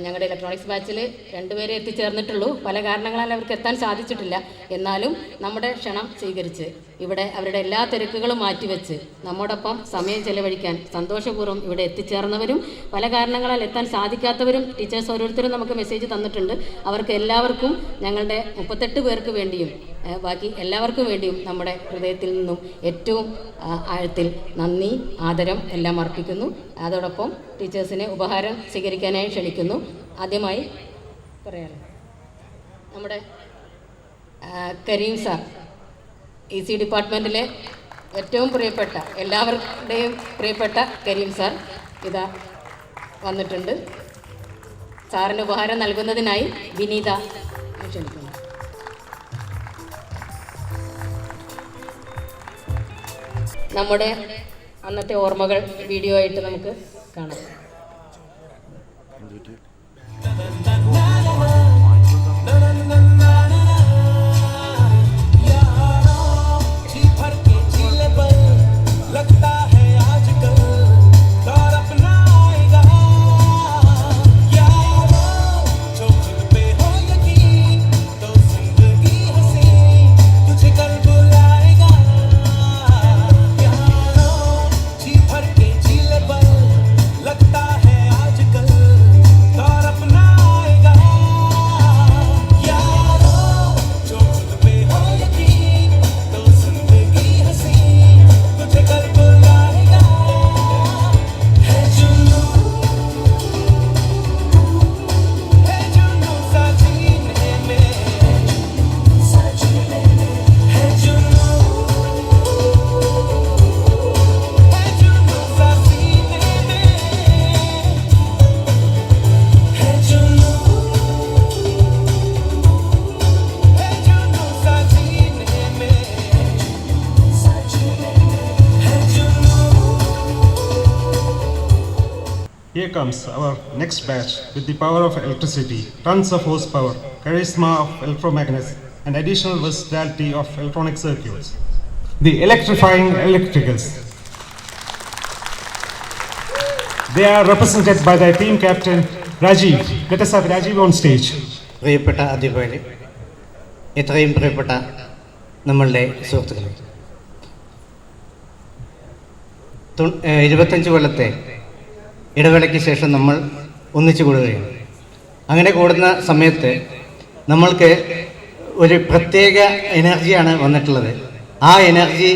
ഞങ്ങളുടെ ഇലക്ട്രോണിക്സ് ബാച്ചിൽ 2 പേരെ എത്തിച്ചേർന്നിട്ടുള്ളൂ. പല കാരണങ്ങളാൽ അവർക്ക് എത്താൻ സാധിച്ചിട്ടില്ല. എന്നാലും നമ്മുടെ ക്ഷണം സ്വീകരിച്ച് ഇവിടെ അവരുടെ എല്ലാ തിരക്കുകളും മാറ്റിവെച്ച് നമ്മോടൊപ്പം സമയം ചെലവഴിക്കാൻ സന്തോഷപൂർവ്വം ഇവിടെ എത്തിച്ചേർന്നവരും പല കാരണങ്ങളാൽ എത്താൻ സാധിക്കാത്തവരും ടീച്ചേഴ്സ് ഓരോരുത്തരും നമുക്ക് മെസ്സേജ് തന്നിട്ടുണ്ട്. അവർക്ക് എല്ലാവർക്കും ഞങ്ങളുടെ 38 പേർക്ക് വേണ്ടിയും ബാക്കി എല്ലാവർക്കും വേണ്ടിയും നമ്മുടെ ഹൃദയത്തിൽ നിന്നും ഏറ്റവും ആഴത്തിൽ നന്ദി, ആദരം എല്ലാം അർപ്പിക്കുന്നു. അതോടൊപ്പം ടീച്ചേഴ്സിനെ ഉപഹാരം സ്വീകരിക്കാനായി ക്ഷണിക്കുന്നു. ആദ്യമായി പറയാറ് നമ്മുടെ കരീം സാർ, EC ഡിപ്പാർട്ട്മെൻറ്റിലെ ഏറ്റവും പ്രിയപ്പെട്ട, എല്ലാവരുടെയും പ്രിയപ്പെട്ട കരീം സാർ ഇതാ വന്നിട്ടുണ്ട്. സാറിന് ഉപഹാരം നൽകുന്നതിനായി വിനീത ക്ഷണിക്കുന്നു. നമ്മുടെ അന്നത്തെ ഓർമ്മകൾ വീഡിയോ ആയിട്ട് നമുക്ക് കാണാം. Here comes our next batch with the power of electricity, tons of horsepower, charisma of electromagnets, and additional versatility of electronic circuits. The electrifying electricals. They are represented by their team captain, Rajiv. Let us have Rajiv on stage. പ്രിയപ്പെട്ട അധ്യാപകരെ, എത്രയും പ്രിയപ്പെട്ട നമ്മളുടെ സുഹൃത്തുക്കളെ, 25 കൊല്ലത്തെ ഇടവേളയ്ക്ക് ശേഷം നമ്മൾ ഒന്നിച്ചു കൂടുകയാണ്. അങ്ങനെ കൂടുന്ന സമയത്ത് നമ്മൾക്ക് ഒരു പ്രത്യേക എനർജിയാണ് വന്നിട്ടുള്ളത്. ആ എനർജി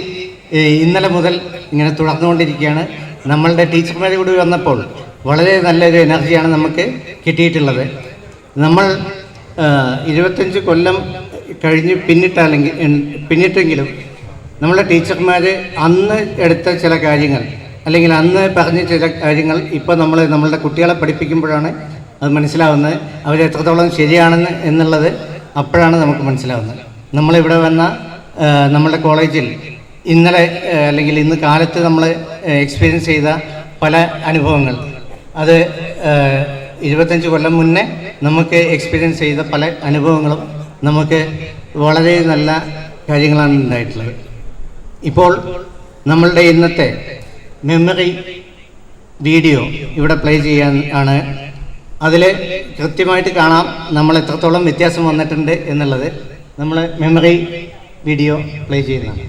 ഇന്നലെ മുതൽ ഇങ്ങനെ തുടർന്നുകൊണ്ടിരിക്കുകയാണ്. നമ്മളുടെ ടീച്ചർമാർ കൂടി വന്നപ്പോൾ വളരെ നല്ലൊരു എനർജിയാണ് നമുക്ക് കിട്ടിയിട്ടുള്ളത്. നമ്മൾ 25 കൊല്ലം കഴിഞ്ഞ് പിന്നിട്ടെങ്കിലും നമ്മളെ ടീച്ചർമാർ അന്ന് എടുത്ത ചില കാര്യങ്ങൾ അല്ലെങ്കിൽ അന്ന് പറഞ്ഞ ചില കാര്യങ്ങൾ ഇപ്പോൾ നമ്മളുടെ കുട്ടികളെ പഠിപ്പിക്കുമ്പോഴാണ് അത് മനസ്സിലാവുന്നത്. അവരെത്രത്തോളം ശരിയാണെന്ന് എന്നുള്ളത് അപ്പോഴാണ് നമുക്ക് മനസ്സിലാവുന്നത്. നമ്മളിവിടെ വന്ന നമ്മളുടെ കോളേജിൽ ഇന്നലെ അല്ലെങ്കിൽ ഇന്ന് കാലത്ത് നമ്മൾ എക്സ്പീരിയൻസ് ചെയ്ത പല അനുഭവങ്ങൾ, അത് 25 കൊല്ലം മുന്നേ നമുക്ക് എക്സ്പീരിയൻസ് ചെയ്ത പല അനുഭവങ്ങളും നമുക്ക് വളരെ നല്ല കാര്യങ്ങളാണ് ഉണ്ടായിട്ടുള്ളത്. ഇപ്പോൾ നമ്മളുടെ ഇന്നത്തെ മെമ്മറി വീഡിയോ ഇവിടെ പ്ലേ ചെയ്യാൻ ആണ് അതിൽ കൃത്യമായിട്ട് കാണാം നമ്മൾ എത്രത്തോളം വ്യത്യാസം വന്നിട്ടുണ്ട് എന്നുള്ളത്. നമ്മൾ മെമ്മറി വീഡിയോ പ്ലേ ചെയ്യുന്നതാണ്.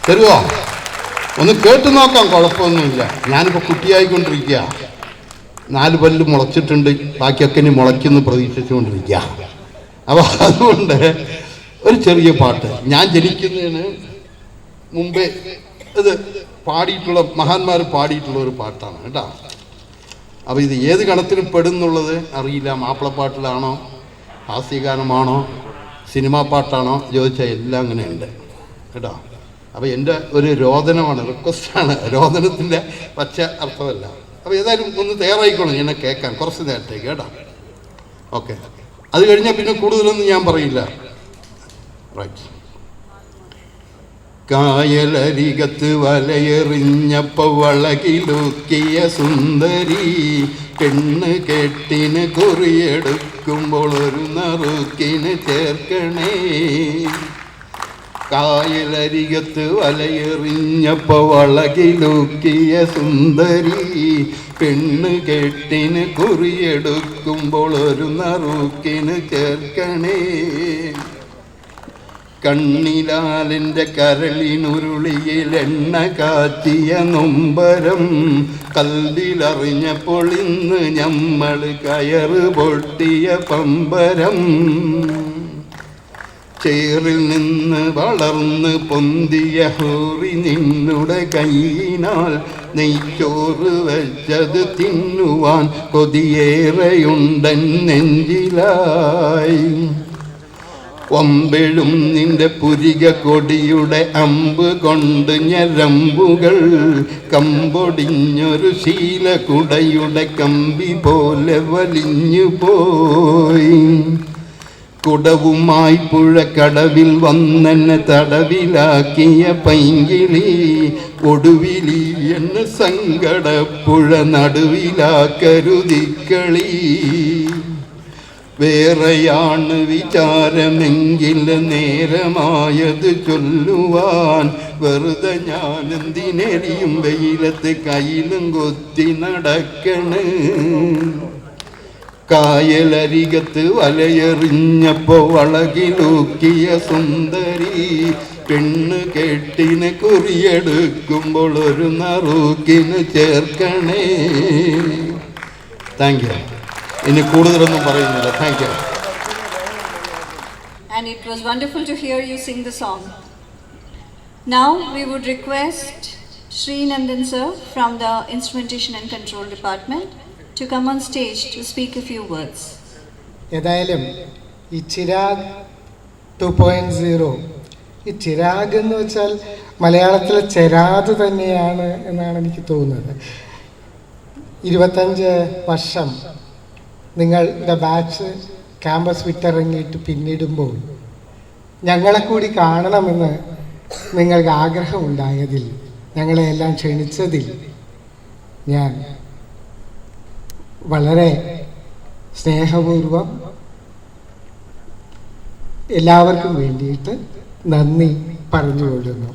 തരുമോ? ഒന്ന് കേട്ട് നോക്കാം, കുഴപ്പമൊന്നുമില്ല. ഞാനിപ്പോൾ കുട്ടിയായിക്കൊണ്ടിരിക്കുക, 4 പല്ല് മുളച്ചിട്ടുണ്ട്, ബാക്കിയൊക്കെ ഇനി മുളയ്ക്കുമെന്ന് പ്രതീക്ഷിച്ചുകൊണ്ടിരിക്കുക. അപ്പോൾ അതുകൊണ്ട് ഒരു ചെറിയ പാട്ട് ഞാൻ ജനിക്കുന്നതിന് മുമ്പേ ഇത് പാടിയിട്ടുള്ള മഹാന്മാർ പാടിയിട്ടുള്ള ഒരു പാട്ടാണ് കേട്ടോ. അപ്പോൾ ഇത് ഏത് ഗണത്തിൽ പെടുന്നുള്ളത് അറിയില്ല. മാപ്പിളപ്പാട്ടിലാണോ, ഹാസ്യഗാനമാണോ, സിനിമാ പാട്ടാണോ ചോദിച്ചാൽ എല്ലാം അങ്ങനെ ഉണ്ട് കേട്ടോ. അപ്പോൾ എൻ്റെ ഒരു രോദനമാണ്, റിക്വസ്റ്റാണ്, രോദനത്തിൻ്റെ പച്ച അർത്ഥമല്ല. അപ്പോൾ ഏതായാലും ഒന്ന് തയ്യാറായിക്കോളും എന്നെ കേൾക്കാൻ കുറച്ച് നേരത്തേക്ക് കേട്ടോ. ഓക്കെ, അത് കഴിഞ്ഞാൽ പിന്നെ കൂടുതലൊന്നും ഞാൻ പറയില്ല. റൈറ്റ്. കായലരികത്ത് വലയെറിഞ്ഞപ്പോൾ വളകിലൂക്കിയ സുന്ദരി പെണ്ണ് കെട്ടിന് കുറിയെടുക്കുമ്പോൾ ഒരു നറുക്കിന് ചേർക്കണേ. കായലരികത്ത് വലയെറിഞ്ഞപ്പോൾ വളകിലൂക്കിയ സുന്ദരി പെണ്ണ് കെട്ടിന് കുറിയെടുക്കുമ്പോൾ ഒരു നറുക്കിന് ചേർക്കണേ. കണ്ണിലാലിൻ്റെ കരളിനുരുളിയിൽ എണ്ണ കാച്ചിയ നൊമ്പരം കല്ലിലറിഞ്ഞപ്പോൾ ഇന്ന് ഞമ്മൾ കയറ് പൊട്ടിയ പമ്പരം. ചേറിൽ നിന്ന് വളർന്ന് പൊന്തിയ ഹൂറി നിന്നുടെ കൈയിനാൽ നെയ്ച്ചോറ് വെച്ചത് തിന്നുവാൻ കൊതിയേറെയുണ്ടൻ നെഞ്ചിലായി. ഒമ്പെഴും നിന്റെ പുരിക കൊടിയുടെ അമ്പ് കൊണ്ട് ഞരമ്പുകൾ കമ്പൊടിഞ്ഞൊരു ശീലകുടയുടെ കമ്പി പോലെ വലിഞ്ഞു പോയി. കുടവുമായി പുഴക്കടവിൽ വന്നെന്നെ തടവിലാക്കിയ പൈങ്കിളി ഒടുവിലി എന്നെ സങ്കടപ്പുഴ നടുവിലാക്കരുതിക്കളി. വേറെയാണ് വിചാരമെങ്കിൽ നേരമായത് ചൊല്ലുവാൻ വെറുതെ ഞാൻ എന്തിനെറിയും വെയിലത്ത് കയ്യിലും കൊത്തി നടക്കണ്. കായലരികത്ത് വലയെറിഞ്ഞപ്പോ വളകിലൂക്കിയ സുന്ദരി പെണ്ണ് കെട്ടിന് കുറിയെടുക്കുമ്പോൾ ഒരു നറുക്കിന് ചേർക്കണേ. Thank you. ഇനി കൂടുതലൊന്നും പറയുന്നില്ല. Thank you. And it was wonderful to hear you sing the song. Now we would request Shri Nandan sir from the Instrumentation and Control Department to come on stage to speak a few words. ഏതായാലും ഈ ചിരാഗ് 2.0, ഈ ചിരാഗ് എന്ന് വെച്ചാൽ മലയാളത്തിലെ ചെരാത് തന്നെയാണ് എന്നാണ് എനിക്ക് തോന്നുന്നത്. 25 വർഷം നിങ്ങളുടെ ബാച്ച് ക്യാമ്പസ് വിട്ടിറങ്ങിയിട്ട് പിന്നിടുമ്പോൾ ഞങ്ങളെ കൂടി കാണണമെന്ന് നിങ്ങൾക്ക് ആഗ്രഹമുണ്ടായതിൽ, ഞങ്ങളെ എല്ലാം ക്ഷണിച്ചതിൽ ഞാൻ വളരെ സ്നേഹപൂർവം എല്ലാവർക്കും വേണ്ടിയിട്ട് നന്ദി പറഞ്ഞുകൊള്ളുന്നു.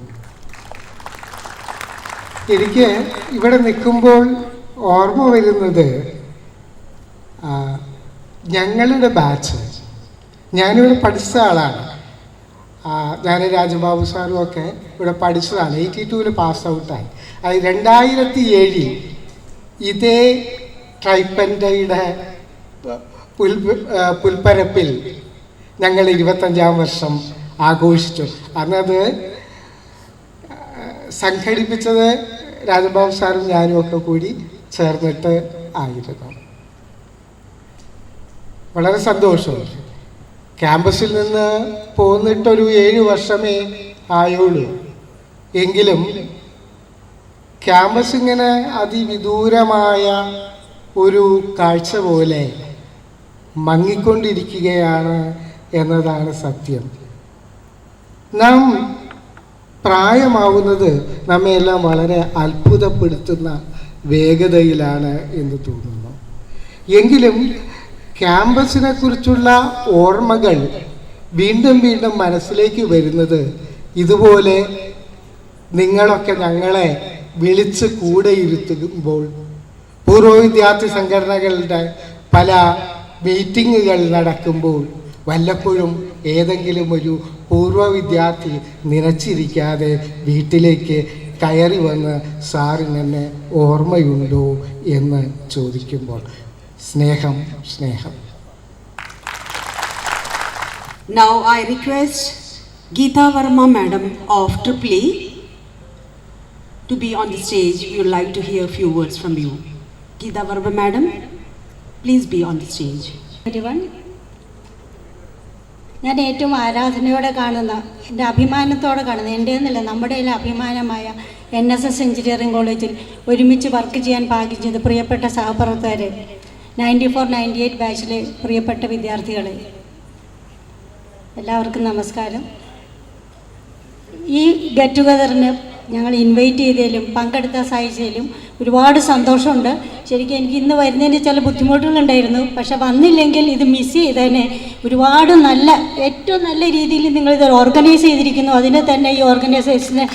എനിക്ക് ഇവിടെ നിൽക്കുമ്പോൾ ഓർമ്മ വരുന്നത് ഞങ്ങളുടെ ബാച്ച്, ഞാനിവിടെ പഠിച്ച ആളാണ്. ഞാൻ രാജബാബു സാറും ഒക്കെ ഇവിടെ പഠിച്ചതാണ്. 82-ൽ പാസ് ഔട്ടായി. അത് 2007 ഇതേ ട്രൈപ്പൻഡയുടെ പുൽപ്പരപ്പിൽ ഞങ്ങൾ 25-ാം വർഷം ആഘോഷിച്ചു. അന്നത് സംഘടിപ്പിച്ചത് രാജബാബു സാറും ഞാനും ഒക്കെ കൂടി ചേർന്നിട്ട് ആയിരുന്നു. വളരെ സന്തോഷമുണ്ട്. ക്യാമ്പസിൽ നിന്ന് പോന്നിട്ടൊരു 7 വർഷമേ ആയുള്ളൂ. എങ്കിലും ക്യാമ്പസ് ഇങ്ങനെ അതിവിദൂരമായ ഒരു കാഴ്ച പോലെ മങ്ങിക്കൊണ്ടിരിക്കുകയാണ് എന്നതാണ് സത്യം. നാം പ്രായമാവുന്നത് നമ്മെല്ലാം വളരെ അത്ഭുതപ്പെടുത്തുന്ന വേഗതയിലാണ് എന്ന് തോന്നുന്നു. എങ്കിലും ക്യാമ്പസിനെ കുറിച്ചുള്ള ഓർമ്മകൾ വീണ്ടും വീണ്ടും മനസ്സിലേക്ക് വരുന്നത് ഇതുപോലെ നിങ്ങളൊക്കെ ഞങ്ങളെ വിളിച്ച് കൂടെ ഇരുത്തുമ്പോൾ, പൂർവ്വ വിദ്യാർത്ഥി സംഘടനകളുടെ പല മീറ്റിങ്ങുകൾ നടക്കുമ്പോൾ വല്ലപ്പോഴും ഏതെങ്കിലും ഒരു പൂർവ്വ വിദ്യാർത്ഥി നിലച്ചിരിക്കാതെ വീട്ടിലേക്ക് കയറി വന്ന് സാറിനെന്നെ ഓർമ്മയുണ്ടോ എന്ന് ചോദിക്കുമ്പോൾ സ്നേഹം. Now I request Geeta Verma Madam of EEE to be on the stage. We would like to hear a few words from you. Geeta Verma Madam, please be on the stage. Everyone, ഞാൻ ഏറ്റവും ആരാധനയോടെ കാണുന്ന, എൻ്റെ അഭിമാനത്തോടെ കാണുന്ന, എൻ്റെ എന്നല്ല നമ്മുടെ അഭിമാനമായ NSS എഞ്ചിനീയറിംഗ് കോളേജിൽ ഒരുമിച്ച് വർക്ക് ചെയ്യാൻ ഭാഗ്യം ചെയ്ത പ്രിയപ്പെട്ട സഹപ്രവർത്തകരെ, 94-98 ബാച്ചിലെ പ്രിയപ്പെട്ട വിദ്യാർത്ഥികളെ, എല്ലാവർക്കും നമസ്കാരം. ഈ ഗെറ്റ് ടുഗദറിന് ഞങ്ങൾ ഇൻവൈറ്റ് ചെയ്തതിലും പങ്കെടുത്ത സാധിച്ചതിലും ഒരുപാട് സന്തോഷമുണ്ട്. ശരിക്കും എനിക്ക് ഇന്ന് വരുന്നതിന് ചില ബുദ്ധിമുട്ടുകളുണ്ടായിരുന്നു. പക്ഷെ വന്നില്ലെങ്കിൽ ഇത് മിസ് ചെയ്തതിനെ ഒരുപാട് ഏറ്റവും നല്ല രീതിയിൽ നിങ്ങളിത് ഓർഗനൈസ് ചെയ്തിരിക്കുന്നു. അതിന് തന്നെ ഈ ഓർഗനൈസേഷന്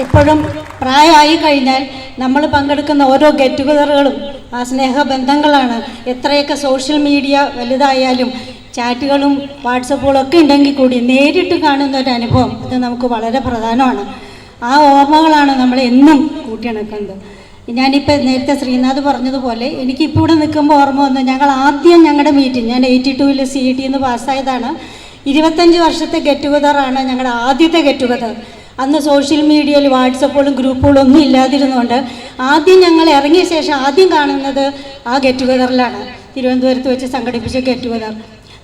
എപ്പോഴും പ്രായമായി കഴിഞ്ഞാൽ നമ്മൾ പങ്കെടുക്കുന്ന ഓരോ ഗെറ്റ് ടുഗദറുകളും ആ സ്നേഹബന്ധങ്ങളാണ്. എത്രയൊക്കെ സോഷ്യൽ മീഡിയ വലുതായാലും ചാറ്റുകളും വാട്സപ്പുകളും ഒക്കെ ഉണ്ടെങ്കിൽ കൂടി നേരിട്ട് കാണുന്ന ഒരു അനുഭവം അത് നമുക്ക് വളരെ പ്രധാനമാണ്. ആ ഓർമ്മകളാണ് നമ്മളെ എന്നും കൂട്ടിയിണക്കുന്നത്. ഞാനിപ്പോൾ നേരത്തെ ശ്രീനാഥ് പറഞ്ഞതുപോലെ എനിക്കിപ്പോൾ ഇവിടെ നിൽക്കുമ്പോൾ ഓർമ്മ വന്നു, ഞങ്ങൾ ആദ്യം ഞങ്ങളുടെ മീറ്റിംഗ്, ഞാൻ 82-ൽ CET പാസ്സായതാണ്. 25 വർഷത്തെ ഗെറ്റ് ടുഗദറാണ് ഞങ്ങളുടെ ആദ്യത്തെ ഗെറ്റ് ടുഗദർ. അന്ന് സോഷ്യൽ മീഡിയയിൽ വാട്സപ്പുകളും ഗ്രൂപ്പുകളും ഒന്നും ഇല്ലാതിരുന്നുകൊണ്ട് ആദ്യം ഞങ്ങൾ ഇറങ്ങിയ ശേഷം ആദ്യം കാണുന്നത് ആ ഗെറ്റ് ടുഗദറിലാണ്. തിരുവനന്തപുരത്ത് വെച്ച് സംഘടിപ്പിച്ച ഗെറ്റ് ടുഗദർ.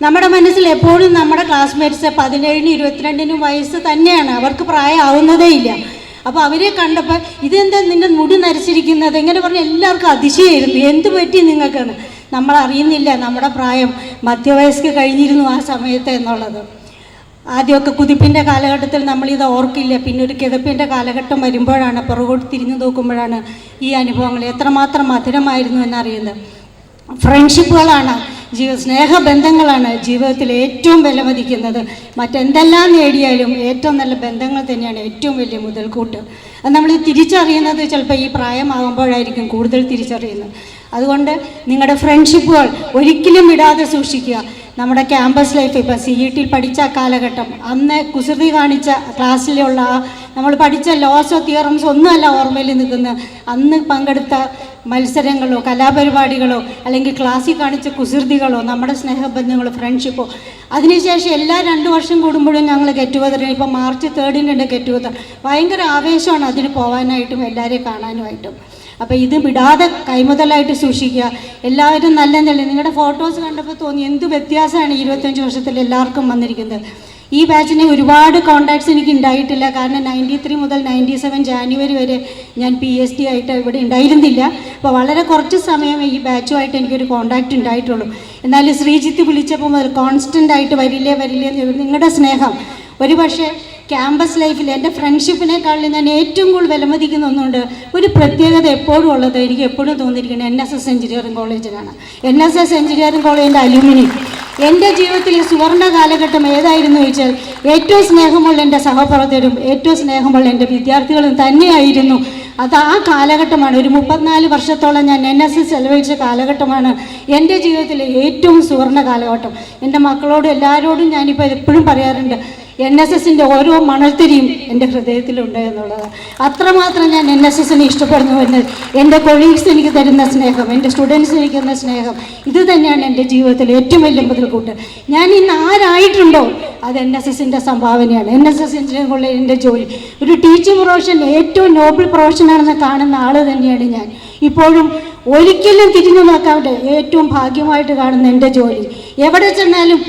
നമ്മുടെ മനസ്സിൽ എപ്പോഴും നമ്മുടെ ക്ലാസ്മേറ്റ്സ് 17-നും 22-നും വയസ്സ് തന്നെയാണ്, അവർക്ക് പ്രായമാവുന്നതേ ഇല്ല. അപ്പോൾ അവരെ കണ്ടപ്പോൾ ഇതെന്താ നിൻ്റെ മുടി നരച്ചിരിക്കുന്നത് എങ്ങനെ പറഞ്ഞ് എല്ലാവർക്കും അതിശയമായിരുന്നു. എന്ത് പറ്റി നിങ്ങൾക്കെന്ന്. നമ്മളറിയുന്നില്ല നമ്മുടെ പ്രായം മധ്യവയസ്ക്ക് കഴിഞ്ഞിരുന്നു ആ സമയത്ത് എന്നുള്ളത്. ആദ്യമൊക്കെ കുതിപ്പിൻ്റെ കാലഘട്ടത്തിൽ നമ്മളിത് ഓർക്കില്ല. പിന്നെ ഒരു കിതപ്പിൻ്റെ കാലഘട്ടം വരുമ്പോഴാണ്, പുറകോട്ട് തിരിഞ്ഞു നോക്കുമ്പോഴാണ് ഈ അനുഭവങ്ങൾ എത്രമാത്രം മധുരമായിരുന്നു എന്നറിയുന്നത്. ഫ്രണ്ട്ഷിപ്പുകളാണ് സ്നേഹബന്ധങ്ങളാണ് ജീവിതത്തിൽ ഏറ്റവും വിലമതിക്കുന്നത്. മറ്റെന്തെല്ലാം നേടിയാലും ഏറ്റവും നല്ല ബന്ധങ്ങൾ തന്നെയാണ് ഏറ്റവും വലിയ മുതൽക്കൂട്ട്. അത് നമ്മൾ തിരിച്ചറിയുന്നത് ചിലപ്പോൾ ഈ പ്രായമാകുമ്പോഴായിരിക്കും കൂടുതൽ തിരിച്ചറിയുന്നത്. അതുകൊണ്ട് നിങ്ങളുടെ ഫ്രണ്ട്ഷിപ്പുകൾ ഒരിക്കലും വിടാതെ സൂക്ഷിക്കുക. നമ്മുടെ ക്യാമ്പസ് ലൈഫ് ഇപ്പോൾ CET പഠിച്ച കാലഘട്ടം, അന്ന് കുസൃതി കാണിച്ച ക്ലാസ്സിലുള്ള നമ്മൾ പഠിച്ച ലോസോ തിയറംസോ ഒന്നുമല്ല ഓർമ്മയിൽ നിൽക്കുന്നത്. അന്ന് പങ്കെടുത്ത മത്സരങ്ങളോ കലാപരിപാടികളോ അല്ലെങ്കിൽ ക്ലാസ്സിൽ കാണിച്ച കുസൃതികളോ നമ്മുടെ സ്നേഹബന്ധങ്ങളോ ഫ്രണ്ട്ഷിപ്പോ. അതിനുശേഷം എല്ലാ 2 വർഷം കൂടുമ്പോഴും ഞങ്ങൾ ഗെറ്റ് ടുഗദറിന് ഇപ്പോൾ March 3 ഗെറ്റ് ടുഗദർ. ഭയങ്കര ആവേശമാണ് അതിന് പോകാനായിട്ടും എല്ലാവരെയും കാണാനുമായിട്ടും. അപ്പോൾ ഇത് വിടാതെ കൈമുതലായിട്ട് സൂക്ഷിക്കുക. എല്ലാവരും നല്ല നിങ്ങളുടെ ഫോട്ടോസ് കണ്ടപ്പോൾ തോന്നി എന്ത് വ്യത്യാസമാണ് 25 വർഷത്തിൽ എല്ലാവർക്കും വന്നിരിക്കുന്നത്. ഈ ബാച്ചിന് ഒരുപാട് കോൺടാക്ട്സ് എനിക്ക് ഉണ്ടായിട്ടില്ല. കാരണം 93 മുതൽ 97 ജാനുവരി വരെ ഞാൻ PhD ആയിട്ട് ഇവിടെ ഉണ്ടായിരുന്നില്ല. അപ്പോൾ വളരെ കുറച്ച് സമയം ഈ ബാച്ചുമായിട്ട് എനിക്കൊരു കോൺടാക്റ്റ് ഉണ്ടായിട്ടുള്ളൂ. എന്നാൽ ശ്രീജിത്ത് വിളിച്ചപ്പോൾ മുതൽ കോൺസ്റ്റൻ്റ് ആയിട്ട് വരില്ലേ നിങ്ങളുടെ സ്നേഹം. ഒരു പക്ഷേ ക്യാമ്പസ് ലൈഫിൽ എൻ്റെ ഫ്രണ്ട്ഷിപ്പിനേക്കാളും ഞാൻ ഏറ്റവും കൂടുതൽ വിലമതിക്കുന്ന ഒന്നുണ്ട്. ഒരു പ്രത്യേകത എപ്പോഴും ഉള്ളത് എനിക്ക് എപ്പോഴും തോന്നിയിരിക്കുന്നത് NSS എഞ്ചിനീയറിംഗ് കോളേജിലാണ്. NSS എഞ്ചിനീയറിംഗ് കോളേജിൻ്റെ അലുമിനി എൻ്റെ ജീവിതത്തിലെ സുവർണ്ണ കാലഘട്ടം ഏതായിരുന്നു ചോദിച്ചാൽ ഏറ്റവും സ്നേഹമുള്ള എൻ്റെ സഹപ്രവർത്തകരും ഏറ്റവും സ്നേഹമുള്ള എൻ്റെ വിദ്യാർത്ഥികളും തന്നെയായിരുന്നു. അത് ആ കാലഘട്ടമാണ്. ഒരു 34 വർഷത്തോളം ഞാൻ NSS ചെലവഴിച്ച കാലഘട്ടമാണ് എൻ്റെ ജീവിതത്തിലെ ഏറ്റവും സുവർണ്ണ കാലഘട്ടം. എൻ്റെ മക്കളോടും എല്ലാവരോടും ഞാനിപ്പോൾ എപ്പോഴും പറയാറുണ്ട്, NSSൻ്റെ ഓരോ മണൽത്തിരിയും എൻ്റെ ഹൃദയത്തിലുണ്ട് എന്നുള്ളത്. അത്രമാത്രം ഞാൻ NSSനെ ഇഷ്ടപ്പെടുന്നു എന്ന് എൻ്റെ കൊളീഗ്സ് എനിക്ക് തരുന്ന സ്നേഹം, എൻ്റെ സ്റ്റുഡൻസ് എനിക്ക് തരുന്ന സ്നേഹം, ഇത് തന്നെയാണ് എൻ്റെ ജീവിതത്തിൽ ഏറ്റവും വലിയ മുതൽക്കൂട്ട്. ഞാൻ ഇന്ന് ആരായിട്ടുണ്ടോ അത് NSSൻ്റെ സംഭാവനയാണ്. NSS എഞ്ചിനീയറിംഗ് കോളേജിൻ്റെ ജോലി ഒരു ടീച്ചിങ് പ്രൊഫഷൻ ഏറ്റവും നോബിൾ പ്രൊഫഷനാണെന്ന് കാണുന്ന ആൾ തന്നെയാണ് ഞാൻ. ഇപ്പോഴും ഒരിക്കലും തിരിഞ്ഞു നോക്കാതെ ഏറ്റവും ഭാഗ്യമായിട്ട് കാണുന്ന എൻ്റെ ജോലി. എവിടെ ചെന്നാലും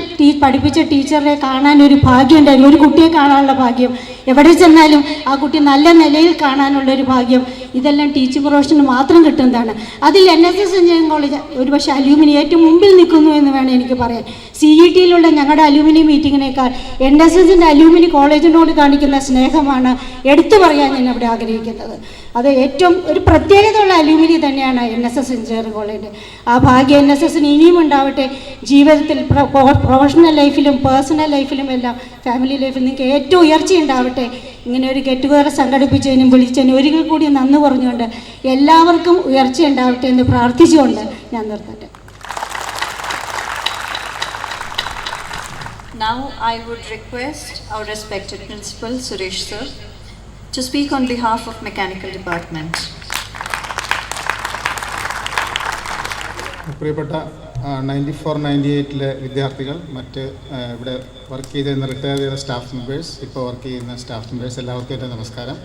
പഠിപ്പിച്ച ടീച്ചറെ കാണാനൊരു ഭാഗ്യം ഉണ്ടായിരുന്നു, ഒരു കുട്ടിയെ കാണാനുള്ള ഭാഗ്യം. എവിടെ ചെന്നാലും ആ കുട്ടി നല്ല നിലയിൽ കാണാനുള്ളൊരു ഭാഗ്യം. ഇതെല്ലാം ടീച്ചിങ് പ്രൊഫഷന് മാത്രം കിട്ടുന്നതാണ്. അതിൽ NSS എഞ്ചിനീയറിംഗ് കോളേജ് ഒരുപക്ഷെ അലൂമിനി ഏറ്റവും മുമ്പിൽ നിൽക്കുന്നു എന്ന് വേണം എനിക്ക് പറയാൻ. CETയിലുള്ള ഞങ്ങളുടെ അലൂമിനി മീറ്റിങ്ങിനേക്കാൾ NSSൻ്റെ അലൂമിനി കോളേജിനോട് കാണിക്കുന്ന സ്നേഹമാണ് എടുത്തു പറയാൻ ഞാൻ അവിടെ ആഗ്രഹിക്കുന്നത്. അത് ഏറ്റവും ഒരു പ്രത്യേകതയുള്ള അലൂമിനി തന്നെയാണ് NSS എഞ്ചിനീയറിംഗ് കോളേജ്. ആ ഭാഗ്യം NSSന് ഇനിയും ഉണ്ടാവട്ടെ. ജീവിതത്തിൽ പ്രൊഫഷണൽ ലൈഫിലും പേഴ്സണൽ ലൈഫിലും എല്ലാം ഫാമിലി ലൈഫിൽ നിങ്ങൾക്ക് ഏറ്റവും ഉയർച്ച ഉണ്ടാവട്ടെ. ഇങ്ങനെ ഒരു ഗെറ്റ് ടുഗദർ സംഘടിപ്പിച്ചതിനും വിളിച്ചതിനും ഒരിക്കൽ കൂടി നന്ദി പറഞ്ഞുകൊണ്ട് എല്ലാവർക്കും ഉയർച്ച ഉണ്ടാവട്ടെ എന്ന് പ്രാർത്ഥിച്ചുകൊണ്ട് ഞാൻ നിർത്തട്ടെ. Now I would request our respected Principal Suresh sir to speak on behalf of Mechanical Department. പ്രിയപ്പെട്ട 94-98 വിദ്യാർത്ഥികൾ, മറ്റ് ഇവിടെ വർക്ക് ചെയ്തിരുന്ന റിട്ടയർ ചെയ്ത സ്റ്റാഫ് മെമ്പേഴ്സ്, ഇപ്പോൾ വർക്ക് ചെയ്യുന്ന സ്റ്റാഫ് മെമ്പേഴ്സ്, എല്ലാവർക്കും എൻ്റെ നമസ്കാരം.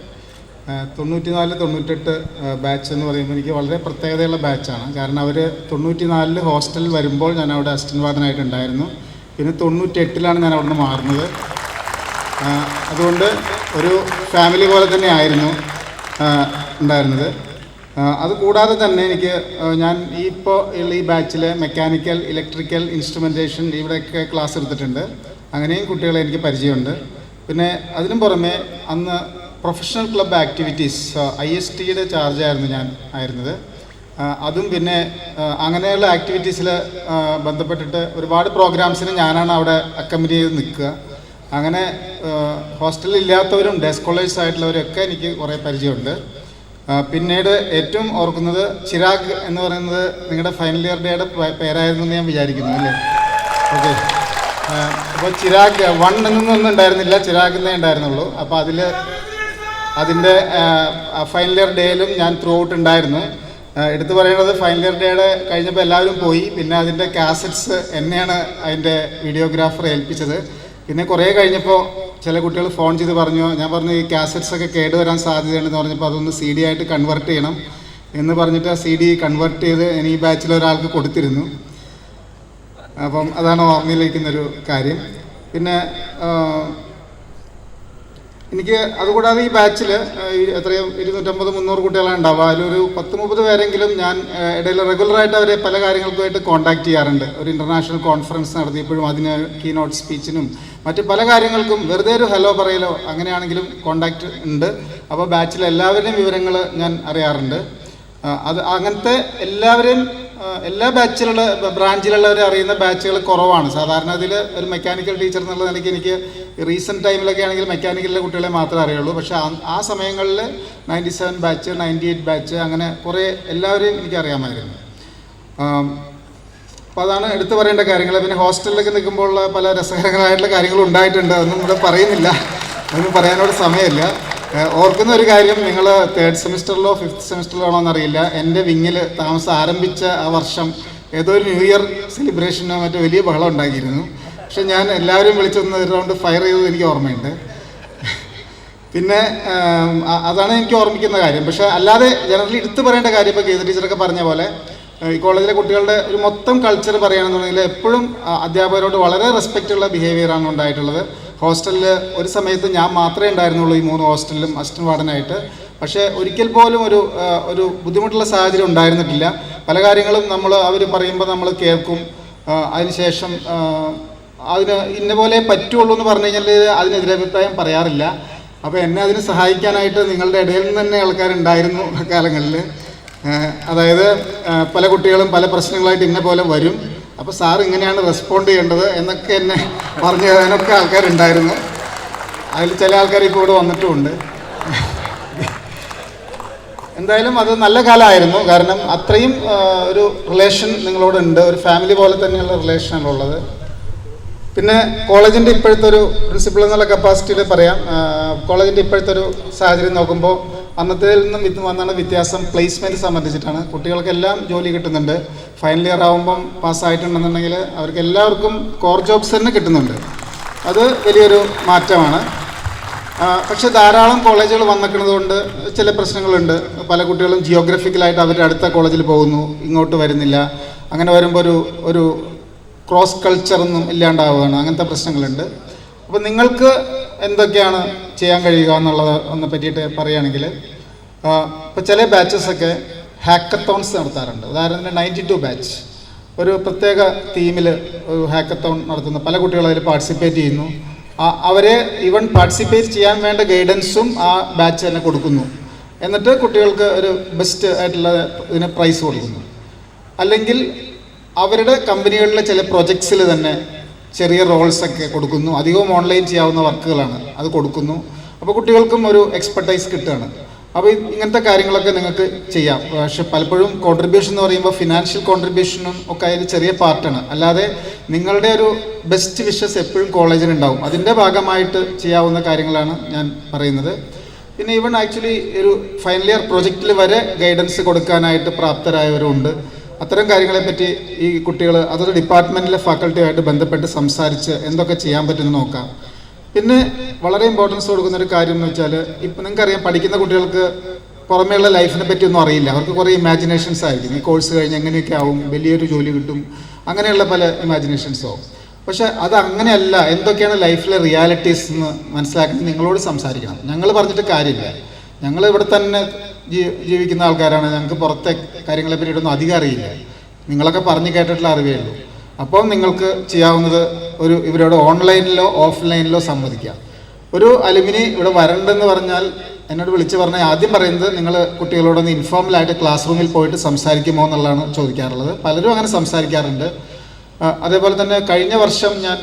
94-98 ബാച്ച് എന്ന് പറയുമ്പോൾ എനിക്ക് വളരെ പ്രത്യേകതയുള്ള ബാച്ചാണ്. കാരണം അവർ 94 ഹോസ്റ്റലിൽ വരുമ്പോൾ ഞാൻ അവിടെ അസിസ്റ്റൻറ്റ് വാർഡനായിട്ടുണ്ടായിരുന്നു. പിന്നെ 98 ഞാൻ അവിടെ നിന്ന് മാറുന്നത്. അതുകൊണ്ട് ഒരു ഫാമിലി പോലെ തന്നെ ആയിരുന്നു ഉണ്ടായിരുന്നത്. അതുകൂടാതെ തന്നെ എനിക്ക് ഞാൻ ഇപ്പോൾ ഉള്ള ഈ ബാച്ചിൽ മെക്കാനിക്കൽ, ഇലക്ട്രിക്കൽ, ഇൻസ്ട്രുമെൻറ്റേഷൻ ഇവിടെയൊക്കെ ക്ലാസ് എടുത്തിട്ടുണ്ട്. അങ്ങനെയും കുട്ടികളെ എനിക്ക് പരിചയമുണ്ട്. പിന്നെ അതിനും പുറമെ അന്ന് പ്രൊഫഷണൽ ക്ലബ്ബ് ആക്ടിവിറ്റീസ് ISTയുടെ ചാർജായിരുന്നു ഞാൻ ആയിരുന്നത്. അതും പിന്നെ അങ്ങനെയുള്ള ആക്ടിവിറ്റീസിൽ ബന്ധപ്പെട്ടിട്ട് ഒരുപാട് പ്രോഗ്രാംസിന് ഞാനാണ് അവിടെ അക്കമ്പനി ചെയ്ത് നിൽക്കുക. അങ്ങനെ ഹോസ്റ്റലിൽ ഇല്ലാത്തവരും ഡേ സ്കോളേഴ്സ് ആയിട്ടുള്ളവരൊക്കെ എനിക്ക് കുറേ പരിചയമുണ്ട്. പിന്നീട് ഏറ്റവും ഓർക്കുന്നത് ചിരാഗ് എന്ന് പറയുന്നത് നിങ്ങളുടെ ഫൈനൽ ഇയർ ഡേയുടെ പേരായിരുന്നു എന്ന് ഞാൻ വിചാരിക്കുന്നു, അല്ലേ? ഓക്കെ. അപ്പോൾ ചിരാഗ് 1 എന്നൊന്നും ഉണ്ടായിരുന്നില്ല, ചിരാഗ് എന്നേ ഉണ്ടായിരുന്നുള്ളൂ. അപ്പോൾ അതിൻ്റെ ഫൈനൽ ഇയർ ഡേയിലും ഞാൻ ത്രൂ ഔട്ട് ഉണ്ടായിരുന്നു. എടുത്തു പറയുന്നത് ഫൈനൽ ഇയർ ഡേയുടെ കഴിഞ്ഞപ്പോൾ എല്ലാവരും പോയി. പിന്നെ അതിൻ്റെ കാസറ്റ്സ് എന്നെയാണ് അതിൻ്റെ വീഡിയോഗ്രാഫർ ഏൽപ്പിച്ചത്. പിന്നെ കുറേ കഴിഞ്ഞപ്പോൾ ചില കുട്ടികൾ ഫോൺ ചെയ്ത് പറഞ്ഞു, ഞാൻ പറഞ്ഞു ഈ കാസറ്റ്സൊക്കെ കേടുവരാൻ സാധ്യതയുണ്ടെന്ന് പറഞ്ഞപ്പോൾ അതൊന്ന് CD ആയിട്ട് കൺവേർട്ട് ചെയ്യണം എന്ന് പറഞ്ഞിട്ട് ആ CD കൺവേർട്ട് ചെയ്ത് ഈ ബാച്ചിൽ ഒരാൾക്ക് കൊടുത്തിരുന്നു. അപ്പം അതാണ് ഓർമ്മയിലിരിക്കുന്നൊരു കാര്യം. പിന്നെ എനിക്ക് അതുകൂടാതെ ഈ ബാച്ചിൽ എത്രയും 250-300 കുട്ടികളാണ് ഉണ്ടാവുക. അതിലൊരു 10-30 പേരെങ്കിലും ഞാൻ ഇടയിൽ റെഗുലറായിട്ട് അവരെ പല കാര്യങ്ങൾക്കുമായിട്ട് കോൺടാക്ട് ചെയ്യാറുണ്ട്. ഒരു ഇൻ്റർനാഷണൽ കോൺഫറൻസ് നടത്തിയപ്പോഴും അതിന് കീനോട്ട് സ്പീച്ചിനും മറ്റ് പല കാര്യങ്ങൾക്കും വെറുതെ ഒരു ഹലോ പറയലോ അങ്ങനെയാണെങ്കിലും കോൺടാക്റ്റ് ഉണ്ട്. അപ്പോൾ ബാച്ചിലെ എല്ലാവരുടെയും വിവരങ്ങൾ ഞാൻ അറിയാറുണ്ട്. അത് അങ്ങനത്തെ എല്ലാവരെയും എല്ലാ ബാച്ചിലുള്ള ബ്രാഞ്ചിലുള്ളവർ അറിയുന്ന ബാച്ചുകൾ കുറവാണ്. സാധാരണ ഇതിൽ ഒരു മെക്കാനിക്കൽ ടീച്ചർ എന്നുള്ള നിലയ്ക്ക് എനിക്ക് റീസെൻറ്റ് ടൈമിലൊക്കെ ആണെങ്കിൽ മെക്കാനിക്കലിലെ കുട്ടികളെ മാത്രമേ അറിയുള്ളൂ. പക്ഷേ ആ സമയങ്ങളിൽ 97 ബാച്ച്, 98 ബാച്ച്, അങ്ങനെ കുറേ എല്ലാവരെയും എനിക്കറിയാമായിരുന്നു. അപ്പോൾ അതാണ് എടുത്തു പറയേണ്ട കാര്യങ്ങൾ. പിന്നെ ഹോസ്റ്റലിലൊക്കെ നിൽക്കുമ്പോഴുള്ള പല രസകരങ്ങളായിട്ടുള്ള കാര്യങ്ങളും ഉണ്ടായിട്ടുണ്ട്. അതൊന്നും ഇവിടെ പറയുന്നില്ല, അതൊന്നും പറയാനോട് സമയമില്ല. ഓർക്കുന്ന ഒരു കാര്യം, നിങ്ങൾ 3rd സെമിസ്റ്ററിലോ 5th സെമിസ്റ്ററിലോ ആണോ എന്നറിയില്ല, എൻ്റെ വിങ്ങിൽ താമസം ആരംഭിച്ച ആ വർഷം ഏതോ ഒരു ന്യൂ ഇയർ സെലിബ്രേഷനോ മറ്റോ വലിയ ബഹളം ഉണ്ടാക്കിയിരുന്നു. പക്ഷെ ഞാൻ എല്ലാവരും വിളിച്ചൊന്ന് ഒരു റൗണ്ട് ഫയർ ചെയ്തത് എനിക്ക് ഓർമ്മയുണ്ട്. പിന്നെ അതാണ് എനിക്ക് ഓർമ്മിക്കുന്ന കാര്യം. പക്ഷേ അല്ലാതെ ജനറലി എടുത്തു പറയേണ്ട കാര്യം, ഇപ്പോൾ ഗീത ടീച്ചറൊക്കെ പറഞ്ഞ പോലെ ഈ കോളേജിലെ കുട്ടികളുടെ ഒരു മൊത്തം കൾച്ചർ പറയുകയാണെന്നുണ്ടെങ്കിൽ എപ്പോഴും അധ്യാപകരോട് വളരെ റെസ്പെക്റ്റുള്ള ബിഹേവിയറാണ് ഉണ്ടായിട്ടുള്ളത്. ഹോസ്റ്റലിൽ ഒരു സമയത്ത് ഞാൻ മാത്രമേ ഉണ്ടായിരുന്നുള്ളൂ ഈ 3 ഹോസ്റ്റലിലും അസിസ്റ്റന്റ് വാർഡനായിട്ട്. പക്ഷേ ഒരിക്കൽ പോലും ഒരു ബുദ്ധിമുട്ടുള്ള സാഹചര്യം ഉണ്ടായിരുന്നിട്ടില്ല. പല കാര്യങ്ങളും അവർ പറയുമ്പോൾ നമ്മൾ കേൾക്കും. അതിനുശേഷം അതിന് ഇന്ന പോലെ പറ്റുള്ളൂ എന്ന് പറഞ്ഞു കഴിഞ്ഞാൽ അതിനെതിരെ അഭിപ്രായം പറയാറില്ല. അപ്പോൾ എന്നെ അതിന് സഹായിക്കാനായിട്ട് നിങ്ങളുടെ ഇടയിൽ നിന്ന് തന്നെ ആൾക്കാരുണ്ടായിരുന്നു കാലങ്ങളിൽ. അതായത് പല കുട്ടികളും പല പ്രശ്നങ്ങളായിട്ട് ഇന്ന പോലെ വരും, അപ്പോൾ സാർ ഇങ്ങനെയാണ് റെസ്പോണ്ട് ചെയ്യേണ്ടത് എന്നൊക്കെ എന്നെ പറഞ്ഞു തരാനൊക്കെ ആൾക്കാരുണ്ടായിരുന്നു. അതിൽ ചില ആൾക്കാർ ഇപ്പോൾ ഇവിടെ വന്നിട്ടുമുണ്ട്. എന്തായാലും അത് നല്ല കാലമായിരുന്നു. കാരണം അത്രയും ഒരു റിലേഷൻ നിങ്ങളോടുണ്ട്, ഒരു ഫാമിലി പോലെ തന്നെയുള്ള റിലേഷനാണുള്ളത്. പിന്നെ കോളേജിൻ്റെ ഇപ്പോഴത്തെ ഒരു പ്രിൻസിപ്പൾ എന്നുള്ള കപ്പാസിറ്റിയിൽ പറയാം, കോളേജിൻ്റെ ഇപ്പോഴത്തെ ഒരു സാഹചര്യം നോക്കുമ്പോൾ അന്നത്തേതിൽ നിന്നും വന്നാണ് വ്യത്യാസം. പ്ലേസ്മെൻറ്റ് സംബന്ധിച്ചിട്ടാണ്. കുട്ടികൾക്കെല്ലാം ജോലി കിട്ടുന്നുണ്ട്. ഫൈനൽ ഇയർ ആകുമ്പം പാസ്സായിട്ടുണ്ടെന്നുണ്ടെങ്കിൽ അവർക്ക് എല്ലാവർക്കും കോർ ജോബ്സ് തന്നെ കിട്ടുന്നുണ്ട്. അത് വലിയൊരു മാറ്റമാണ്. പക്ഷേ ധാരാളം കോളേജുകൾ വന്നിക്കുന്നതുകൊണ്ട് ചില പ്രശ്നങ്ങളുണ്ട്. പല കുട്ടികളും ജിയോഗ്രഫിക്കലായിട്ട് അവരുടെ അടുത്ത കോളേജിൽ പോകുന്നു, ഇങ്ങോട്ട് വരുന്നില്ല. അങ്ങനെ വരുമ്പോൾ ഒരു ക്രോസ് കൾച്ചറൊന്നും ഇല്ലാണ്ടാവുകയാണ്. അങ്ങനത്തെ പ്രശ്നങ്ങളുണ്ട്. അപ്പോൾ നിങ്ങൾക്ക് എന്തൊക്കെയാണ് ചെയ്യാൻ കഴിയുക എന്നുള്ളതിനെ പറ്റിയിട്ട് പറയുകയാണെങ്കിൽ, ഇപ്പോൾ ചില ബാച്ചസൊക്കെ ഹാക്കത്തോൺസ് നടത്താറുണ്ട്. ഉദാഹരണത്തിന് 92 ബാച്ച് ഒരു പ്രത്യേക തീമിൽ ഒരു ഹാക്കത്തോൺ നടത്തുന്നു. പല കുട്ടികളും അതിൽ പാർട്ടിസിപ്പേറ്റ് ചെയ്യുന്നു. അവരെ ഈവൻ പാർട്ടിസിപ്പേറ്റ് ചെയ്യാൻ വേണ്ട ഗൈഡൻസും ആ ബാച്ച് തന്നെ കൊടുക്കുന്നു. എന്നിട്ട് കുട്ടികൾക്ക് ഒരു ബെസ്റ്റ് ആയിട്ടുള്ള ഇതിന് പ്രൈസ് കൊടുക്കുന്നു. അല്ലെങ്കിൽ അവരുടെ കമ്പനികളിലെ ചില പ്രൊജക്ട്സിൽ തന്നെ ചെറിയ റോൾസൊക്കെ കൊടുക്കുന്നു. അധികവും ഓൺലൈൻ ചെയ്യാവുന്ന വർക്കുകളാണ്, അത് കൊടുക്കുന്നു. അപ്പോൾ കുട്ടികൾക്കും ഒരു എക്സ്പെർട്ടൈസ് കിട്ടുകയാണ്. അപ്പോൾ ഇങ്ങനത്തെ കാര്യങ്ങളൊക്കെ നിങ്ങൾക്ക് ചെയ്യാം. പക്ഷെ പലപ്പോഴും കോൺട്രിബ്യൂഷൻ എന്ന് പറയുമ്പോൾ ഫിനാൻഷ്യൽ കോൺട്രിബ്യൂഷനും ഒക്കെ അതിൽ ചെറിയ പാർട്ടാണ്. അല്ലാതെ നിങ്ങളുടെ ഒരു ബെസ്റ്റ് വിഷസ് എപ്പോഴും കോളേജിനുണ്ടാവും. അതിൻ്റെ ഭാഗമായിട്ട് ചെയ്യാവുന്ന കാര്യങ്ങളാണ് ഞാൻ പറയുന്നത്. പിന്നെ ഈവൻ ആക്ച്വലി ഒരു ഫൈനൽ ഇയർ പ്രൊജക്റ്റിൽ വരെ ഗൈഡൻസ് കൊടുക്കാനായിട്ട് പ്രാപ്തരായവരുണ്ട്. അത്തരം കാര്യങ്ങളെപ്പറ്റി ഈ കുട്ടികൾ അതൊരു ഡിപ്പാർട്ട്മെൻറ്റിലെ ഫാക്കൽറ്റിയുമായിട്ട് ബന്ധപ്പെട്ട് സംസാരിച്ച് എന്തൊക്കെ ചെയ്യാൻ പറ്റുമെന്ന് നോക്കാം. പിന്നെ വളരെ ഇമ്പോർട്ടൻസ് കൊടുക്കുന്നൊരു കാര്യം എന്ന് വെച്ചാൽ, ഇപ്പം നിങ്ങൾക്കറിയാം പഠിക്കുന്ന കുട്ടികൾക്ക് പുറമേയുള്ള ലൈഫിനെ പറ്റിയൊന്നും അറിയില്ല. അവർക്ക് കുറേ ഇമാജിനേഷൻസ് ആയിരിക്കും. ഈ കോഴ്സ് കഴിഞ്ഞ് എങ്ങനെയൊക്കെ ആവും, വലിയൊരു ജോലി കിട്ടും, അങ്ങനെയുള്ള പല ഇമാജിനേഷൻസോ. പക്ഷെ അത് അങ്ങനെയല്ല. എന്തൊക്കെയാണ് ലൈഫിലെ റിയാലിറ്റീസ് എന്ന് മനസ്സിലാക്കി നിങ്ങളോട് സംസാരിക്കണം. ഞങ്ങൾ പറഞ്ഞിട്ട് കാര്യമില്ല. ഞങ്ങൾ ഇവിടെ തന്നെ ജീവിക്കുന്ന ആൾക്കാരാണ്. ഞങ്ങൾക്ക് പുറത്തെ കാര്യങ്ങളെ പറ്റിയിട്ടൊന്നും അധികം അറിയില്ല. നിങ്ങളൊക്കെ പറഞ്ഞു കേട്ടിട്ടുള്ള അറിവേ ഉള്ളൂ. അപ്പോൾ നിങ്ങൾക്ക് ചെയ്യാവുന്നത് ഇവരോട് ഓൺലൈനിലോ ഓഫ്ലൈനിലോ സംവദിക്കാം. ഒരു അലുമിനി ഇവിടെ വരണ്ടെന്ന് പറഞ്ഞാൽ എന്നോട് വിളിച്ച് പറഞ്ഞാൽ ആദ്യം പറയുന്നത് നിങ്ങൾ കുട്ടികളോടൊന്ന് ഇൻഫോർമലായിട്ട് ക്ലാസ് റൂമിൽ പോയിട്ട് സംസാരിക്കുമോ എന്നുള്ളതാണ് ചോദിക്കാറുള്ളത്. പലരും അങ്ങനെ സംസാരിക്കാറുണ്ട്. അതേപോലെ തന്നെ കഴിഞ്ഞ വർഷം ഞാൻ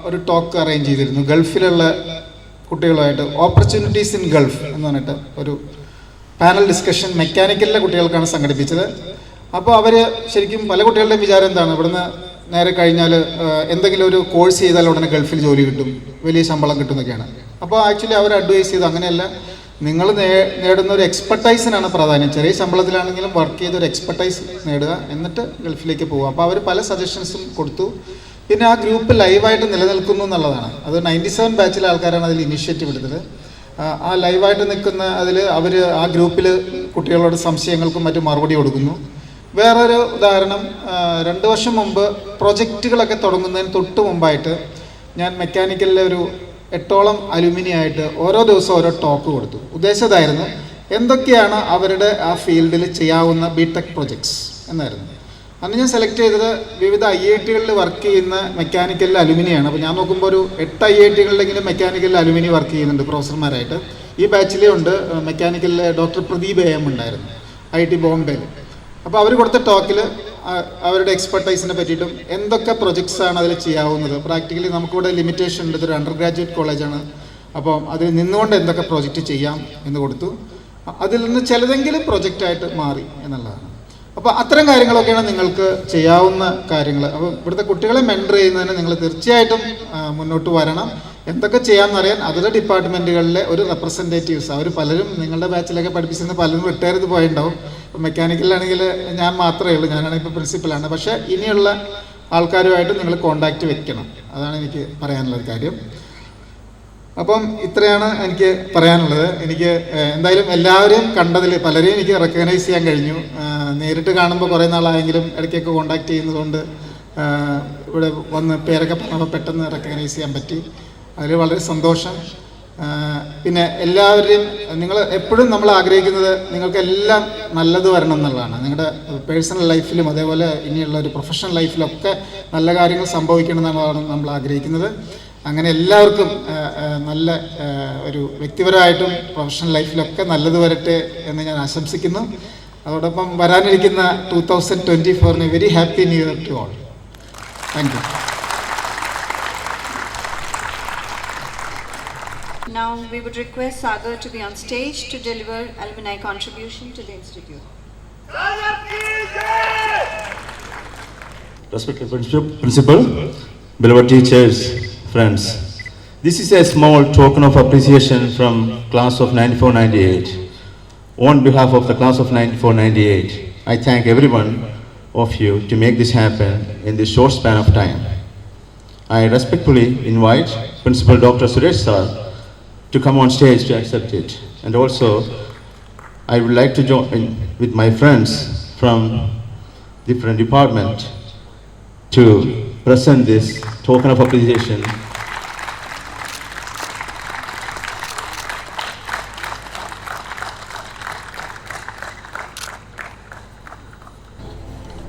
ഒരു ടോക്ക് അറേഞ്ച് ചെയ്തിരുന്നു ഗൾഫിലുള്ള കുട്ടികളുമായിട്ട്. ഓപ്പർച്യൂണിറ്റീസ് ഇൻ ഗൾഫ് എന്ന് പറഞ്ഞിട്ട് ഒരു പാനൽ ഡിസ്കഷൻ മെക്കാനിക്കലിലെ കുട്ടികൾക്കാണ് സംഘടിപ്പിച്ചത്. അപ്പോൾ അവർ ശരിക്കും പല കുട്ടികളുടെയും വിചാരം എന്താണ്, ഇവിടുന്ന് നേരെ കഴിഞ്ഞാൽ എന്തെങ്കിലും ഒരു കോഴ്സ് ചെയ്താൽ ഉടനെ ഗൾഫിൽ ജോലി കിട്ടും, വലിയ ശമ്പളം കിട്ടും എന്നൊക്കെയാണ്. അപ്പോൾ ആക്ച്വലി അവർ അഡ്വൈസ് ചെയ്തു, അങ്ങനെയല്ല, നിങ്ങൾ നേടുന്ന ഒരു എക്സ്പെർട്ടൈസിനാണ് പ്രാധാന്യം. ചെറിയ ശമ്പളത്തിലാണെങ്കിലും വർക്ക് ചെയ്ത് ഒരു എക്സ്പെർട്ടൈസ് നേടുക, എന്നിട്ട് ഗൾഫിലേക്ക് പോകുക. അപ്പോൾ അവർ പല സജഷൻസും കൊടുത്തു. പിന്നെ ആ ഗ്രൂപ്പ് ലൈവായിട്ട് നിലനിൽക്കുന്നു എന്നുള്ളതാണ്. അത് 97 ബാച്ചിലെ ആൾക്കാരാണ് അതിൽ ഇനിഷ്യേറ്റീവ് എടുത്തത്. ആ ലൈവായിട്ട് നിൽക്കുന്ന അവർ ആ ഗ്രൂപ്പിൽ കുട്ടികളോട് സംശയങ്ങൾക്കും മറ്റും മറുപടി കൊടുക്കുന്നു. വേറൊരു ഉദാഹരണം, 2 വർഷം മുമ്പ് പ്രൊജക്റ്റുകളൊക്കെ തുടങ്ങുന്നതിന് തൊട്ട് മുമ്പായിട്ട് ഞാൻ മെക്കാനിക്കലിലെ ഒരു 8ഓളം അലുമിനി ആയിട്ട് ഓരോ ദിവസവും ഓരോ ടോക്ക് കൊടുത്തു. ഉദ്ദേശിച്ചതായിരുന്നു എന്തൊക്കെയാണ് അവരുടെ ആ ഫീൽഡിൽ ചെയ്യാവുന്ന ബിടെക് പ്രൊജക്ട്സ് എന്നായിരുന്നു. അന്ന് ഞാൻ സെലക്ട് ചെയ്തത് വിവിധ IIT-കളിൽ വർക്ക് ചെയ്യുന്ന മെക്കാനിക്കലിൽ അലുമിനിയാണ്. അപ്പോൾ ഞാൻ നോക്കുമ്പോൾ ഒരു 8 IIT-കളിലെങ്കിലും മെക്കാനിക്കലിൽ അലുമിനി വർക്ക് ചെയ്യുന്നുണ്ട് പ്രൊഫസർമാരായിട്ട്. ഈ ബാച്ചിലേ ഉണ്ട്. മെക്കാനിക്കലിലെ ഡോക്ടർ പ്രദീപ് AM ഉണ്ടായിരുന്നു, IIT ബോംബെയിൽ. അപ്പോൾ അവർ കൊടുത്ത ടോക്കിൽ അവരുടെ എക്സ്പെർട്ടൈസിനെ പറ്റിയിട്ടും എന്തൊക്കെ പ്രൊജക്ട്സാണ് അതിൽ ചെയ്യാവുന്നത്. പ്രാക്ടിക്കലി നമുക്കിവിടെ ലിമിറ്റേഷൻ ഉണ്ട്, ഇതൊരു അണ്ടർ ഗ്രാജുവേറ്റ് കോളേജാണ്. അപ്പോൾ അതിൽ നിന്നുകൊണ്ട് എന്തൊക്കെ പ്രൊജക്റ്റ് ചെയ്യാം എന്ന് കൊടുത്തു. അതിൽ നിന്ന് ചിലതെങ്കിലും പ്രൊജക്റ്റായിട്ട് മാറി എന്നുള്ളതാണ്. അപ്പോൾ അത്തരം കാര്യങ്ങളൊക്കെയാണ് നിങ്ങൾക്ക് ചെയ്യാവുന്ന കാര്യങ്ങൾ. അപ്പോൾ ഇവിടുത്തെ കുട്ടികളെ മെൻറ്റർ ചെയ്യുന്നതിന് നിങ്ങൾ തീർച്ചയായിട്ടും മുന്നോട്ട് വരണം. എന്തൊക്കെ ചെയ്യാമെന്നറിയാൻ അതത് ഡിപ്പാർട്ട്മെൻറ്റുകളിലെ ഒരു റെപ്രസെൻറ്റേറ്റീവ്സ്, അവർ പലരും നിങ്ങളുടെ ബാച്ചിലൊക്കെ പഠിപ്പിച്ചിരുന്ന പലരും റിട്ടയർ ചെയ്ത് പോയിട്ടുണ്ടാവും. ഇപ്പോൾ മെക്കാനിക്കലാണെങ്കിൽ ഞാൻ മാത്രമേ ഉള്ളൂ, ഞാനാണെങ്കിൽ ഇപ്പോൾ പ്രിൻസിപ്പലാണ്. പക്ഷേ ഇനിയുള്ള ആൾക്കാരുമായിട്ട് നിങ്ങൾ കോണ്ടാക്റ്റ് വെക്കണം, അതാണ് എനിക്ക് പറയാനുള്ളൊരു കാര്യം. അപ്പം ഇത്രയാണ് എനിക്ക് പറയാനുള്ളത്. എനിക്ക് എന്തായാലും എല്ലാവരെയും കണ്ടതിൽ പലരെയും എനിക്ക് റെക്കഗ്നൈസ് ചെയ്യാൻ കഴിഞ്ഞു. നേരിട്ട് കാണുമ്പോൾ കുറേ നാളായെങ്കിലും ഇടയ്ക്കൊക്കെ കോണ്ടാക്ട് ചെയ്യുന്നതുകൊണ്ട് ഇവിടെ വന്ന് പേരൊക്കെ പറഞ്ഞപ്പോൾ പെട്ടെന്ന് റെക്കഗ്നൈസ് ചെയ്യാൻ പറ്റി. അതിൽ വളരെ സന്തോഷം. പിന്നെ എല്ലാവരെയും നിങ്ങൾ എപ്പോഴും നമ്മൾ ആഗ്രഹിക്കുന്നത് നിങ്ങൾക്കെല്ലാം നല്ലത് വരണം എന്നുള്ളതാണ്. നിങ്ങളുടെ പേഴ്സണൽ ലൈഫിലും അതേപോലെ ഇനിയുള്ള ഒരു പ്രൊഫഷണൽ ലൈഫിലൊക്കെ നല്ല കാര്യങ്ങൾ സംഭവിക്കണം എന്നുള്ളതാണ് നമ്മൾ ആഗ്രഹിക്കുന്നത്. അങ്ങനെ എല്ലാവർക്കും നല്ല ഒരു വ്യക്തിപരമായിട്ടും പ്രൊഫഷണൽ ലൈഫിലൊക്കെ നല്ലത് വരട്ടെ എന്ന് ഞാൻ ആശംസിക്കുന്നു. അതോടൊപ്പം വരാനിരിക്കുന്ന 2024 very happy new year to all. Thank you. Now we would request Sagar to be on stage to deliver alumni contribution to the institute. Respected Principal, beloved teachers, friends, this is a small token of appreciation from class of 94-98. On behalf of the class of 94-98, I thank every one of you to make this happen in this short span of time. I respectfully invite Principal Dr. Suresh Sir to come on stage to accept it. And also, I would like to join with my friends from different departments to present this token of appreciation.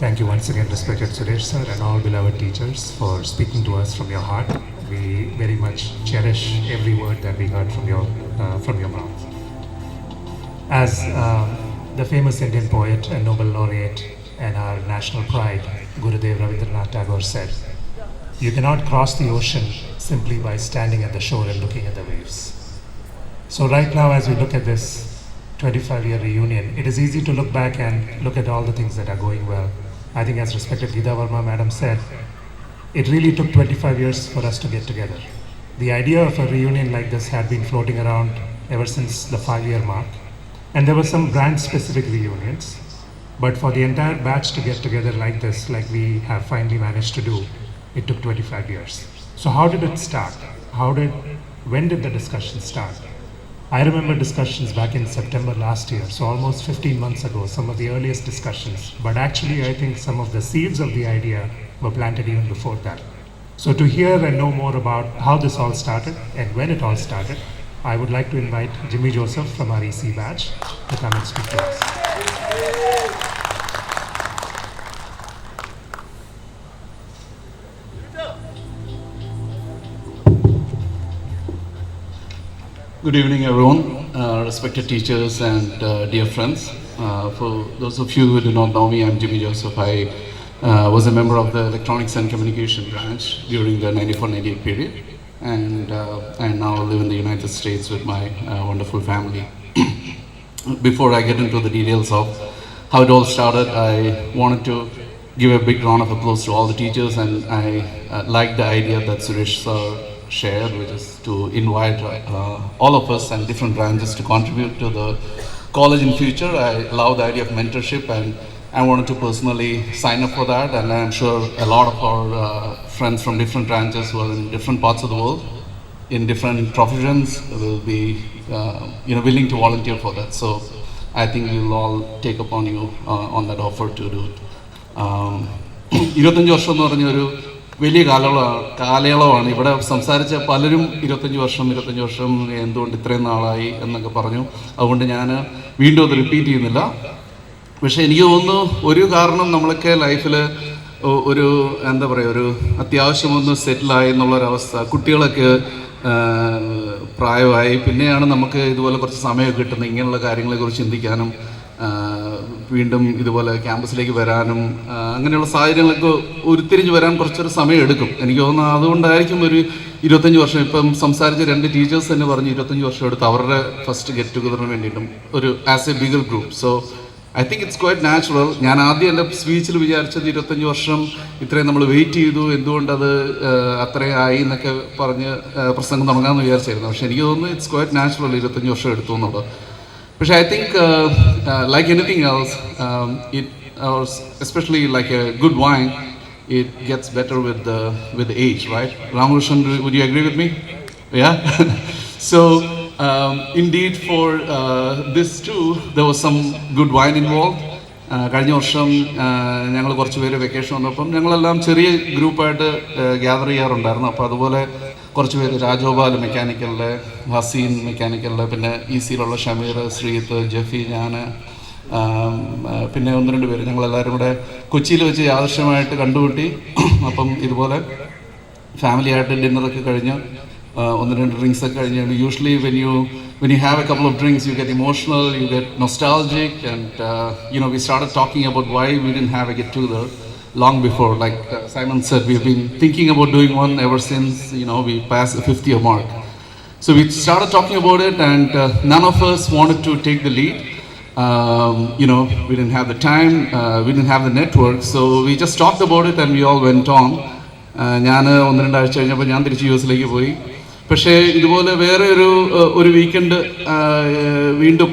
Thank you once again, respected Suresh sir and all beloved teachers, for speaking to us from your heart. We very much cherish every word that we heard from your mouth. As the famous Indian poet and Nobel laureate and our national pride, Gurudev Rabindranath Tagore said, "You cannot cross the ocean simply by standing at the shore and looking at the waves." So right now, as we look at this 25-year reunion, it is easy to look back and look at all the things that are going well. I think, as respected Geeta Verma madam said, it really took 25 years for us to get together. The idea of a reunion like this had been floating around ever since the 5-year mark, and there were some brand-specific reunions, but for the entire batch to get together like this, like we have finally managed to do, it took 25 years. So how did it start? When did the discussion start? I remember discussions back in September last year, so almost 15 months ago, some of the earliest discussions. But actually, I think some of the seeds of the idea were planted even before that. So to hear and know more about how this all started and when it all started, I would like to invite Jimmy Joseph from our EC batch to come and speak to us. Good evening, everyone, respected teachers and dear friends. For those of you who do not know me, I'm Jimmy Joseph. I was a member of the Electronics and Communication branch during the 94-98 period, and I now live in the United States with my wonderful family. Before I get into the details of how it all started, I wanted to give a big round of applause to all the teachers, and I like the idea that Suresh sir shared, which is to invite all of us and different branches to contribute to the college in future. I love the idea of mentorship, and I wanted to personally sign up for that, and I'm sure a lot of our friends from different branches who are in different parts of the world, in different professions, will be willing to volunteer for that. So I think we'll all take upon you on that offer to do it. 25 വർഷം എന്ന് പറഞ്ഞൊരു വലിയ കാലയളവാണ്. ഇവിടെ സംസാരിച്ച പലരും 25 വർഷം എന്തുകൊണ്ട് ഇത്രയും നാളായി എന്നൊക്കെ പറഞ്ഞു. അതുകൊണ്ട് ഞാൻ വീണ്ടും അത് റിപ്പീറ്റ് ചെയ്യുന്നില്ല. പക്ഷേ എനിക്ക് തോന്നുന്നു ഒരു കാരണം നമ്മളൊക്കെ ലൈഫിൽ ഒരു എന്താ പറയുക, ഒരു അത്യാവശ്യം ഒന്ന് സെറ്റിലായി എന്നുള്ളൊരവസ്ഥ, കുട്ടികളൊക്കെ പ്രായമായി, പിന്നെയാണ് നമുക്ക് ഇതുപോലെ കുറച്ച് സമയമൊക്കെ കിട്ടുന്നത് ഇങ്ങനെയുള്ള കാര്യങ്ങളെക്കുറിച്ച് ചിന്തിക്കാനും വീണ്ടും ഇതുപോലെ ക്യാമ്പസിലേക്ക് വരാനും അങ്ങനെയുള്ള സാഹചര്യങ്ങളൊക്കെ ഉരുത്തിരിഞ്ഞ് വരാൻ കുറച്ചൊരു സമയം എടുക്കും. എനിക്ക് തോന്നുന്നു അതുകൊണ്ടായിരിക്കും ഒരു 25 വർഷം. ഇപ്പം സംസാരിച്ച 2 ടീച്ചേഴ്സ് തന്നെ പറഞ്ഞ് 25 വർഷം എടുത്ത് അവരുടെ ഫസ്റ്റ് ഗെറ്റ് ടുഗദറിന് വേണ്ടിയിട്ടും ഒരു as A bigger group. So I think it's quite natural. ഞാൻ ആദ്യം എൻ്റെ സ്പീച്ചിൽ വിചാരിച്ചത് 25 വർഷം ഇത്രയും നമ്മൾ വെയിറ്റ് ചെയ്തു, എന്തുകൊണ്ടത് അത്രയും ആയി എന്നൊക്കെ പറഞ്ഞ് പ്രസംഗം തുടങ്ങാമെന്ന് വിചാരിച്ചായിരുന്നു. പക്ഷേ എനിക്ക് തോന്നുന്നു ഇറ്റ്സ് ക്വൈറ്റ് നാച്ചുറൽ 25 വർഷം എടുത്തു എന്നുള്ളത്. പക്ഷേ I think like anything else, especially like A good wine, it gets better with age, right? Ramakrishnan, would you agree with me? Yeah? So, indeed for this too, there was some good wine involved. കഴിഞ്ഞ വർഷം ഞങ്ങൾ കുറച്ച് പേര് vacation വന്നപ്പം ഞങ്ങളെല്ലാം ചെറിയ ഗ്രൂപ്പായിട്ട് gather ചെയ്യാറുണ്ടായിരുന്നു. അപ്പോൾ അതുപോലെ കുറച്ച് പേര് രാജഗോപാൽ മെക്കാനിക്കലിലെ, ഹസീൻ മെക്കാനിക്കലിലെ, പിന്നെ സിയിലുള്ള ഷമീർ, ശ്രീത്ത്, ജഫി, ഞാൻ, പിന്നെ 1-2 പേര് ഞങ്ങളെല്ലാവരും കൂടെ കൊച്ചിയിൽ വെച്ച് യാദൃശ്യമായിട്ട് കണ്ടുമുട്ടി. അപ്പം ഇതുപോലെ ഫാമിലി ആയിട്ട് ഡിന്നറൊക്കെ കഴിഞ്ഞ് 1-2 ഡ്രിങ്ക്സ് ഒക്കെ കഴിഞ്ഞ്, usually when you have a couple of drinks, you get emotional, you get nostalgic, and we started talking about why we didn't have a get together long before. Like Simon said, we've been thinking about doing one ever since we passed the 50th mark. So we started talking about it, and none of us wanted to take the lead. We didn't have the time, we didn't have the network, so we just talked about it and we all went on. ഞാൻ 1-2 ആഴ്ച കഴിഞ്ഞപ്പോൾ ഞാൻ തിരിച്ച് US-ലേക്ക് പോയി. പക്ഷേ ഇതുപോലെ വേറെ ഒരു വീക്കെൻഡ് വീണ്ടും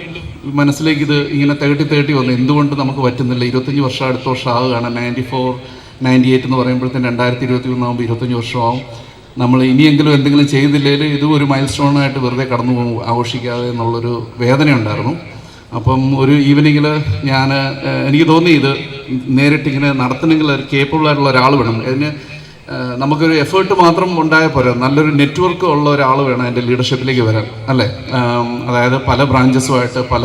മനസ്സിലേക്ക് ഇത് ഇങ്ങനെ തേട്ടി വന്നു. എന്തുകൊണ്ട് നമുക്ക് പറ്റുന്നില്ല? 25 വർഷം അടുത്ത വർഷം ആവുകയാണ്. 94, 98 എന്ന് പറയുമ്പോഴത്തേന് 2021 ആകുമ്പോൾ 25 വർഷമാവും. നമ്മൾ ഇനിയെങ്കിലും എന്തെങ്കിലും ചെയ്തില്ലെങ്കിൽ ഇതും ഒരു മൈൽ സ്റ്റോണായിട്ട് വെറുതെ കടന്നു പോകും ആഘോഷിക്കാതെ എന്നുള്ളൊരു വേദന ഉണ്ടായിരുന്നു. അപ്പം ഒരു ഈവനിങ്ങിൽ എനിക്ക് തോന്നി ഇത് നേരിട്ടിങ്ങനെ നടത്തണമെങ്കിൽ ഒരു കേപ്പബിൾ ആയിട്ടുള്ള ഒരാൾ വേണം. അതിന് നമുക്കൊരു എഫേർട്ട് മാത്രം ഉണ്ടായാൽ പോരാ, നല്ലൊരു നെറ്റ്വർക്ക് ഉള്ള ഒരാൾ വേണം എൻ്റെ ലീഡർഷിപ്പിലേക്ക് വരാൻ, അല്ലേ? അതായത് പല ബ്രാഞ്ചസുമായിട്ട് പല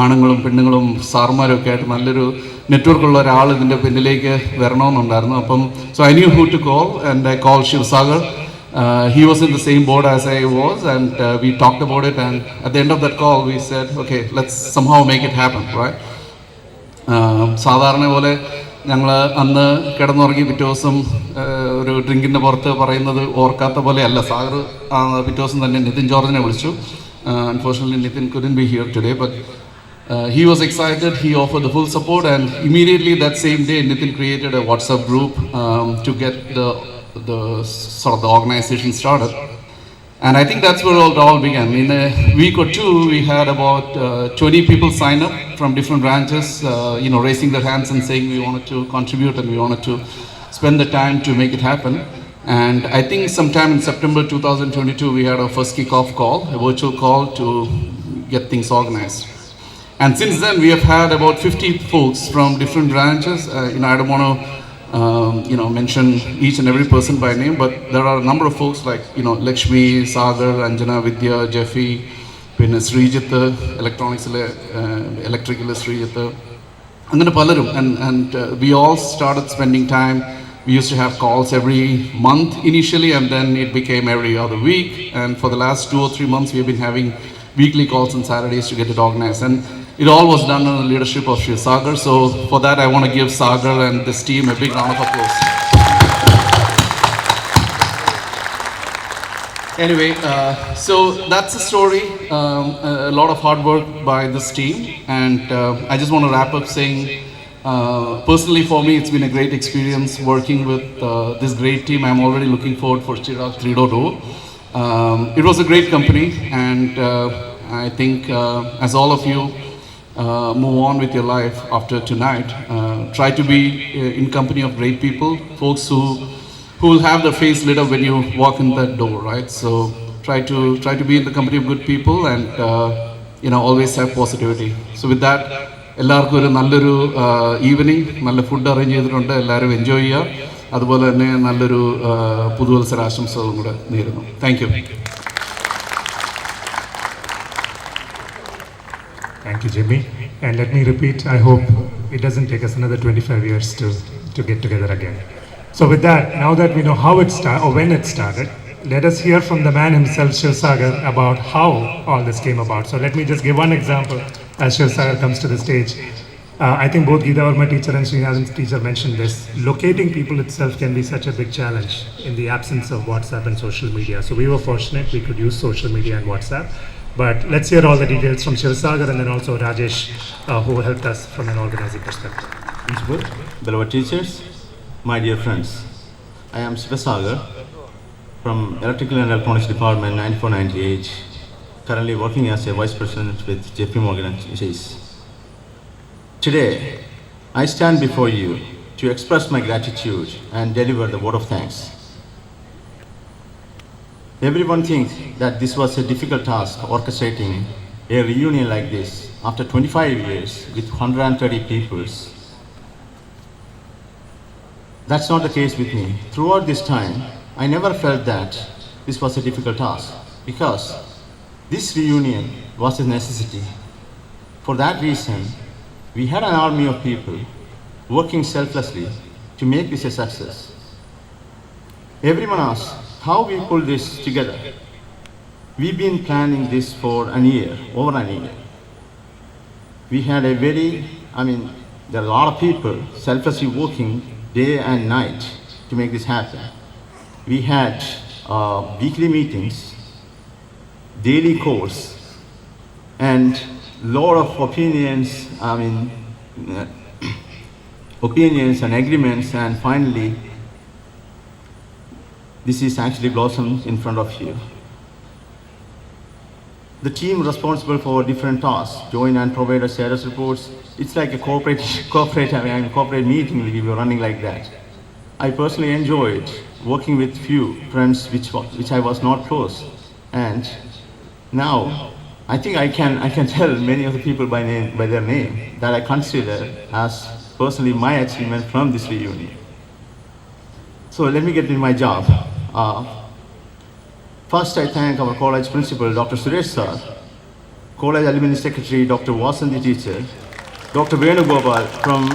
ആണുങ്ങളും പെണ്ണുങ്ങളും സാറുമാരും ഒക്കെ ആയിട്ട് നല്ലൊരു നെറ്റ്വർക്കുള്ള ഒരാൾ ഇതിൻ്റെ പിന്നിലേക്ക് വരണമെന്നുണ്ടായിരുന്നു. അപ്പം so I knew who to call, and I call Shivasagar. He was in the same boat as I was, and we talked about it, and at the end of that call we said, okay, let's somehow make it happen, right? സാധാരണ പോലെ ഞങ്ങൾ അന്ന് കിടന്നുറങ്ങി പിറ്റേ ദിവസം ഒരു ഡ്രിങ്കിൻ്റെ പുറത്ത് പറയുന്നത് ഓർക്കാത്ത പോലെയല്ല. സാഗർ പിറ്റേ ദിവസം തന്നെ നിതിൻ ജോർജിനെ വിളിച്ചു. Unfortunately, Nitin couldn't be here today, but he was excited. He offered the full support, and immediately that same day, Nitin created a WhatsApp group to get the sort of the organization started. And I think that's where it all began. In a week or two, we had about 20 people sign up from different branches, raising their hands and saying we wanted to contribute and we wanted to spend the time to make it happen. And I think sometime in September 2022, we had our first kickoff call, a virtual call to get things organized. And since then, we have had about 50 folks from different branches. I don't want to mention each and every person by name, but there are a number of folks like Lakshmi, Sagar, Anjana, Vidya, Jeffy, പിന്നെ Sreejith, ഇലക്ട്രോണിക്സിലെ electrical Sreejith, അങ്ങനെ പലരും. And we all started spending time. We used to have calls every month initially, and then it became every other week, and for the last 2 or 3 months we have been having weekly calls on Saturdays to get it organized. And it all was done under the leadership of Shri Sagar. So for that, I want to give Sagar and this team a big round of applause. Anyway, so that's the story. A lot of hard work by this team, and I just want to wrap up saying, personally for me, it's been a great experience working with this great team. I'm already looking forward for CHIRAG 3.0. It was a great company, and I think as all of you move on with your life after tonight, try to be in company of great people, folks who will have their face lit up when you walk in that door, right? So try to be in the company of good people, and always have positivity. So with that, എല്ലാവർക്കും ഒരു നല്ലൊരു evening, നല്ല food arrange ചെയ്തിട്ടുണ്ട്, എല്ലാവരും enjoy ചെയ്യുക. അതുപോലെ തന്നെ നല്ലൊരു പുതുവത്സരാശംസകളും കൂടെ നേരുന്നു. Thank you. Thank you, Jimmy. And let me repeat, I hope it doesn't take us another 25 years to get together again. So with that, now that we know how it started, or when it started, let us hear from the man himself, Shiv Sagar, about how all this came about. So let me just give one example as Shiv Sagar comes to the stage. I think both Geeta Verma teacher and Srinath's teacher mentioned this. Locating people itself can be such a big challenge in the absence of WhatsApp and social media. So we were fortunate we could use social media and WhatsApp. But let's hear all the details from Shivsagar and then also Rajesh, who helped us from an organizing perspective. Principal, beloved teachers, my dear friends, I am Shivsagar from Electrical and Electronics Department 9498, currently working as a Vice President with JP Morgan Chase. Today, I stand before you to express my gratitude and deliver the word of thanks. Everyone thinks that this was a difficult task, orchestrating a reunion like this after 25 years with 130 people. That's not the case with me. Throughout this time, I never felt that this was a difficult task because this reunion was a necessity. For that reason, we had an army of people working selflessly to make this a success. Everyone asks how we pulled this together. We've been planning this for a year, over a year. We had a there are a lot of people selflessly working day and night to make this happen. We had weekly meetings, daily calls, and lot of opinions, opinions and agreements, and finally, this is actually blossomed in front of you. The team responsible for different tasks, join and provide us status reports. It's like a corporate meeting we were running like that. I personally enjoyed working with few friends which I was not close, and now I think I can tell many of the people by their name that I consider as personally my achievement from this reunion. So let me get into my job. First, I thank our college principal, Dr. Suresh sir, college alumni secretary, Dr. Vasanthi teacher, Dr. Venugopal from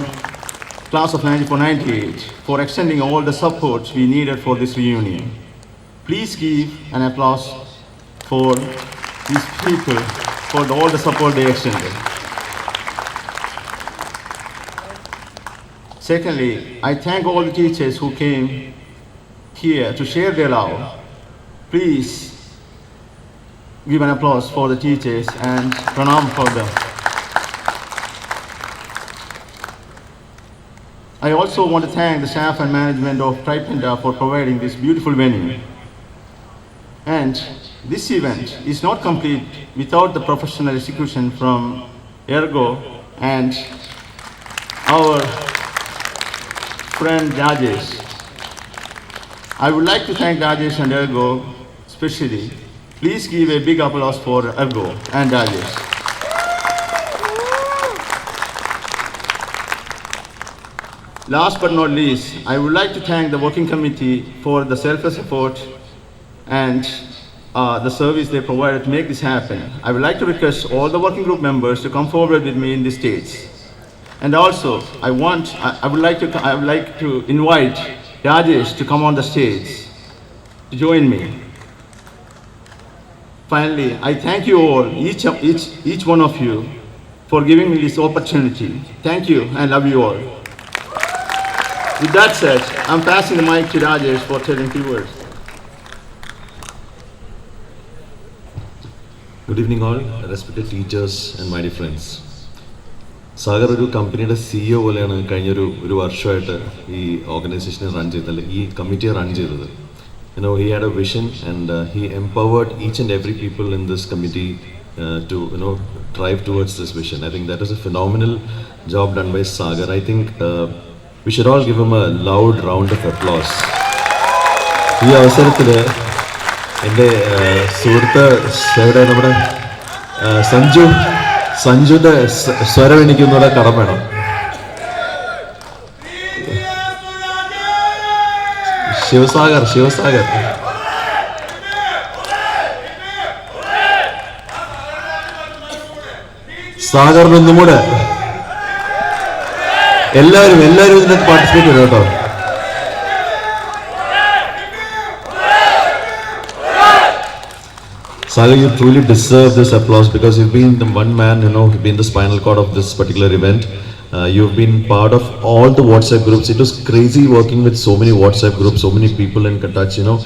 class of 94-98 for extending all the support we needed for this reunion. Please give an applause for these people for all the support they extended. Secondly, I thank all the teachers who came here to share their love. Please give an applause for the teachers and pranam for them. I also want to thank the staff and management of Tripenda for providing this beautiful venue. And this event is not complete without the professional execution from Ergo and our friend Rajesh. I would like to thank Rajesh and Ergo especially. Please give a big applause for Ergo and Rajesh. Last but not least, I would like to thank the working committee for the selfless support and the service they provided to make this happen. I would like to request all the working group members to come forward with me in this stage. And also, I would like to invite Rajesh to come on the stage to join me. Finally, I thank you all, each one of you, for giving me this opportunity. Thank you and love you all. With that said, I'm passing the mic to Rajesh for telling few words. Good evening all, respected teachers and my dear friends. Sagar ഒരു കമ്പനിയുടെ CEO പോലെയാണ് കഴിഞ്ഞൊരു വർഷമായിട്ട് ഈ ഓർഗനൈസേഷനെ run ചെയ്തത്, ഈ കമ്മിറ്റിയെ റൺ ചെയ്തത്. He had a vision and he empowered each and every people in this committee to drive towards this vision. I think that is a phenomenal job done by Sagar. I think we should all give him a loud round of applause. ഈ അവസരത്തിൽ എൻ്റെ സുഹൃത്ത് എവിടെ നമ്മുടെ സഞ്ജുവിൻ്റെ സ്വരം എനിക്കൊന്നുകൂടെ കടം വേണം. ശിവസാഗർ സാഗറിനൊന്നും കൂടെ എല്ലാവരും ഇതിനകത്ത് പാർട്ടിസിപ്പേറ്റ് ചെയ്യും കേട്ടോ. Sagar, you truly deserve this applause because you've been the one man, you've been the spinal cord of this particular event. You've been part of all the WhatsApp groups. It was crazy working with so many WhatsApp groups, so many people in touch, you know.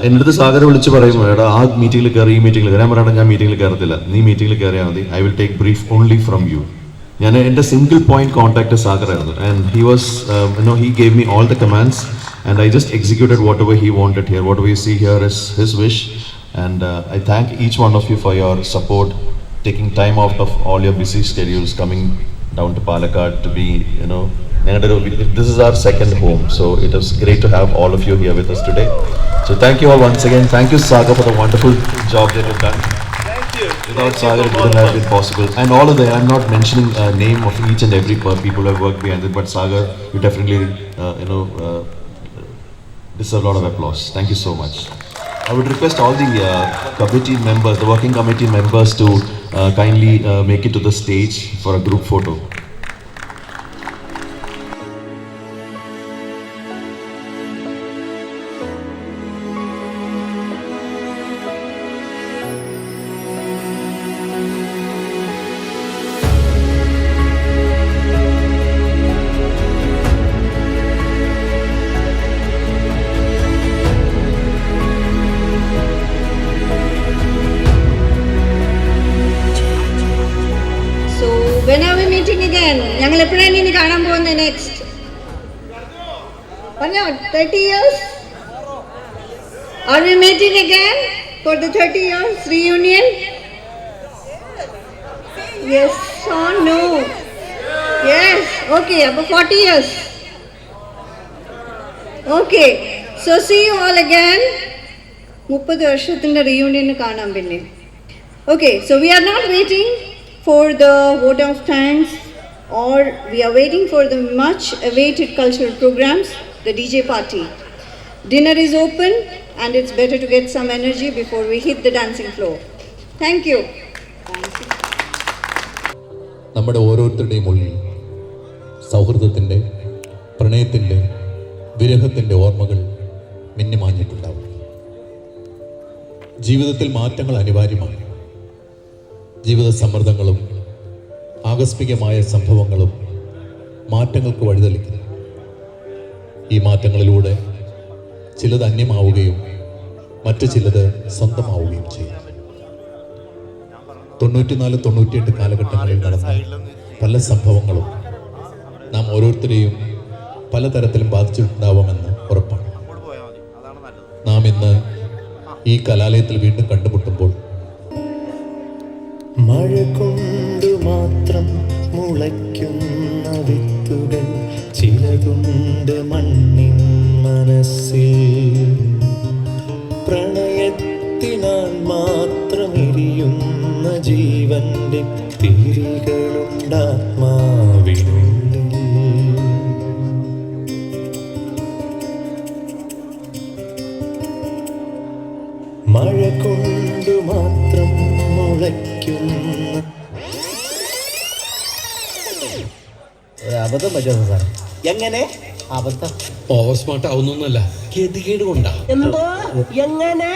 എൻ്റെ അടുത്ത് സാഗർ വിളിച്ച് പറയും, എടാ ആ മീറ്റിംഗിൽ കയറി, ഈ മീറ്റിംഗിൽ കയറി. ഞാൻ പറയണം, ഞാൻ മീറ്റിംഗിൽ കയറത്തില്ല, നീ മീറ്റിംഗിൽ കയറിയാൽ മതി. I will take brief only from you. ഞാൻ എൻ്റെ സിംഗിൾ പോയിന്റ് കോൺടാക്ട് സാഗർ ആയിരുന്നു. And he was he gave me all the commands and I just executed whatever he wanted here. Whatever you see here is his wish. And I thank each one of you for your support, taking time out of all your busy schedules, coming down to Palakkad to be, you know, this is our second home. So it is great to have all of you here with us today. So thank you all once again. Thank you, Sagar, for the wonderful job that you've done. Thank you. Without Sagar, it wouldn't have been possible. And all of them, I'm not mentioning name of each and every people who have worked behind it, but Sagar, you definitely, deserve a lot of applause. Thank you so much. I would request all the committee members, the working committee members, to kindly make it to the stage for a group photo. When are we meeting again? ഞങ്ങൾ എപ്പോഴാണ് ഇനി കാണാൻ പോകുന്നത് next? പറഞ്ഞോ, 30 years? Are we meeting again for the 30 years reunion? Yes or no? Yes. Okay, about 40 years. Okay. So see you all again. 30 വർഷത്തിന്റെ reunion കാണാം പിന്നെ. Okay, so we are not waiting for the vote of thanks, or we are waiting for the much awaited cultural programs, the DJ party. Dinner is open and it's better to get some energy before we hit the dancing floor. Thank you. നമ്മുടെ ഓരോരുത്തരുടെയും ഉള്ളിൽ സൗഹൃദത്തിൻ്റെ, പ്രണയത്തിൻ്റെ, വിരഹത്തിൻ്റെ ഓർമ്മകൾ മിന്നിമാഞ്ഞിട്ടുണ്ടാവും. ജീവിതത്തിൽ മാറ്റങ്ങൾ അനിവാര്യമാണ്. ജീവിത സമ്മർദ്ദങ്ങളും ആകസ്മികമായ സംഭവങ്ങളും മാറ്റങ്ങൾക്ക് വഴിതെളിക്കുന്നു. ഈ മാറ്റങ്ങളിലൂടെ ചിലത് അന്യമാവുകയും മറ്റു ചിലത് സ്വന്തമാവുകയും ചെയ്യും. 94-98 കാലഘട്ടങ്ങളിൽ നടന്ന പല സംഭവങ്ങളും നാം ഓരോരുത്തരെയും പലതരത്തിലും ബാധിച്ചിട്ടുണ്ടാവുമെന്ന് ഉറപ്പാണ്. നാം ഇന്ന് ഈ കലാലയത്തിൽ വീണ്ടും കണ്ടുമുട്ടുമ്പോൾ മഴ കൊണ്ടു മാത്രം മുളയ്ക്കുന്ന വിത്തുകൾ ചിലതുണ്ട് മണ്ണിൻ മനസ്സിൽ. പ്രണയത്തിനാൽ മാത്രം എരിയുന്ന ജീവന്റെ തിരികളുണ്ടാത്മാവിനുള്ളിൽ. മഴ കൊണ്ടു മാത്രം അബദ്ധം പറ്റുമോ സാർ? എങ്ങനെ അബദ്ധം? ഓവർ സ്മാർട്ട് ആവുന്നൊന്നുമല്ല, ഗതികേട് കൊണ്ടാ. എന്തോ എങ്ങനെ?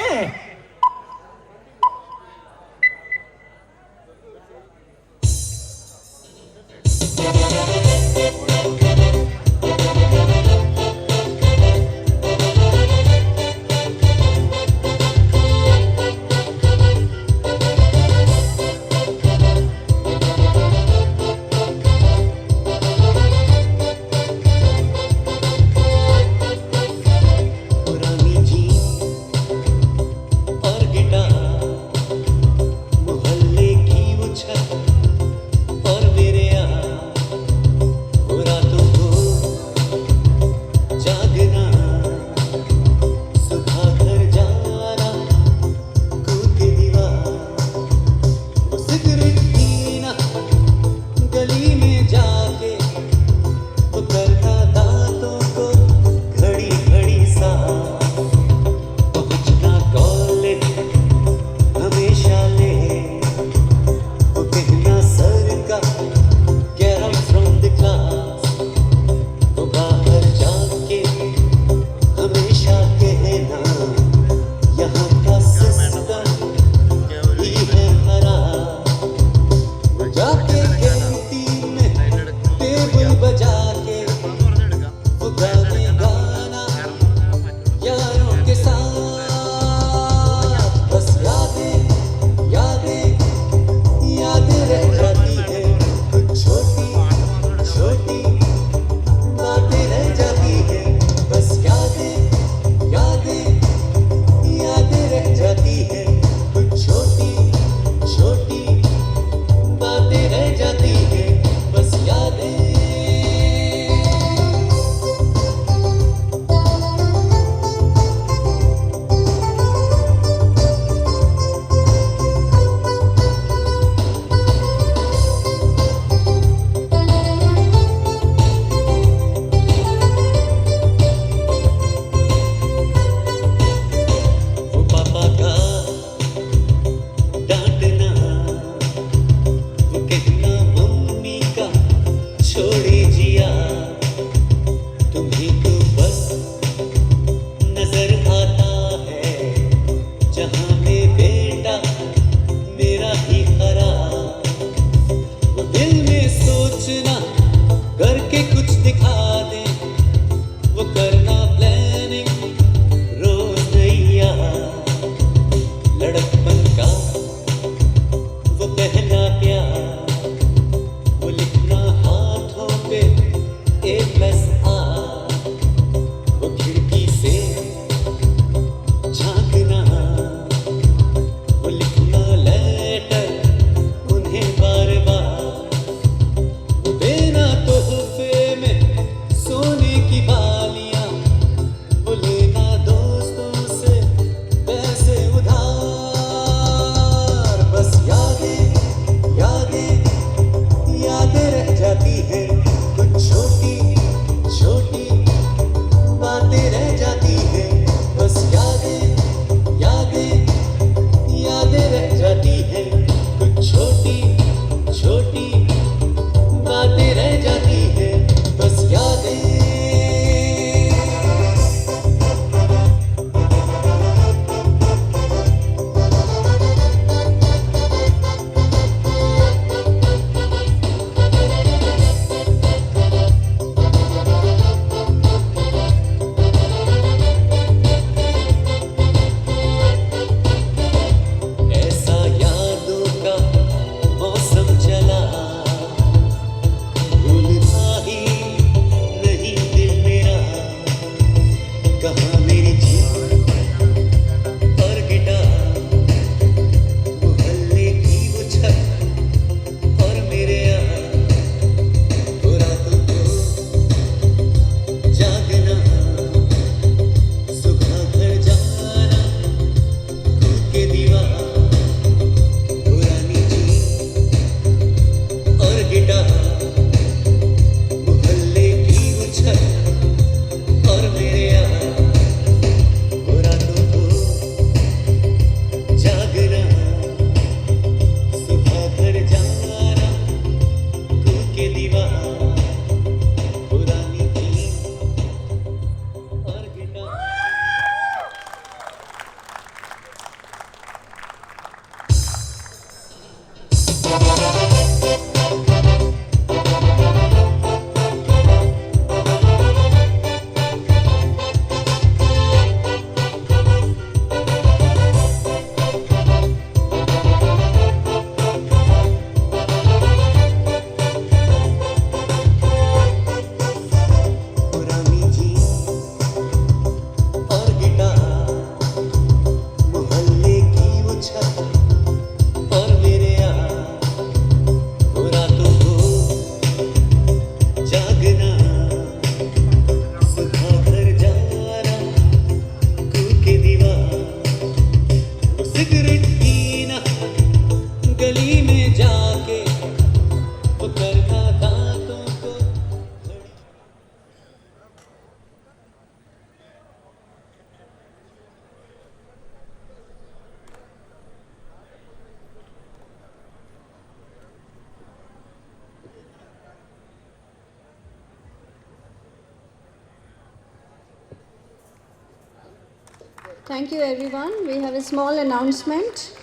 Thank you, everyone. We have a small announcement.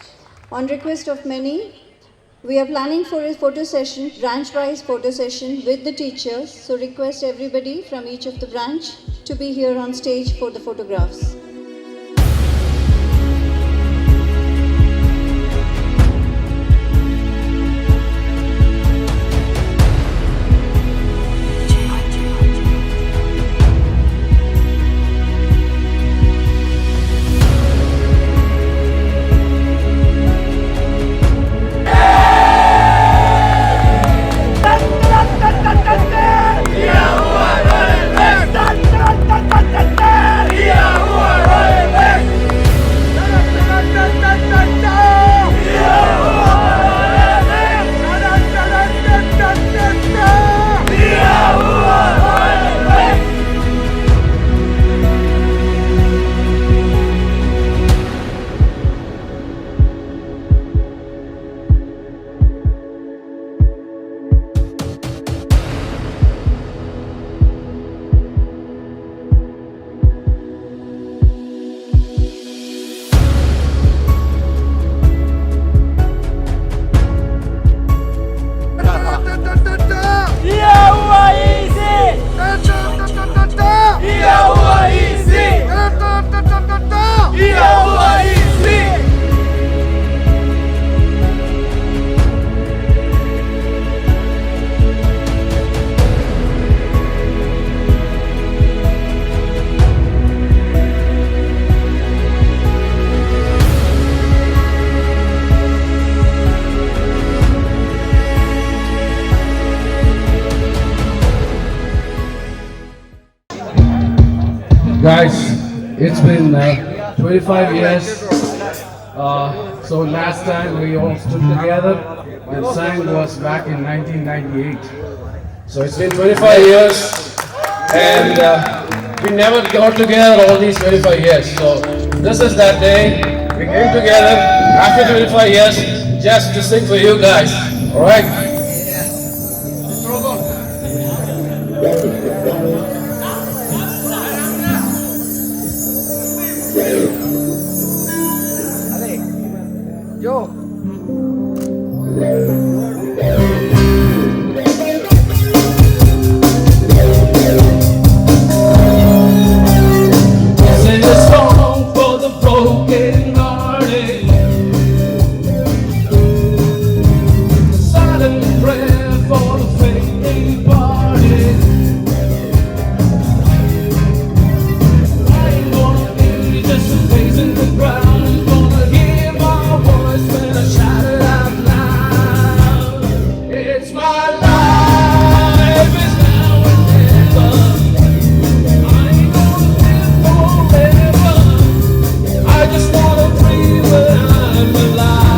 On request of many, we are planning for a photo session, branch-wise photo session with the teachers. So request everybody from each of the branch to be here on stage for the photographs. Guys, it's been 25 years. So last time we all stood together and sang was back in 1998. So it's been 25 years and we never got together all these 25 years. So this is that day we came together after 25 years just to sing for you guys. Alright? Yo. Sing a song for the broken hearted, silent prayer for the faint parted. I ain't gonna be just a face in the ground, gonna hear my voice when I shout it out loud. It's my life, it's now and never. I ain't gonna live forever. I just wanna breathe when I'm alive.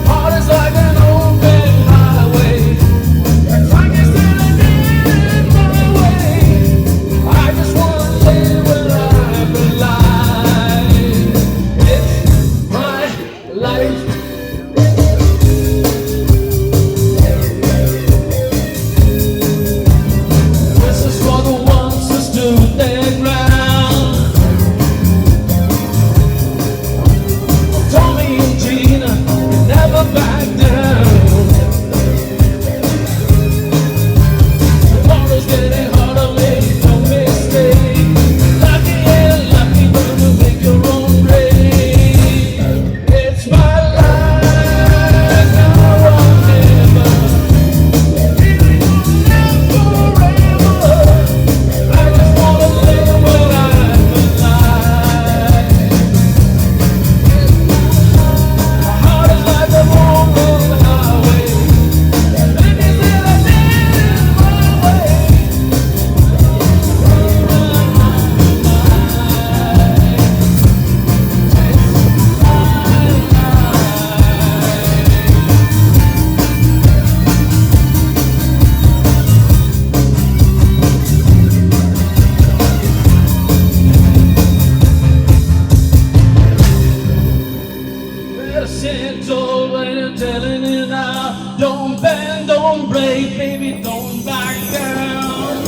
Heart is like an open highway. Time is standing in my way. I just wanna live when I'm alive. It's my life. This is for the ones who stood their ground. Tommy and Gina, you never back down. Tomorrow's getting harder, make no mistake. Lucky and lucky when you make your own grave. It's my life, now or never. It ain't gonna live forever. I just wanna live when I'm alive. My heart is like a open highway. Maybe that I did it my way. Better gentle when I'm telling you now. Don't bend, don't break, baby, don't back down.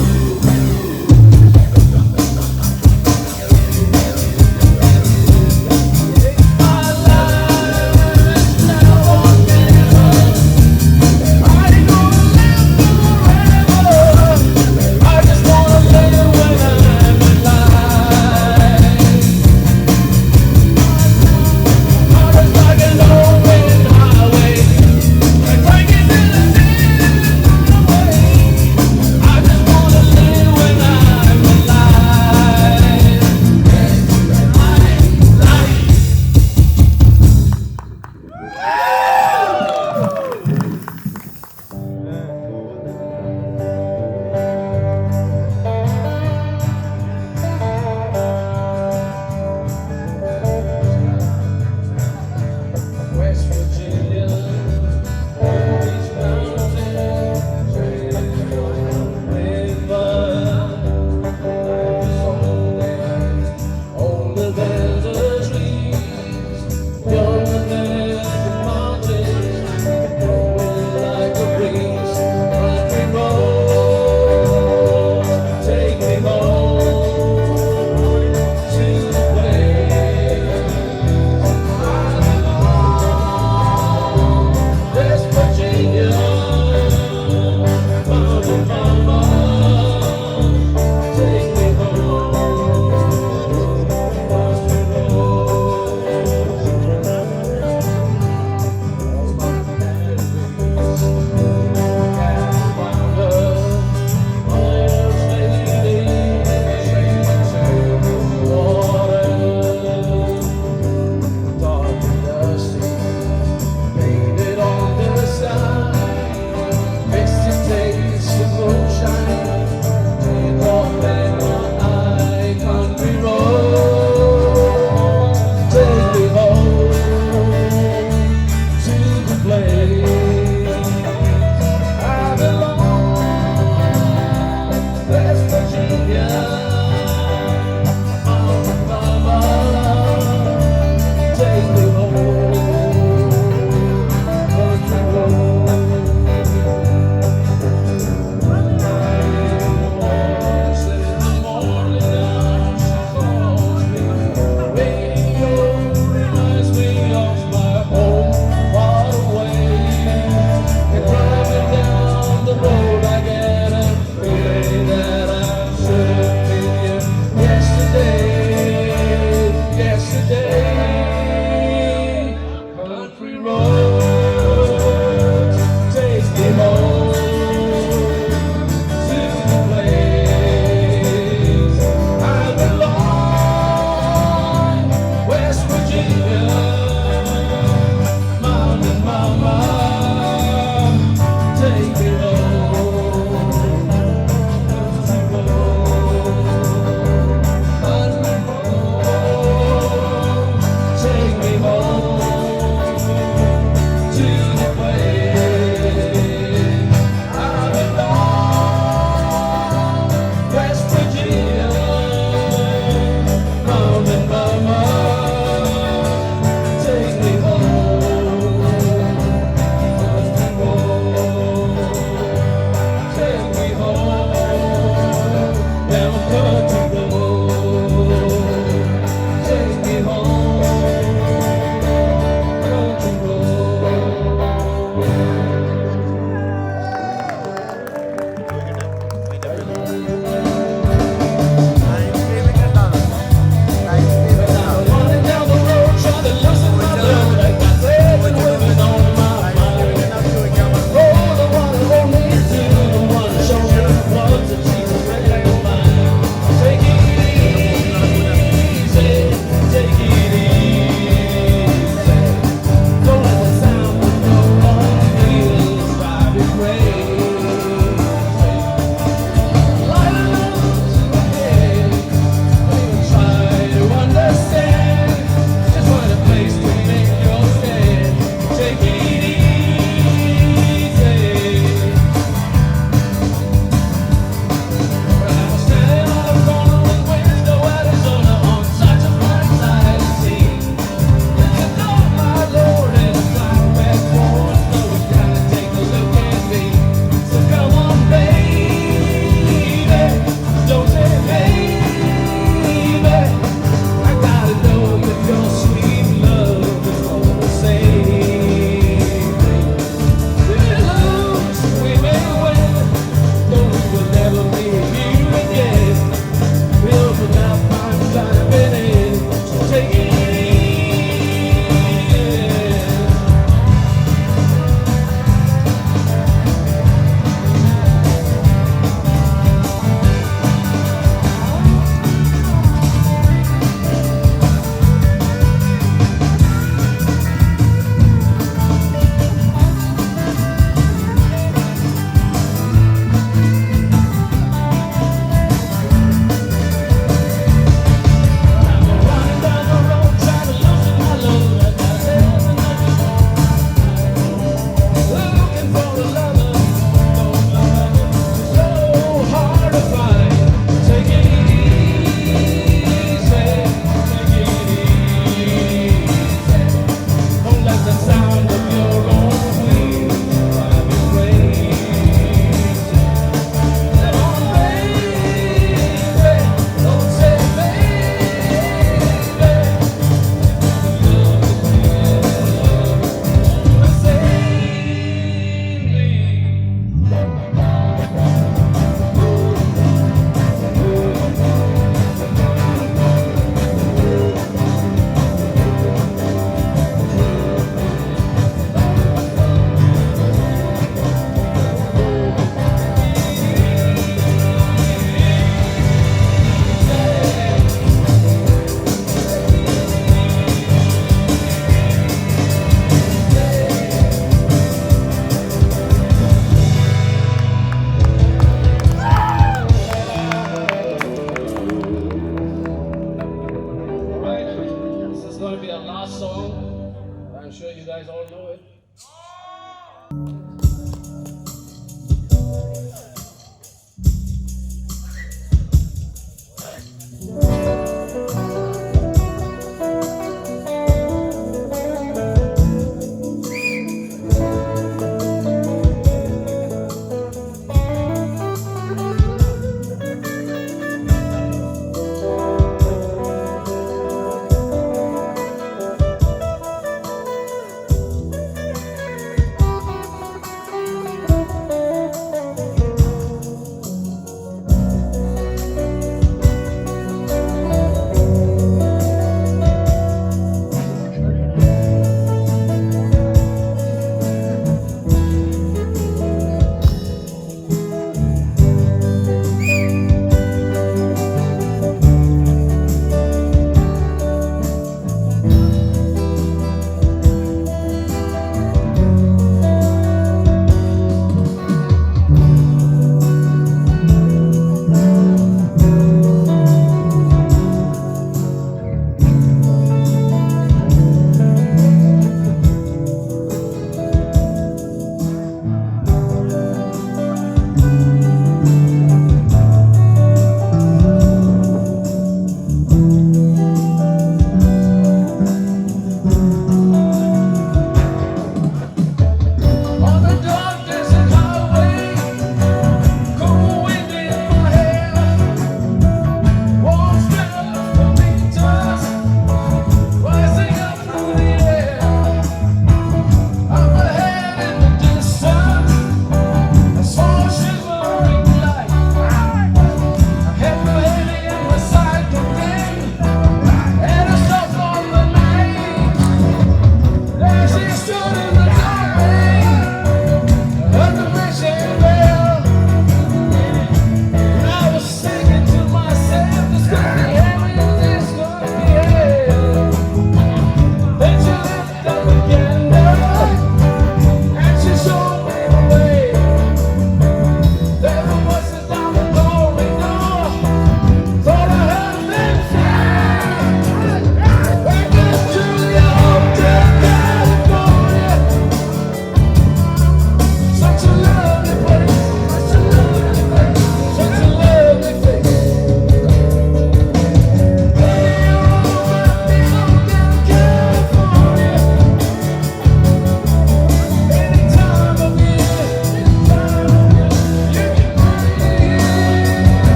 guys all know it.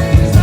Please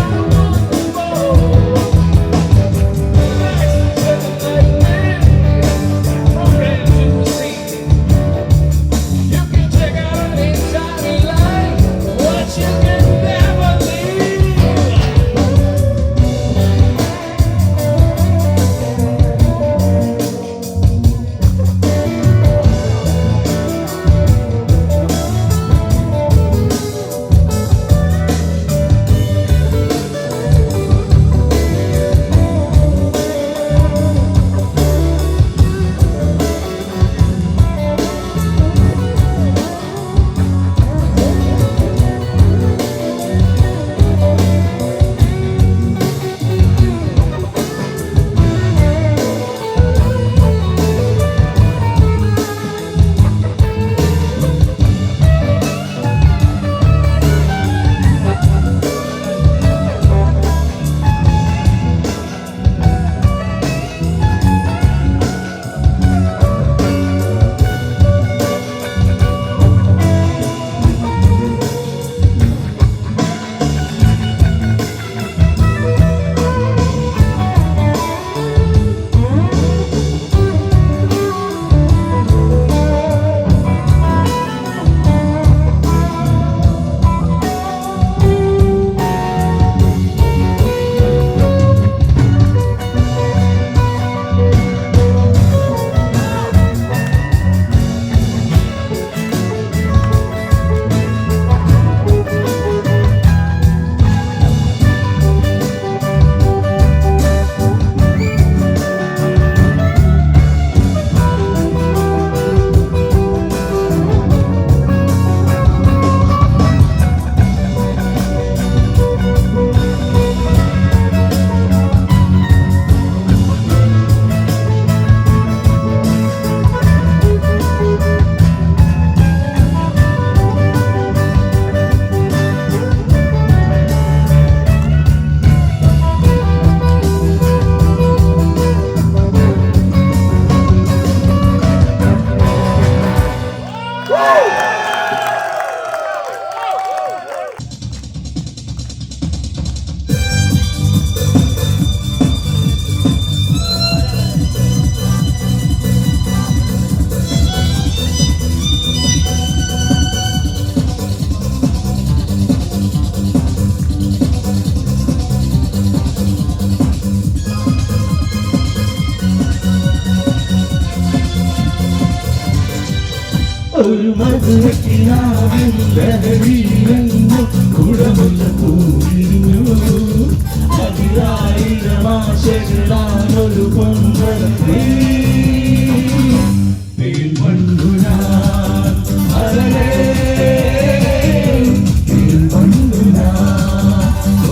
അതിരായിരമാശകളാണൊരു പൊൻവര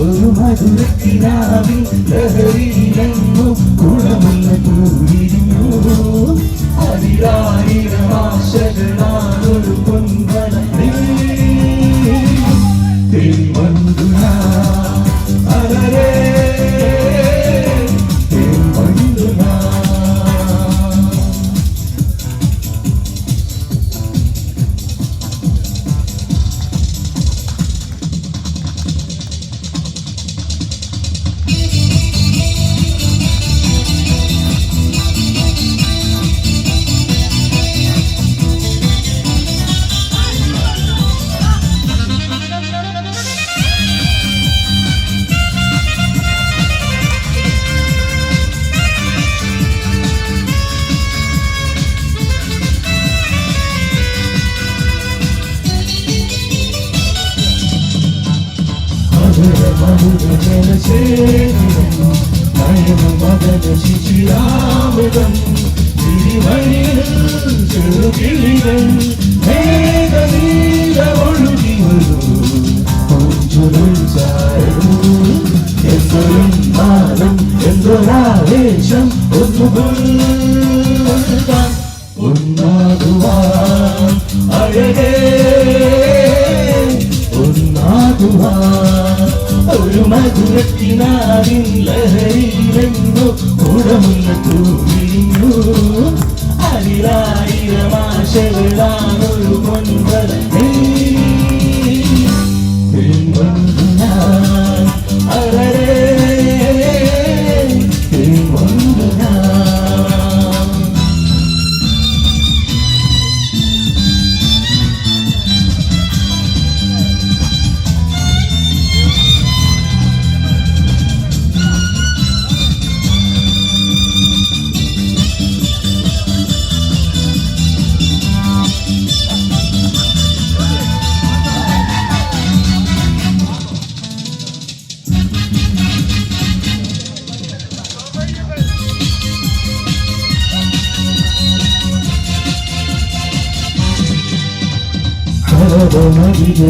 ഒരു മധുരക്കിനാവിൻ ലഹരിയിലെങ്ങും ഗുണമുള്ള പൂവിരിഞ്ഞു അതിരായിരമാശകളാണൊരു പൊൻവര തേൻവണ്ടുന അലരേ തേൻവണ്ടുന ശിശിരാമൃതം തിരുവഴിയിൽ ചെറുകിളികൾ മേഘനീല ഒഴുകി വരൂ പൂഞ്ചുരുൾ ചാരൂ എന്തൊരും നാദം എന്തൊരാവേശം ഒന്നുകൊള്ളുവാൻ ഒന്നാകുവാൻ അഴകേ ഒന്നാകുവാൻ ഒരു മധുരത്തിനാവിൻ ലഹരിയിലെങ്ങോ കൂടമുള്ള തൂവിരിഞ്ഞു അതിരായിരമാശകളാണൊരു പൊൻവര അരരേ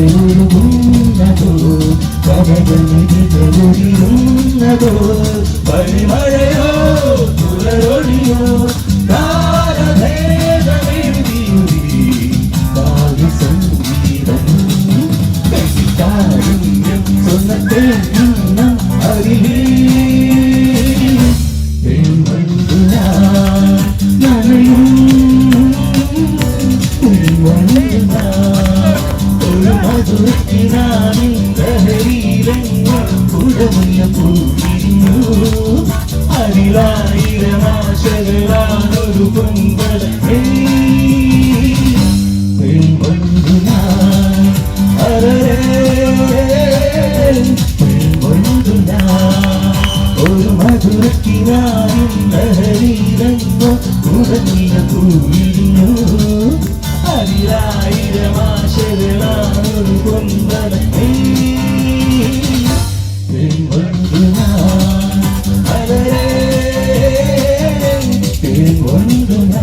കരകമതികളൊരുങ്ങുന്നതോ കരകമിതികളൊരിയുന്നതോ പരിമഴയോ പുലരൊളിയോ താരഭേദമെഴുതിയൊരി കാവ്യസംഗീതം കാരുണ്യം സ്വന്തം അറിവേ നനയും ഒരു മധുരത്തിനാവിൻ ലഹരിയിലെങ്ങോ കൂടമുള്ള പൂവിരിഞ്ഞു അതിരായിരമാശകളാണൊരു പൊൻവര ഒരു മധുരത്തിനാവിൻ ലഹരിയിലെങ്ങോ കൂടമുള്ള പൂവിരിഞ്ഞു അതിരായിരമാശകളാണൊരു പൊൻവര അലരേ തേൻവണ്ടുന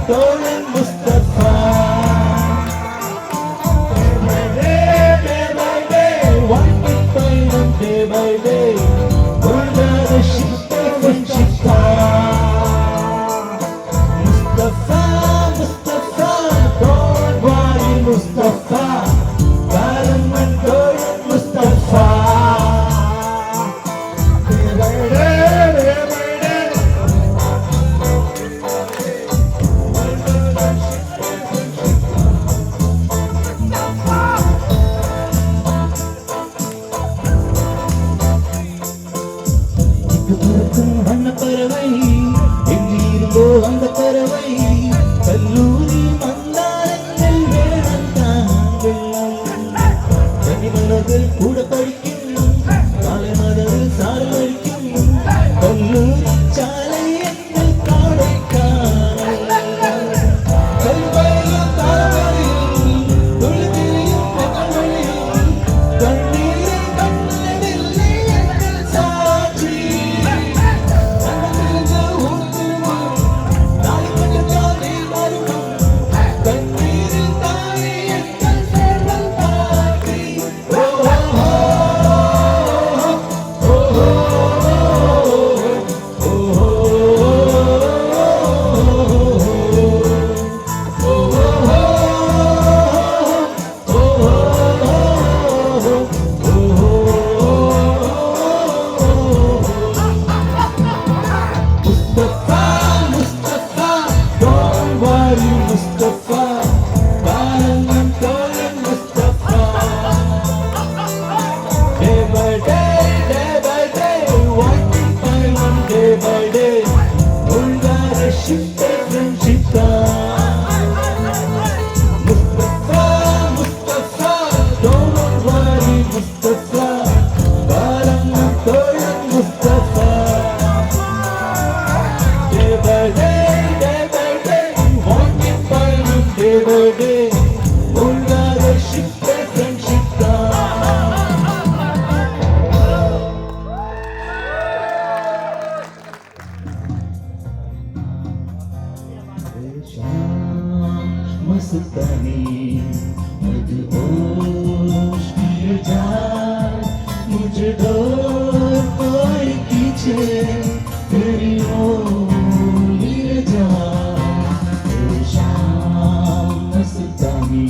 Dolan Mustafa. Day by day, one big final day by day. Ulgada Shikta Shikta. Mustafa, Mustafa, don't worry Mustafa. Karan and Dolan Mustafa. Day by day, வண்ண பறவை எங்கிருந்தோ அந்த பறவை கல்லூரி மந்தாரங்கள் வேணந்தாங்கள் கனிமலர்கள் கூட படிக்கும் காலை மலர்கள் சாறு வலிக்கும் கல்லூரி சாலை எங்கள் காடை கல்வரையும் தாரவரையும் தொழுதிரையும் பெண்களையும் கண்ணீரை கண்ணதில்லை எங்கள் சாட்சி मस्तानी मदहोश किए जा मुझे डोर कोई पीछे तेरी ओर ले जा शाम मस्तानी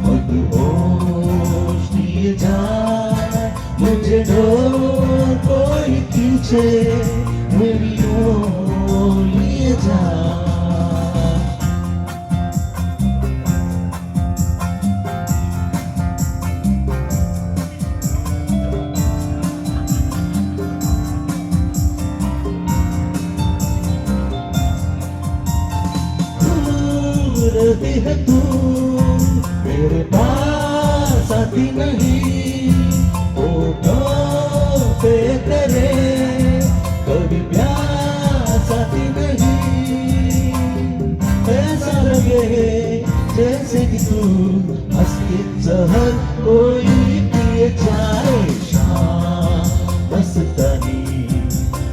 मदहोश किए जा मुझे डोर कोई पीछे तेरी ओर ले जा रहती है तू मेरे पास आती नहीं ओ पे तेरे कभी प्यास आती नहीं ऐसा लगे जैसे कि तू हंस के जहर कोई पिए जाए शाम मस्तानी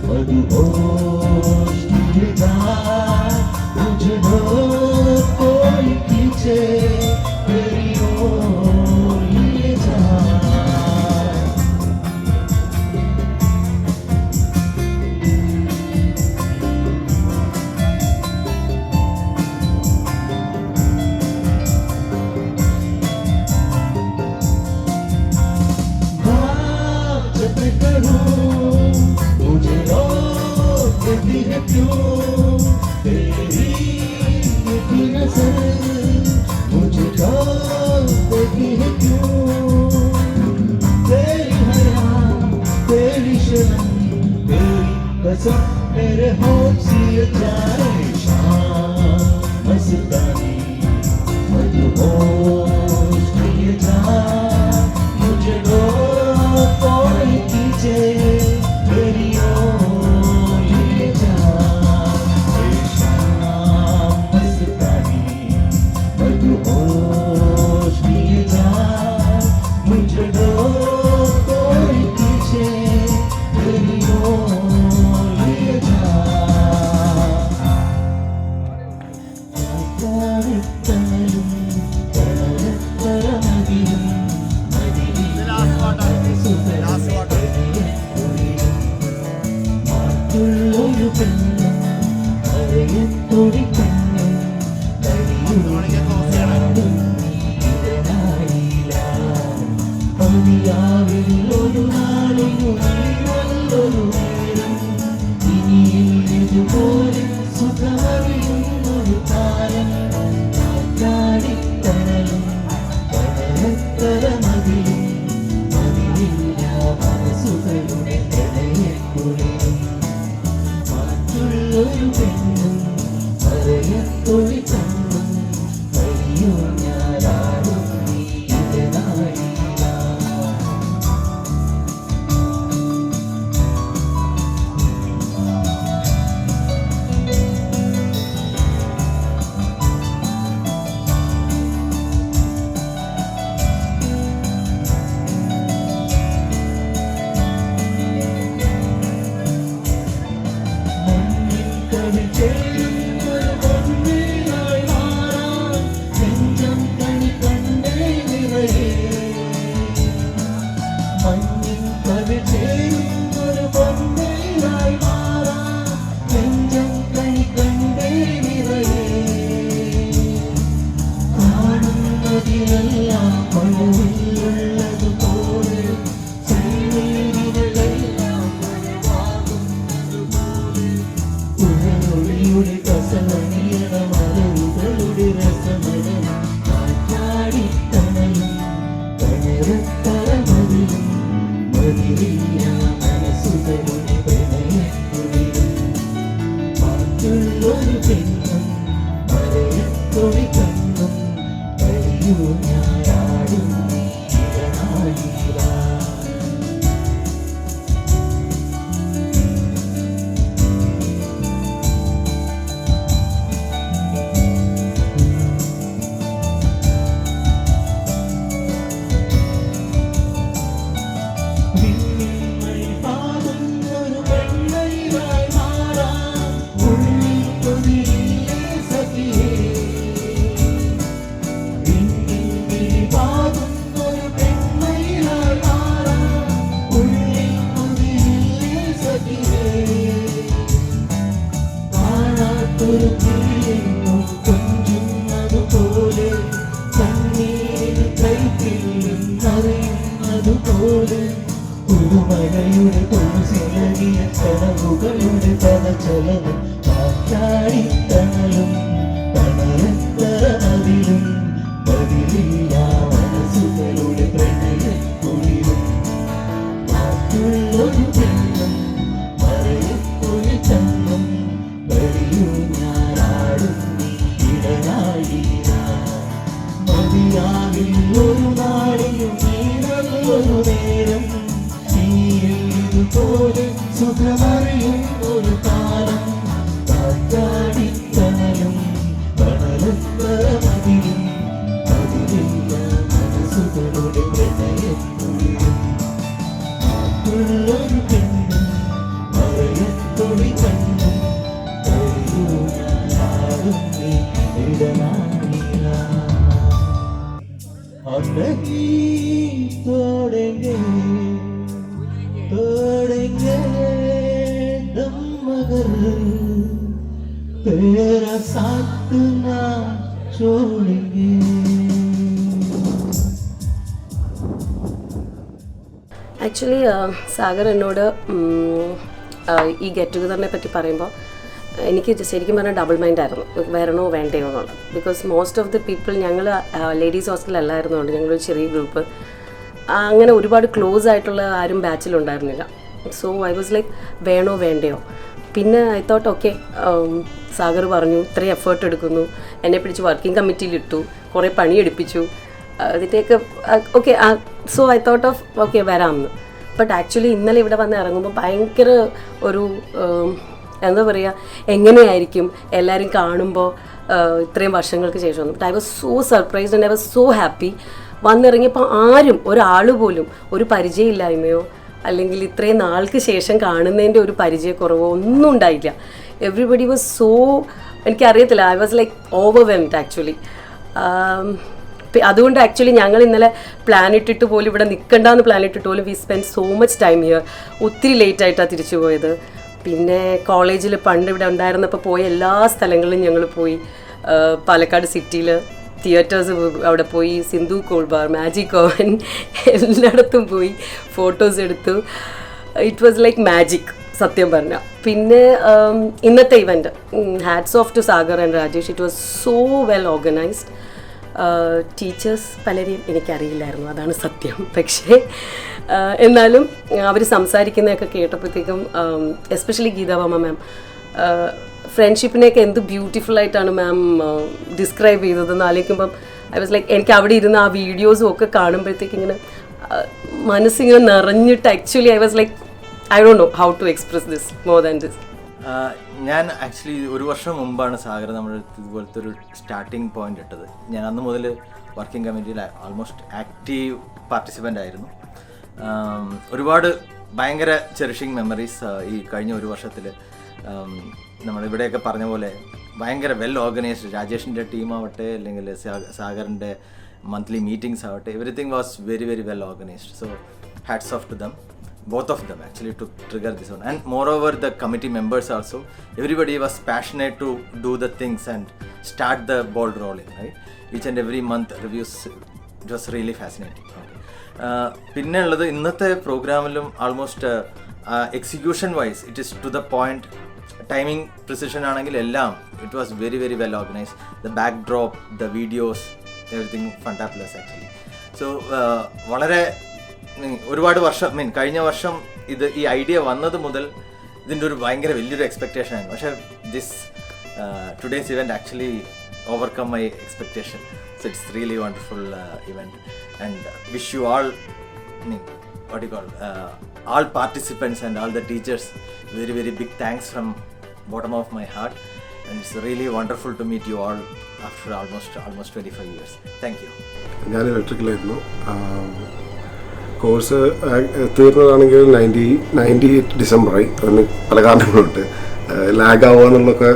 मदहोश किए जाए मुझे डोर कोई पीछे तेरी ओर ले जाए ആക്ച്വലി സാഗർ എന്നോട് ഈ ഗെറ്റ് ടുഗദറിനെ പറ്റി പറയുമ്പോൾ എനിക്ക് ശരിക്കും പറഞ്ഞാൽ ഡബിൾ മൈൻഡായിരുന്നു, വരണോ വേണ്ടയോ എന്നുള്ളത്. Because most of the people ഞങ്ങൾ ലേഡീസ് ഹോസ്റ്റലല്ലായിരുന്നുകൊണ്ട് ഞങ്ങളൊരു ചെറിയ ഗ്രൂപ്പ്, അങ്ങനെ ഒരുപാട് ക്ലോസ് ആയിട്ടുള്ള ആരും ബാച്ചിലുണ്ടായിരുന്നില്ല. സോ ഐ വാസ് ലൈക്ക് വേണോ വേണ്ടയോ. പിന്നെ ഐ തോട്ട് ഓക്കെ, സാഗർ പറഞ്ഞു ഇത്രയും എഫേർട്ട് എടുക്കുന്നു, എന്നെ പിടിച്ച് വർക്കിംഗ് കമ്മിറ്റിയിലിട്ടു, കുറേ പണിയെടുപ്പിച്ചു, അതിൻ്റെയൊക്കെ okay. So I thought of okay വരാമെന്ന്. ബട്ട് ആക്ച്വലി ഇന്നലെ ഇവിടെ വന്ന് ഇറങ്ങുമ്പോൾ ഭയങ്കര ഒരു എന്താ പറയുക, എങ്ങനെയായിരിക്കും എല്ലാവരും കാണുമ്പോൾ ഇത്രയും വർഷങ്ങൾക്ക് ശേഷം. But I was so surprised and I was so happy. വന്നിറങ്ങിയപ്പോൾ ആരും ഒരാൾ പോലും ഒരു പരിചയമില്ലായ്മയോ അല്ലെങ്കിൽ ഇത്രയും നാൾക്ക് ശേഷം കാണുന്നതിൻ്റെ ഒരു പരിചയക്കുറവോ ഒന്നും ഉണ്ടായില്ല. എവ്രിബഡി വാസ് സോ, എനിക്കറിയത്തില്ല, I was like overwhelmed actually. അതുകൊണ്ട് ആക്ച്വലി ഞങ്ങൾ ഇന്നലെ പ്ലാൻ ഇട്ടിട്ട് പോലും ഇവിടെ നിൽക്കണ്ടെന്ന് പ്ലാൻ ഇട്ടിട്ട് പോലും we spend so much time here. ഒത്തിരി ലേറ്റായിട്ടാണ് തിരിച്ചു പോയത്. പിന്നെ കോളേജിൽ പണ്ട് ഇവിടെ ഉണ്ടായിരുന്നപ്പോൾ പോയ എല്ലാ സ്ഥലങ്ങളിലും ഞങ്ങൾ പോയി. പാലക്കാട് സിറ്റിയിൽ തിയേറ്റേഴ്സ് അവിടെ പോയി, സിന്ധു കോൾബാർ, മാജിക് ഓവൻ എല്ലായിടത്തും പോയി ഫോട്ടോസ് എടുത്തു. ഇറ്റ് വാസ് ലൈക്ക് മാജിക് സത്യം പറഞ്ഞാൽ. പിന്നെ ഇന്നത്തെ event, hats off to Sagar and Rajesh. It was so well organised. Teachers പലരെയും എനിക്കറിയില്ലായിരുന്നു, അതാണ് സത്യം. പക്ഷേ എന്നാലും അവർ സംസാരിക്കുന്നതൊക്കെ കേട്ടപ്പോഴത്തേക്കും, എസ്പെഷ്യലി ഗീതാബാമ മാം, ഫ്രണ്ട്ഷിപ്പിനെയൊക്കെ എന്ത് ബ്യൂട്ടിഫുള്ളായിട്ടാണ് മാം ഡിസ്ക്രൈബ് ചെയ്തതെന്ന് ആലോചിക്കുമ്പം ഐ വാസ് ലൈക്ക്, എനിക്ക് അവിടെ ഇരുന്ന് ആ വീഡിയോസും ഒക്കെ കാണുമ്പോഴത്തേക്ക് ഇങ്ങനെ മനസ്സിങ്ങനെ നിറഞ്ഞിട്ട് actually I was like I don't know how to express this more than this. ഞാൻ ആക്ച്വലി ഒരു വർഷം മുമ്പാണ് സാഗർ നമ്മുടെ ഇതുപോലത്തെ ഒരു സ്റ്റാർട്ടിങ് പോയിന്റ് ഇട്ടത്. ഞാൻ അന്ന് മുതൽ വർക്കിംഗ് കമ്മിറ്റിയിൽ ആൾമോസ്റ്റ് ആക്റ്റീവ് പാർട്ടിസിപ്പൻ്റ് ആയിരുന്നു. ഒരുപാട് ഭയങ്കര ചെറിഷിങ് മെമ്മറീസ് ഈ കഴിഞ്ഞ ഒരു വർഷത്തിൽ. നമ്മളിവിടെയൊക്കെ പറഞ്ഞ പോലെ ഭയങ്കര വെൽ ഓർഗനൈസ്ഡ്, രാജേഷിൻ്റെ ടീമാവട്ടെ അല്ലെങ്കിൽ സാഗറിൻ്റെ മന്ത്ലി മീറ്റിംഗ്സ് ആവട്ടെ, everything was very very well organised. So hats off to them, both of them actually, to trigger this one. And moreover, the committee members also, everybody was passionate to do the things and start the ball rolling, right? Each and every month reviews, it was really fascinating. പിന്നെ ഉള്ളത് ഇന്നത്തെ പ്രോഗ്രാമിലും almost execution wise it is to the point. Timing precision ആണെങ്കിൽ എല്ലാം it was very very well organised. The back drop, the videos, everything fantabulous actually. So വളരെ ഒരുപാട് വർഷം കഴിഞ്ഞ വർഷം ഈ ഐഡിയ വന്നത് മുതൽ ഇതിൻ്റെ ഒരു ഭയങ്കര വലിയൊരു എക്സ്പെക്റ്റേഷൻ ആയിരുന്നു. പക്ഷേ this today's event actually overcome my expectation. So it's really wonderful event and wish you all, what you call, all participants and all the teachers, very very big thanks from bottom of my heart, and it's really wonderful to meet you all after almost 25 years. Thank you. ഞാൻ ഇലക്ട്രിക്കലായിരുന്നു. Course തീർന്നതാണെങ്കിൽ 98 ഡിസംബറായി. അതിന് പല കാരണങ്ങളുണ്ട്. Lag ആവുക എന്നുള്ളതൊക്കെ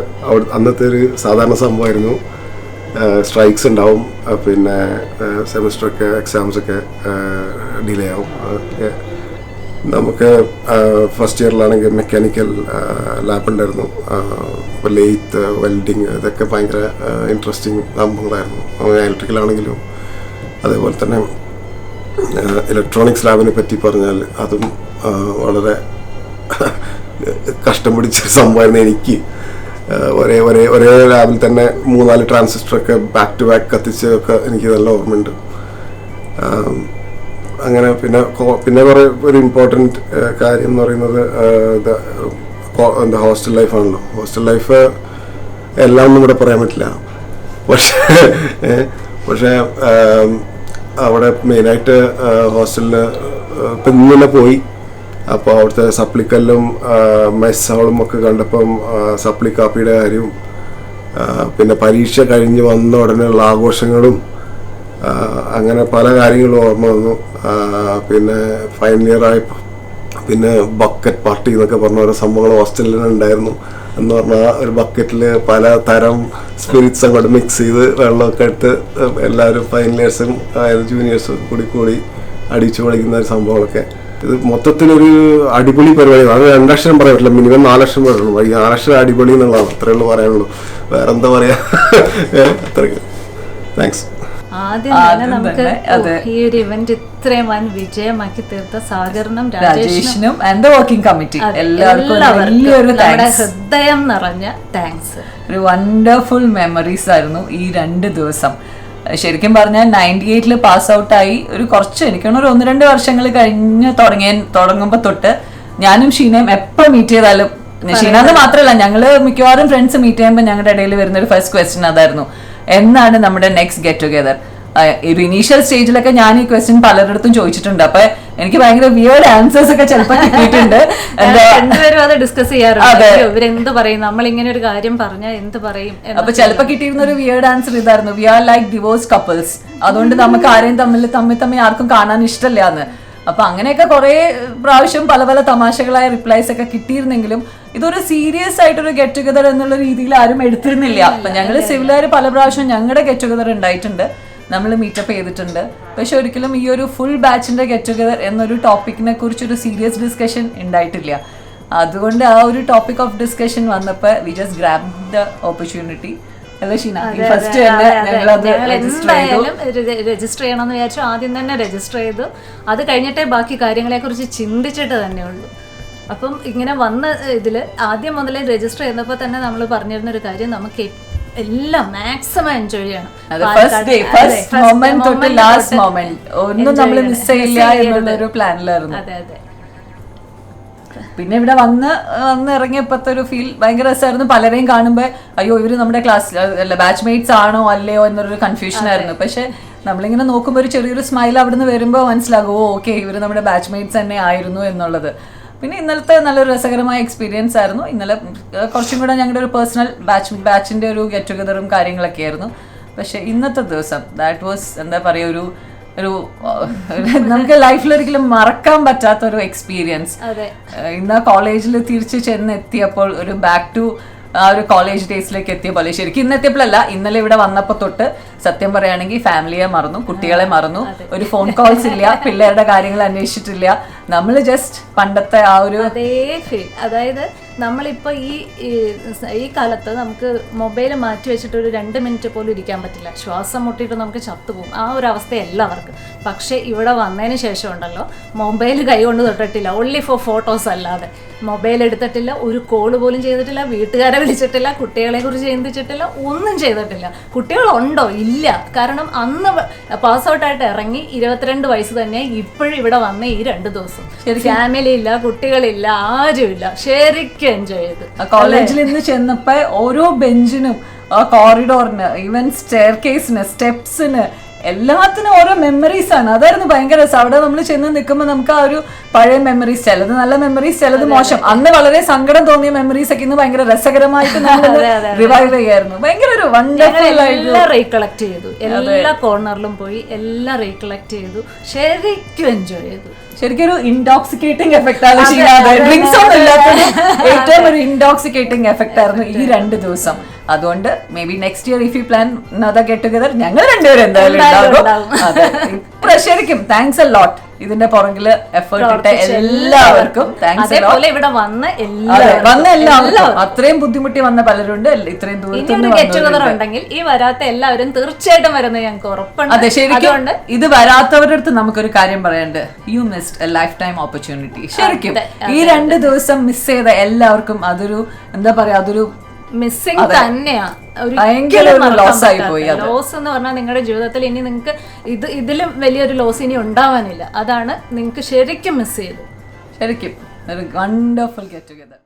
അന്നത്തെ ഒരു സാധാരണ സംഭവമായിരുന്നു. സ്ട്രൈക്സ് ഉണ്ടാവും, പിന്നെ സെമിസ്റ്ററൊക്കെ എക്സാംസൊക്കെ ഡിലേ ആവും. നമുക്ക് ഫസ്റ്റ് ഇയറിലാണെങ്കിൽ മെക്കാനിക്കൽ ലാബ് ഉണ്ടായിരുന്നു. ഇപ്പോൾ ലെയ്ത്ത്, വെൽഡിങ്, ഇതൊക്കെ ഭയങ്കര ഇൻട്രസ്റ്റിംഗ് സംഭവങ്ങളായിരുന്നു. ഇലക്ട്രിക്കലാണെങ്കിലും അതേപോലെ തന്നെ ഇലക്ട്രോണിക്സ് ലാബിനെ പറ്റി പറഞ്ഞാൽ അതും വളരെ കഷ്ടം പിടിച്ച സംഭവമായിരുന്നു എനിക്ക്. ഒരേ ലാബിൽ തന്നെ 3-4 ട്രാൻസിസ്റ്ററൊക്കെ ബാക്ക് ടു ബാക്ക് കത്തിച്ചൊക്കെ എനിക്ക് നല്ല ഓർമ്മയുണ്ട്. അങ്ങനെ പിന്നെ കുറേ ഒരു ഇമ്പോർട്ടൻറ്റ് കാര്യം എന്ന് പറയുന്നത് എന്താ ഹോസ്റ്റൽ ലൈഫാണല്ലോ. ഹോസ്റ്റൽ ലൈഫ് എല്ലാം ഒന്നും ഇവിടെ പറയാൻ പറ്റില്ല. പക്ഷേ അവിടെ മെയിനായിട്ട് ഹോസ്റ്റലിൽ ഇപ്പം ഇന്നലെ പോയി. അപ്പോൾ അവിടുത്തെ സപ്ലിക്കല്ലും മെസ് ഹോളും ഒക്കെ കണ്ടപ്പം സപ്ലി കാപ്പിയുടെ കാര്യവും പിന്നെ പരീക്ഷ കഴിഞ്ഞ് വന്ന ഉടനെയുള്ള ആഘോഷങ്ങളും അങ്ങനെ പല കാര്യങ്ങളും ഓർമ്മ വന്നു. പിന്നെ ഫൈനൽ ഇയർ ആയപ്പോൾ പിന്നെ ബക്കറ്റ് പാർട്ടി എന്നൊക്കെ പറഞ്ഞ ഓരോ സംഭവങ്ങൾ ഹോസ്റ്റലിൽ ഉണ്ടായിരുന്നു. എന്ന് പറഞ്ഞാൽ ഒരു ബക്കറ്റിൽ പല തരം സ്പിരിറ്റ്സ് അങ്ങോട്ട് മിക്സ് ചെയ്ത് വെള്ളമൊക്കെ എടുത്ത് എല്ലാവരും ഫൈനൽ ഇയേഴ്സും ജൂനിയേഴ്സും കൂടി അടിച്ചു പൊളിക്കുന്ന ഒരു സംഭവങ്ങളൊക്കെ. ഇത് മൊത്തത്തിലൊരു അടിപൊളി പരിപാടിയാണ്. അത് 2 അക്ഷരം പറയാൻ പറ്റില്ല, മിനിമം 4 അക്ഷരം പറയുള്ളൂ. ഈ 4 അക്ഷരം അടിപൊളി എന്നുള്ളതാണ്, അത്രയേ ഉള്ളൂ പറയാനുള്ളൂ. വേറെ എന്താ പറയാ. അത്രയ്ക്ക് താങ്ക്സ്. ആദ്യം തന്നെ നമുക്ക് ഈ ഒരു ഇവന്റ് ഇത്രയും വൻ വിജയമാക്കി തീർത്ത സാഗറിനും രാജേഷിനും ആൻഡ് ദ വർക്കിംഗ് കമ്മിറ്റി എല്ലാവർക്കും നമ്മുടെ ഹൃദയം നിറഞ്ഞ താങ്ക്സ്. ഒരു വണ്ടർഫുൾ മെമ്മറീസ് ആയിരുന്നു ഈ 2 ദിവസം. ശരിക്കും പറഞ്ഞാൽ 98 പാസ് ഔട്ടായി ഒരു കുറച്ച് എനിക്കൊരു 1-2 വർഷങ്ങൾ കഴിഞ്ഞ് തുടങ്ങുമ്പോൾ തൊട്ട് ഞാനും ഷീനയും എപ്പോൾ മീറ്റ് ചെയ്താലും, ഷീനാന്ന് മാത്രമല്ല ഞങ്ങൾ മിക്കവാറും ഫ്രണ്ട്സ് മീറ്റ് ചെയ്യുമ്പോൾ ഞങ്ങളുടെ ഇടയിൽ വരുന്ന ഒരു ഫസ്റ്റ് ക്വസ്റ്റ്യൻ അതായിരുന്നു, എന്നാണ് നമ്മുടെ നെക്സ്റ്റ് ഗെറ്റ് ടുഗെദർ. ഒരു ഇനീഷ്യൽ സ്റ്റേജിലൊക്കെ ഞാൻ ഈ ക്വസ്റ്റ്യൻ പലരിടത്തും ചോദിച്ചിട്ടുണ്ട്. അപ്പൊ എനിക്ക് ഭയങ്കര വിയേർഡ് ആൻസേഴ്സ് ഒക്കെ ചിലപ്പോൾ കിട്ടിയിട്ടുണ്ട്. രണ്ടുപേരും അത് ഡിസ്കസ് ചെയ്യാറുണ്ട്, ഇവരെന്ത് പറയും, നമ്മൾ ഇങ്ങനെ ഒരു കാര്യം പറഞ്ഞാൽ എന്ത് പറയും. അപ്പൊ ചിലപ്പോൾ കിട്ടിയിരുന്ന ഒരു വിയേർഡ് ആൻസർ ഇതായിരുന്നു, we are like divorce couples, അതുകൊണ്ട് നമുക്ക് ആരെയും തമ്മിൽ ആർക്കും കാണാൻ ഇഷ്ടമില്ല എന്ന്. അപ്പൊ അങ്ങനെയൊക്കെ കുറെ പ്രാവശ്യം പല പല തമാശകളായ റിപ്ലൈസ് ഒക്കെ കിട്ടിയിരുന്നെങ്കിലും ഇതൊരു സീരിയസ് ആയിട്ടൊരു ഗെറ്റ് ടുഗദർ എന്നുള്ള രീതിയിൽ ആരും എടുത്തിരുന്നില്ല. അപ്പൊ ഞങ്ങൾ സിവിലുകാർ പല പ്രാവശ്യം ഞങ്ങളുടെ ഗെറ്റ് ടുഗദർ ഉണ്ടായിട്ടുണ്ട്, നമ്മൾ മീറ്റപ്പ് ചെയ്തിട്ടുണ്ട്. പക്ഷെ ഒരിക്കലും ഈ ഒരു ഫുൾ ബാച്ചിന്റെ ഗെറ്റ് ടുഗദർ എന്നൊരു ടോപ്പിക്കിനെ കുറിച്ചൊരു സീരിയസ് ഡിസ്കഷൻ ഉണ്ടായിട്ടില്ല. അതുകൊണ്ട് ആ ഒരു ടോപ്പിക് ഓഫ് ഡിസ്കഷൻ വന്നപ്പോൾ we just grab the opportunity. Register ചെയ്യണമെന്ന് വിചാരിച്ചു. ആദ്യം തന്നെ രജിസ്റ്റർ ചെയ്തു. അത് കഴിഞ്ഞിട്ടേ ബാക്കി കാര്യങ്ങളെക്കുറിച്ച് ചിന്തിച്ചിട്ട് തന്നെ ഉള്ളൂ. അപ്പം ഇങ്ങനെ വന്ന ഇതിൽ ആദ്യം മുതലേ രജിസ്റ്റർ ചെയ്തപ്പോൾ തന്നെ നമ്മൾ പറഞ്ഞിരുന്നൊരു കാര്യം, നമുക്ക് എല്ലാം മാക്സിമം എൻജോയ് ചെയ്യണം. ഒന്നും നമ്മൾ മിസ് ചെയ്യില്ല എന്നുള്ളൊരു പ്ലാനിലായിരുന്നു. അതെ അതെ. പിന്നെ ഇവിടെ വന്ന് ഇറങ്ങിയപ്പോഴത്തെ ഒരു ഫീൽ ഭയങ്കര രസമായിരുന്നു. പലരെയും കാണുമ്പോൾ അയ്യോ ഇവർ നമ്മുടെ ക്ലാസ്സിൽ അല്ല ബാച്ച്മേറ്റ്സ് ആണോ അല്ലയോ എന്നൊരു കൺഫ്യൂഷൻ ആയിരുന്നു. പക്ഷെ നമ്മളിങ്ങനെ നോക്കുമ്പോൾ ഒരു ചെറിയൊരു സ്മൈൽ അവിടെ നിന്ന് വരുമ്പോൾ മനസ്സിലാകും ഓക്കെ ഇവർ നമ്മുടെ ബാച്ച്മേറ്റ്സ് തന്നെ ആയിരുന്നു എന്നുള്ളത്. പിന്നെ ഇന്നലത്തെ നല്ലൊരു രസകരമായ എക്സ്പീരിയൻസ് ആയിരുന്നു. ഇന്നലെ കുറച്ചും കൂടെ ഞങ്ങളുടെ ഒരു പേഴ്സണൽ ബാച്ചിൻ്റെ ഒരു ഗെറ്റ് ടുഗദറും കാര്യങ്ങളൊക്കെ ആയിരുന്നു. പക്ഷെ ഇന്നത്തെ ദിവസം ദാറ്റ് വാസ് എന്താ പറയുക ഒരു നമുക്ക് ലൈഫിലൊരിക്കലും മറക്കാൻ പറ്റാത്തൊരു എക്സ്പീരിയൻസ്. ഇന്ന് കോളേജിൽ തിരിച്ച് ചെന്നെത്തിയപ്പോൾ ഒരു ബാക്ക് ടു ആ ഒരു കോളേജ് ഡേയ്സിലേക്ക് എത്തിയ പോലെ. ശരിക്കും ഇന്ന് എത്തിയപ്പോഴല്ല, ഇന്നലെ ഇവിടെ വന്നപ്പോൾ തൊട്ട് സത്യം പറയുകയാണെങ്കിൽ ഫാമിലിയെ മറന്നു, കുട്ടികളെ മറന്നു, ഒരു ഫോൺ കോൾസ് ഇല്ല, പിള്ളേരുടെ കാര്യങ്ങൾ അന്വേഷിച്ചിട്ടില്ല. നമ്മൾ ജസ്റ്റ് പണ്ടത്തെ ആ ഒരു അതേ ഫീൽ. അതായത് നമ്മളിപ്പോൾ ഈ കാലത്ത് നമുക്ക് മൊബൈൽ മാറ്റി വെച്ചിട്ട് ഒരു 2 മിനിറ്റ് പോലും ഇരിക്കാൻ പറ്റില്ല. ശ്വാസം മുട്ടിയിട്ട് നമുക്ക് ചത്തുപോകും. ആ ഒരു അവസ്ഥ എല്ലാവർക്കും. പക്ഷേ ഇവിടെ വന്നതിന് ശേഷം ഉണ്ടല്ലോ, മൊബൈൽ കൈകൊണ്ട് തൊട്ടിട്ടില്ല, ഓൺലി ഫോർ ഫോട്ടോസ് അല്ലാതെ മൊബൈൽ എടുത്തിട്ടില്ല, ഒരു കോള് പോലും ചെയ്തിട്ടില്ല, വീട്ടുകാരെ വിളിച്ചിട്ടില്ല, കുട്ടികളെ കുറിച്ച് ചിന്തിച്ചിട്ടില്ല, ഒന്നും ചെയ്തിട്ടില്ല. കുട്ടികളുണ്ടോ? ഇല്ല. കാരണം അന്ന് പാസ് ഔട്ടായിട്ട് ഇറങ്ങി 22 വയസ്സ് തന്നെ ഇപ്പോഴും ഇവിടെ വന്ന ഈ 2 ദിവസം ഫാമിലി ഇല്ല, കുട്ടികളില്ല, ആരുമില്ല. ശരിക്കും എൻജോയ് ചെയ്തു. കോളേജിൽ ഇന്ന് ചെന്നപ്പോ ഓരോ ബെഞ്ചിനും ആ കോറിഡോറിന് ഈവൻ സ്റ്റെയർ കേസിന് സ്റ്റെപ്സിന് എല്ലാത്തിനും ഓരോ മെമ്മറീസ് ആണ്. അതായിരുന്നു ഭയങ്കര രസം. അവിടെ നമ്മൾ ചെന്ന് നിൽക്കുമ്പോൾ നമുക്ക് ആ ഒരു പഴയ മെമ്മറീസ്, ചിലത് നല്ല മെമ്മറീസ്, ചിലത് മോശം, അന്ന് വളരെ സങ്കടം തോന്നിയ മെമ്മറീസ് ഒക്കെ ഇന്ന് ഭയങ്കര രസകരമായിട്ട് റിവൈവ് ചെയ്യായിരുന്നു. ഭയങ്കര ഒരു വണ്ടർഫുൾ ആയിട്ട് റീകളക്ട് ചെയ്തു. എല്ലാ കോർണറിലും പോയി എല്ലാം റീകളക്ട് ചെയ്തു. ശരിക്കും എൻജോയ് ചെയ്തു. ശരിക്കും ഒരു ഇൻടോക്സിക്കേറ്റിംഗ് എഫക്ട് ആണ്. ഡ്രിങ്ക്സ് ഒന്നും ഇല്ലാത്തത് ഏറ്റവും ഒരു ഇൻടോക്സിക്കേറ്റിംഗ് എഫക്ട് ആയിരുന്നു ഈ 2 ദിവസം. അതുകൊണ്ട് may be next year if you plan another get together ഞങ്ങൾ രണ്ടുപേരും എന്തായാലും ഉണ്ടാകും. അതെ, ശരിക്കും താങ്ക്സ് എ ലോട്ട്. ഇതിന്റെ പുറകില് എഫേർട്ട് ഇട്ട എല്ലാവർക്കും താങ്ക്സ് എ ലോട്ട്. ഇവിടെ വന്ന എല്ലാവർക്കും അത്രയും ബുദ്ധിമുട്ടി വന്ന പലരുണ്ട്. ഇത്രയും ദൂരത്തുനിന്ന് ഉണ്ടെങ്കിൽ ഈ വരാത്ത എല്ലാവരും തീർച്ചയായിട്ടും വരുന്നത് ഞങ്ങൾക്ക് ഉറപ്പുണ്ട്. അതെ, ശരിക്കും ഇത് വരാത്തവരുടെ അടുത്ത് നമുക്കൊരു കാര്യം പറയാനുണ്ട്. You missed a lifetime opportunity. ശരിക്കും ഈ 2 ദിവസം മിസ് ചെയ്ത എല്ലാവർക്കും അതൊരു എന്താ പറയാ, അതൊരു മിസ്സിംഗ് തന്നെയാ. ലോസ് ആയി പോയി. ലോസ് എന്ന് പറഞ്ഞാൽ നിങ്ങളുടെ ജീവിതത്തിൽ ഇനി നിങ്ങൾക്ക് ഇതിലും വലിയൊരു ലോസ് ഇനി ഉണ്ടാവാനില്ല. അതാണ് നിങ്ങൾക്ക് ശരിക്കും മിസ് ചെയ്തു. ശരിക്കും ഒരു വണ്ടർഫുൾ ഗെറ്റ് ടുഗദർ.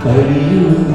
കഴിയുന്ന